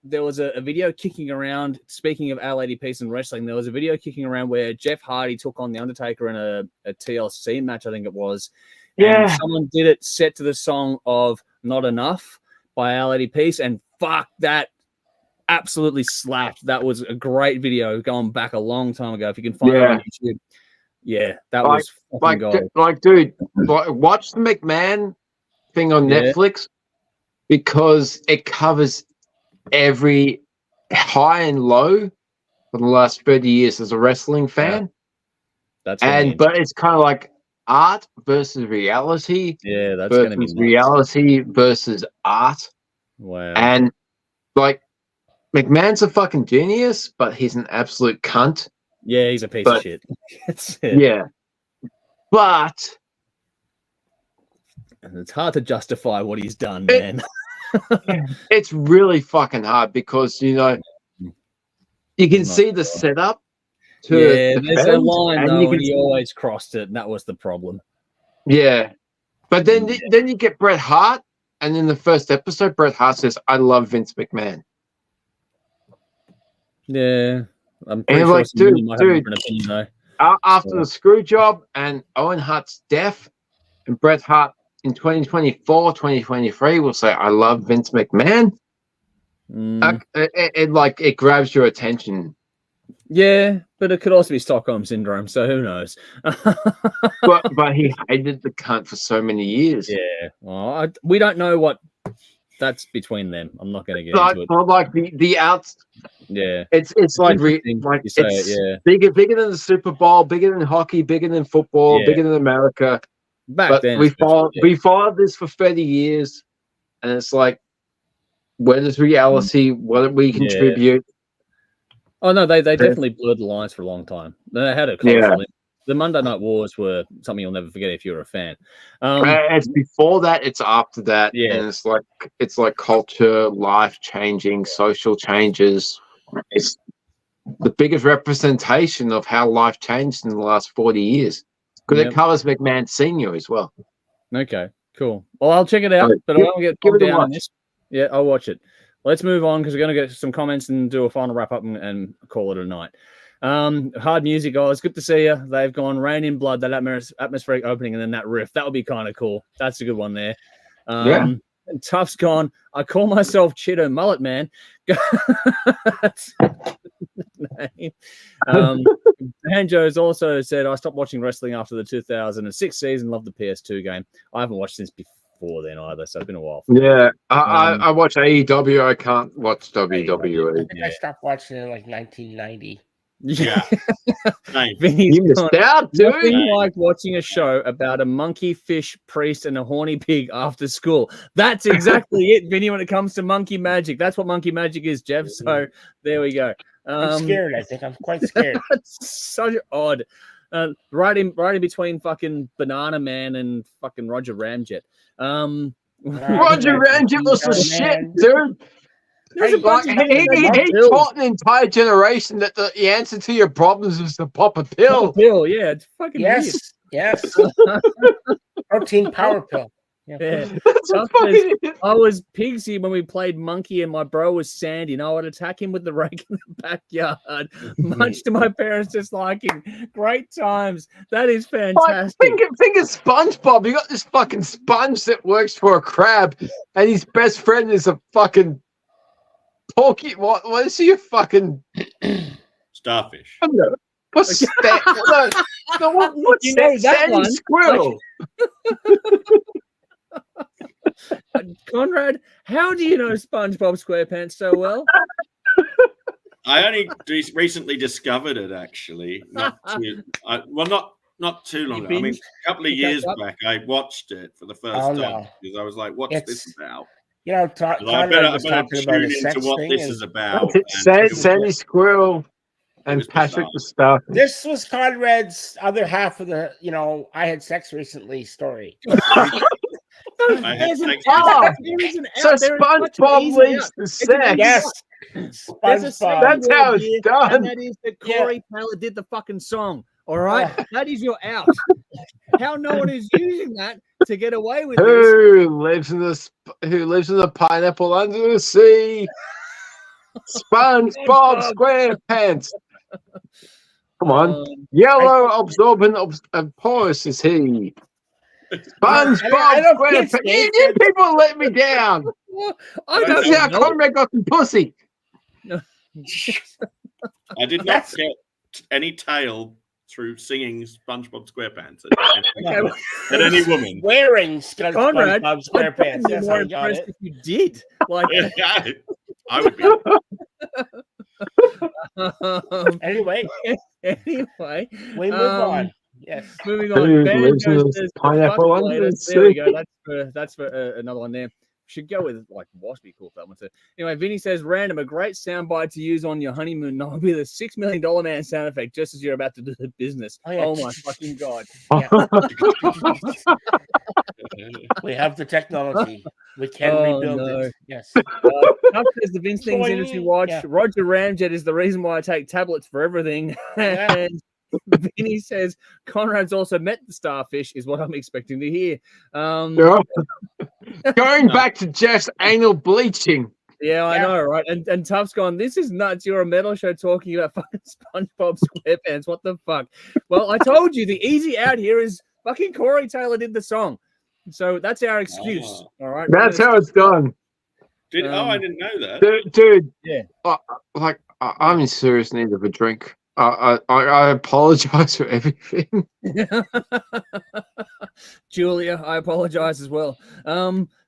there was a video kicking around. Speaking of Our Lady Peace and wrestling, there was a video kicking around where Jeff Hardy took on the Undertaker in a TLC match, I think it was. Yeah. And someone did it set to the song of Not Enough by Our Lady Peace, and fuck, that absolutely slapped. That was a great video going back a long time ago. If you can find it on YouTube. Yeah, that was fucking gold. Dude, watch the McMahon thing on Netflix because it covers every high and low for the last 30 years as a wrestling fan. But it's kind of like art versus reality. Yeah, that's going to be nuts. Reality versus art. Wow. And like McMahon's a fucking genius, but he's an absolute cunt. Yeah, he's a piece of shit. That's it. Yeah. But it's hard to justify what he's done, man. It's really fucking hard because, you know, you can see the setup. There's a line, though, and he always crossed it, and that was the problem. Yeah. But then you get Bret Hart, and in the first episode, Bret Hart says, I love Vince McMahon. Yeah. I'm pretty sure like, dude, might have a different opinion, though. After the screw job and Owen Hart's death, and Bret Hart in 2024, 2023 will say, I love Vince McMahon. It grabs your attention. Yeah, but it could also be Stockholm Syndrome, so who knows? but he hated the cunt for so many years. Yeah. Well, we don't know what that's between them. I'm not going to get into it. But like the outs. Yeah. It's like it's bigger than the Super Bowl, bigger than hockey, bigger than football, bigger than America. Back then, we followed this for 30 years, and it's like, where does reality? What do we contribute? Oh no, they definitely blurred the lines for a long time. They had a close The Monday Night Wars were something you'll never forget if you're a fan. It's before that, it's after that, and it's like culture, life changing, social changes. It's the biggest representation of how life changed in the last 40 years. Because it covers McMahon Senior as well. Okay, cool. Well, I'll check it out, but I won't get bogged down on this. Yeah, I'll watch it. Let's move on because we're going to get some comments and do a final wrap up and call it a night. Hard music, guys. Good to see you. They've gone Rain in Blood, that atmospheric opening, and then that riff. That would be kind of cool. That's a good one there. And Tuff's gone. I call myself Cheeto Mullet Man. Banjo's also said, I stopped watching wrestling after the 2006 season. Loved the PS2 game. I haven't watched since before then either, so it's been a while. Yeah, I watch AEW. I can't watch WWE. I think I stopped watching it in like 1990. Yeah. You missed out, dude. Nothing like watching a show about a monkey, fish, priest, and a horny pig after school. That's exactly it, Vinny, when it comes to monkey magic. That's what monkey magic is, Jeff. So there we go. I'm scared, I think. I'm quite scared. That's so odd. Right in between fucking Banana Man and fucking Roger Ramjet. Roger Ramjet was the shit, dude. He taught an entire generation that the answer to your problems is to pop a pill. Yeah, it's fucking weird. Yes. Protein power pill. Yeah. I was Pigsy when we played Monkey and my bro was Sandy, and I would attack him with the rake in the backyard, much to my parents' disliking. Great times. That is fantastic. Think of SpongeBob. You got this fucking sponge that works for a crab, and his best friend is a fucking porky. What is he? A fucking starfish. I don't know. What's that? What's that? Sandy Squirrel. Conrad, how do you know SpongeBob SquarePants so well? I only recently discovered it, actually. Not too long ago. I mean, a couple of years back, I watched it for the first time because I was like, "What's this about?" You know, I better tune into what this is about. Sandy Squirrel and Patrick the Star. This was Conrad's other half of the, I had sex recently story. So SpongeBob leads the sex. Yes. SpongeBob. That's how it's done. And that is that Corey Taylor did the fucking song. All right? That is your out. How no one is using that to get away with this. Who lives in the pineapple under the sea? SpongeBob SquarePants. Come on. Yellow, absorbent, and porous is he. SpongeBob SquarePants. You people let me down. This is how Conrad got some pussy. No. I did not get any tail through singing SpongeBob SquarePants at any woman. Wearing Conrad, SpongeBob SquarePants. I'd be more impressed if you did. Like, I would be. Anyway, we move on. Yes. Moving on. Banjo says pineapple under the sea. There we go. That's for another one there. Should go with like Wasp. Be cool for that one too. Anyway, Vinny says random, a great soundbite to use on your honeymoon. No, be the $6 million man sound effect just as you're about to do the business. Oh my fucking god! Yeah. We have the technology. We can rebuild it. Yes. As the Vince Things Industry Watch, Roger Ramjet is the reason why I take tablets for everything. And Vinny says Conrad's also met the starfish, is what I'm expecting to hear. Going back to Jeff's anal bleaching. Yeah, I know, right? And Tuff's gone, this is nuts. You're a metal show talking about fucking SpongeBob SquarePants. What the fuck? Well, I told you the easy out here is fucking Corey Taylor did the song. So that's our excuse. All right. That's how it's done. I didn't know that. Dude. Yeah. I'm in serious need of a drink. I apologize for everything. Julia, I apologize as well.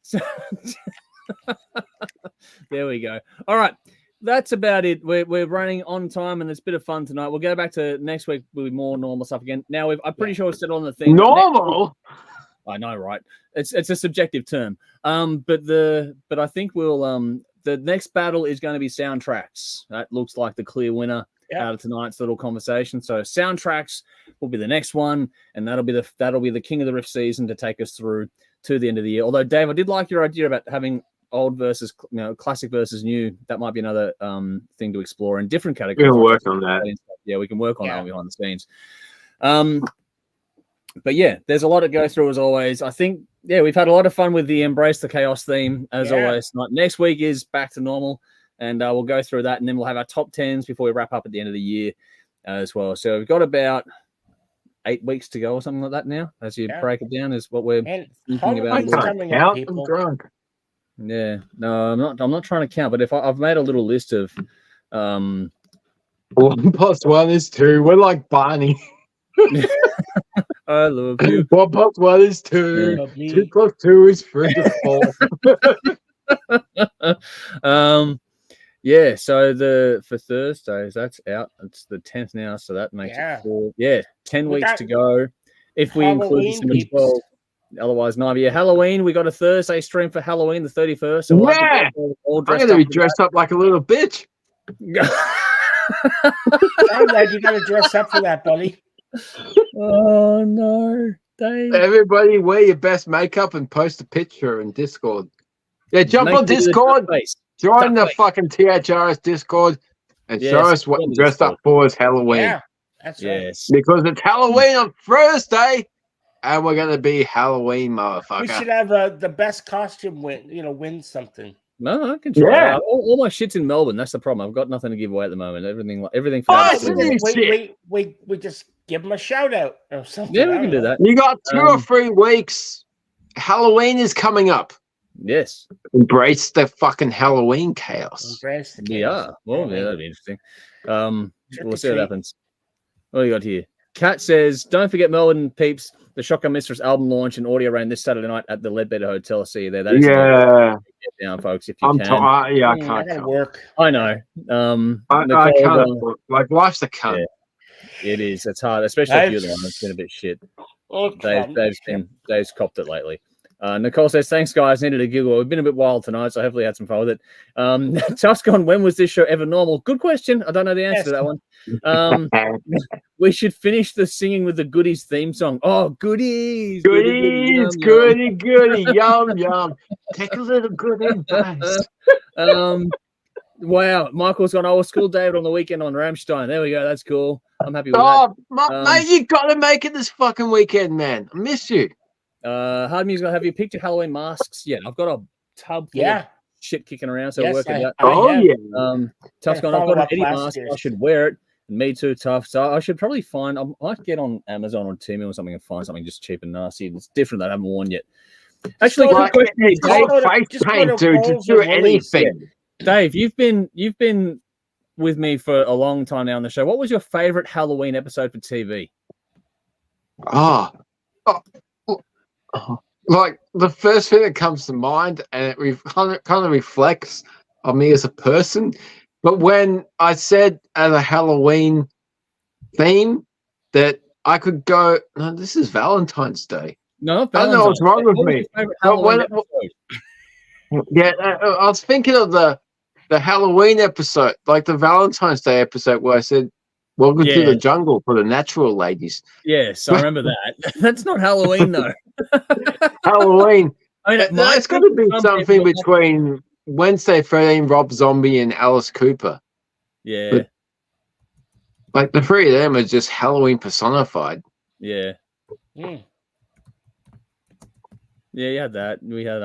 So there we go. All right. That's about it. We're running on time and it's a bit of fun tonight. We'll go back to next week with more normal stuff again. Now I'm pretty sure it's still on the thing. Normal. I know, right? It's a subjective term. But I think we'll the next battle is going to be soundtracks. That looks like the clear winner out of tonight's little conversation. So soundtracks will be the next one, and that'll be the King of the Rift season to take us through to the end of the year. Although, Dave, I did like your idea about having old versus classic versus new. That might be another thing to explore in different categories. We'll work on that. Yeah, we can work on that behind the scenes. But yeah, there's a lot to go through as always. I think, we've had a lot of fun with the Embrace the Chaos theme as always. Next week is back to normal, and we'll go through that, and then we'll have our top 10s before we wrap up at the end of the year. as well. So we've got about 8 weeks to go or something like that now. As you break it down, is what we're thinking about. I can't count. I'm drunk. Yeah, no, I'm not trying to count, but if I've made a little list of 1 + 1 is 2. We're like Barney. I love you. 1 + 1 is 2. 2 + 2 is 3 to 4. Yeah, so for Thursdays, that's out. It's the 10th now, so that makes it 4. Yeah, 10 weeks to go. If we include the 12. Otherwise, 9. Yeah, Halloween. We got a Thursday stream for Halloween, the 31st. So we'll I'm going to be dressed up like a little bitch. I'm glad you got to dress up for that, buddy. Oh, no. Dave. Everybody wear your best makeup and post a picture in Discord. Yeah, jump on Discord. Join the fucking THRS Discord and show us what you're dressed up for as Halloween. Yeah, that's right. Because it's Halloween on Thursday. And we're gonna be Halloween, motherfucker. We should have the best costume win something. No, I can try. All my shit's in Melbourne. That's the problem. I've got nothing to give away at the moment. Everything for we just give them a shout out or something. Yeah, we can do that. You got 2 or 3 weeks. Halloween is coming up. Yes. Embrace the fucking Halloween chaos. Embrace the chaos. Yeah. Well, yeah, that'd be interesting. We'll see what happens. What do you got here? Kat says, don't forget Melbourne peeps. The Shotgun Mistress album launch and audio rain this Saturday night at the Ledbetter Hotel. See you there. That is get down, folks. If you can. I can't work. I know. I can't work. Like life's a cunt. Yeah, it is. It's hard, especially if you're the one that's been a bit shit. Dave's copped it lately. Nicole says, thanks, guys. Needed a giggle. We've been a bit wild tonight, so hopefully had some fun with it. Tuscon, when was this show ever normal? Good question. I don't know the answer to that one. We should finish the singing with the Goodies theme song. Oh, goodies. Goody, yum, yum. Take a little good advice. Wow. Michael's gone old school David on the weekend on Rammstein. There we go. That's cool. I'm happy with that. Mate, you got to make it this fucking weekend, man. I miss you. Hard Music, have you picked your Halloween masks yet? I've got a tub full of shit kicking around, so work it out. Tuff's gone, I've got an Eddie mask. I should wear it. And me too, Tuff. So I should probably I might get on Amazon or Temu or something and find something just cheap and nasty. It's different that I haven't worn yet. Actually, good question. Face paint, dude, to do anything. Dave, you've been with me for a long time now on the show. What was your favorite Halloween episode for TV? Like the first thing that comes to mind, and it kind of reflects on me as a person. But when I said as a Halloween theme that I could go, no, this is Valentine's Day. No, I don't know what's wrong with me. I was thinking of the Halloween episode, like the Valentine's Day episode, where I said, "Welcome to the jungle for the natural ladies." Yes, I remember that. That's not Halloween though. Halloween. I mean, it's got to be something between Wednesday 13, Rob Zombie, and Alice Cooper. Yeah. But, like the 3 of them are just Halloween personified. Yeah. Yeah, you had that. We had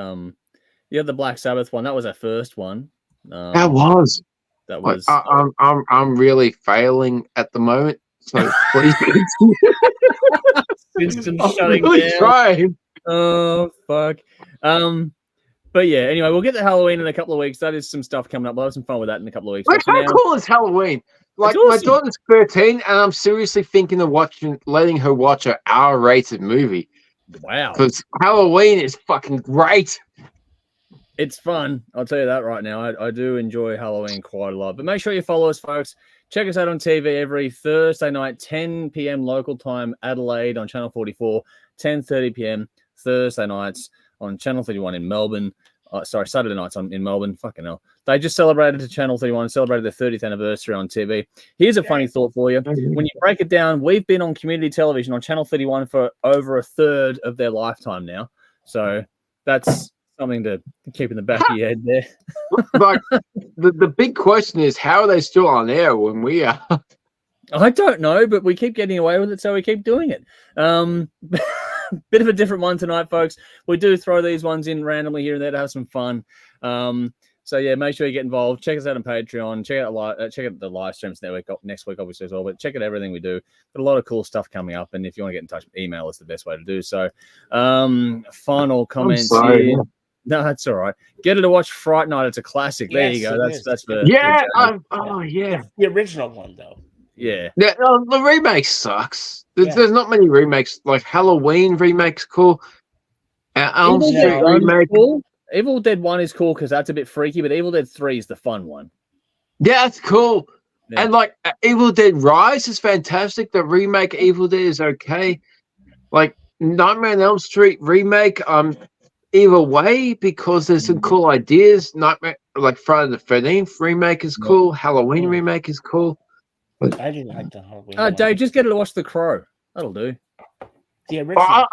you had the Black Sabbath one. That was our first one. That was. I'm really failing at the moment. So please. Instant shutting down. Trying. Oh fuck. But yeah, anyway, we'll get to Halloween in a couple of weeks. That is some stuff coming up. We'll have some fun with that in a couple of weeks. Like, how cool is Halloween? Like, awesome. My daughter's 13, and I'm seriously thinking of letting her watch an R-rated movie. Wow. Because Halloween is fucking great. It's fun. I'll tell you that right now. I do enjoy Halloween quite a lot. But make sure you follow us, folks. Check us out on TV every Thursday night, 10 p.m. local time, Adelaide on Channel 44, 10:30 p.m. Thursday nights on Channel 31 in Melbourne. Saturday nights in Melbourne. Fucking hell. They just celebrated to Channel 31, celebrated their 30th anniversary on TV. Here's a funny thought for you. When you break it down, we've been on community television on Channel 31 for over a third of their lifetime now. So that's something to keep in the back of your head there. Like, the big question is, how are they still on air when we are? I don't know, but we keep getting away with it, so we keep doing it. Bit of a different one tonight, folks. We do throw these ones in randomly here and there to have some fun. So yeah, make sure you get involved. Check us out on Patreon. Check out the live streams next week, obviously as well. But check out everything we do. Got a lot of cool stuff coming up, and if you want to get in touch, email is the best way to do so. Final comments here. Yeah. No, that's all right. Get her to watch Fright Night. It's a classic. There you go. That's for yeah. The original one though. Yeah. The remake sucks. There's not many remakes. Like Halloween remakes cool. Elm Street remake. Cool. Evil Dead 1 is cool because that's a bit freaky, but Evil Dead 3 is the fun one. Yeah, that's cool. Yeah. And like Evil Dead Rise is fantastic. The remake Evil Dead is okay. Like Nightmare on Elm Street remake, either way because there's some cool ideas. Nightmare, like Friday the 13th remake is cool. Halloween remake is cool. But I didn't like the Halloween. Dave, just get her to watch The Crow. That'll do. The original,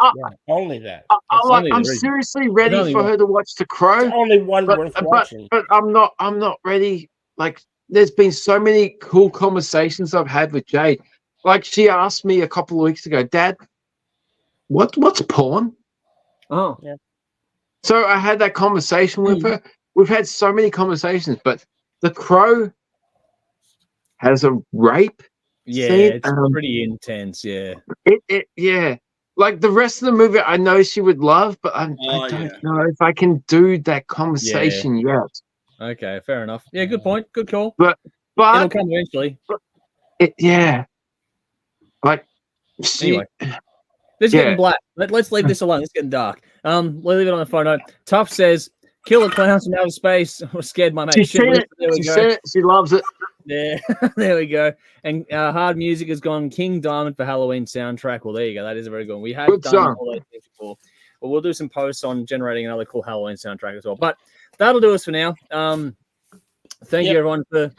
only that. I'm seriously ready for her to watch The Crow. It's only one worth watching. But I'm not ready. Like, there's been so many cool conversations I've had with Jade. Like, she asked me a couple of weeks ago, Dad, what's porn? Oh, yeah. So I had that conversation with her. We've had so many conversations, but The Crow has a rape. Yeah, scene. it's pretty intense. Yeah. Yeah. Like the rest of the movie, I know she would love, but I don't know if I can do that conversation yet. Okay, fair enough. Yeah, good point. Good call. But it'll come eventually. Like, anyway, this is getting black. Let's leave this alone. It's getting dark. We'll leave it on the phone note. Tough says, "Killer clowns from outer space." I was scared my mate. She said it. She loves it. Yeah, there we go. And Hard Music has gone King Diamond for Halloween soundtrack. Well, there you go. That is a very good one. We have done all those things before. But we'll do some posts on generating another cool Halloween soundtrack as well. But that'll do us for now. Thank you everyone for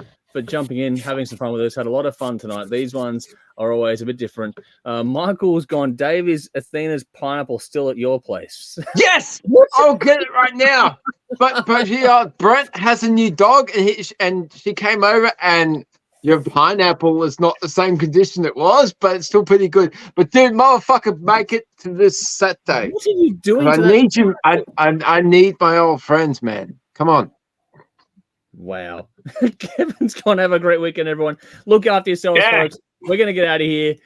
jumping in, having some fun with us. Had a lot of fun tonight. These ones are always a bit different. Michael's gone, Dave, is Athena's pineapple still at your place? Yes! I'll get it right now. But Brent has a new dog, and she came over, and your pineapple is not the same condition it was, but it's still pretty good. But dude, motherfucker, make it to this Saturday. What are you doing? I need you. I need my old friends, man. Come on. Wow. Kevin's gone. Have a great weekend, everyone. Look after yourselves, folks. We're going to get out of here.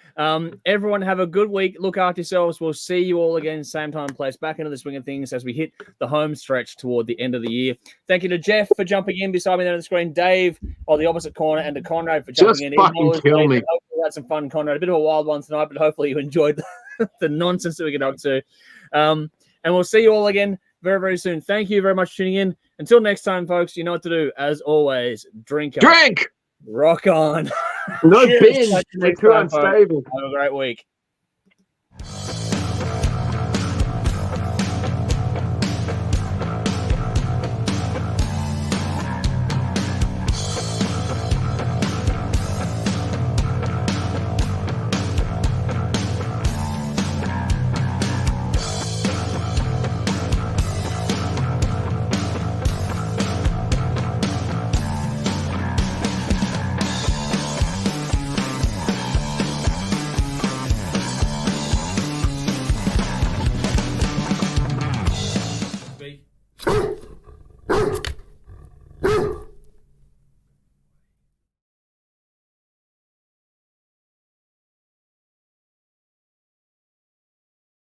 Everyone have a good week. Look after yourselves. We'll see you all again, same time, place, back into the swing of things as we hit the home stretch toward the end of the year. Thank you to Jeff for jumping in beside me there on the screen, Dave on the opposite corner, and to Conrad for jumping in. Just fucking kill me. Hopefully we had some fun, Conrad. A bit of a wild one tonight, but hopefully you enjoyed the nonsense that we get up to. And we'll see you all again very, very soon. Thank you very much for tuning in. Until next time, folks, you know what to do. As always, drink up. Drink! Rock on. No binge. They're too unstable. Have a great week. Speak.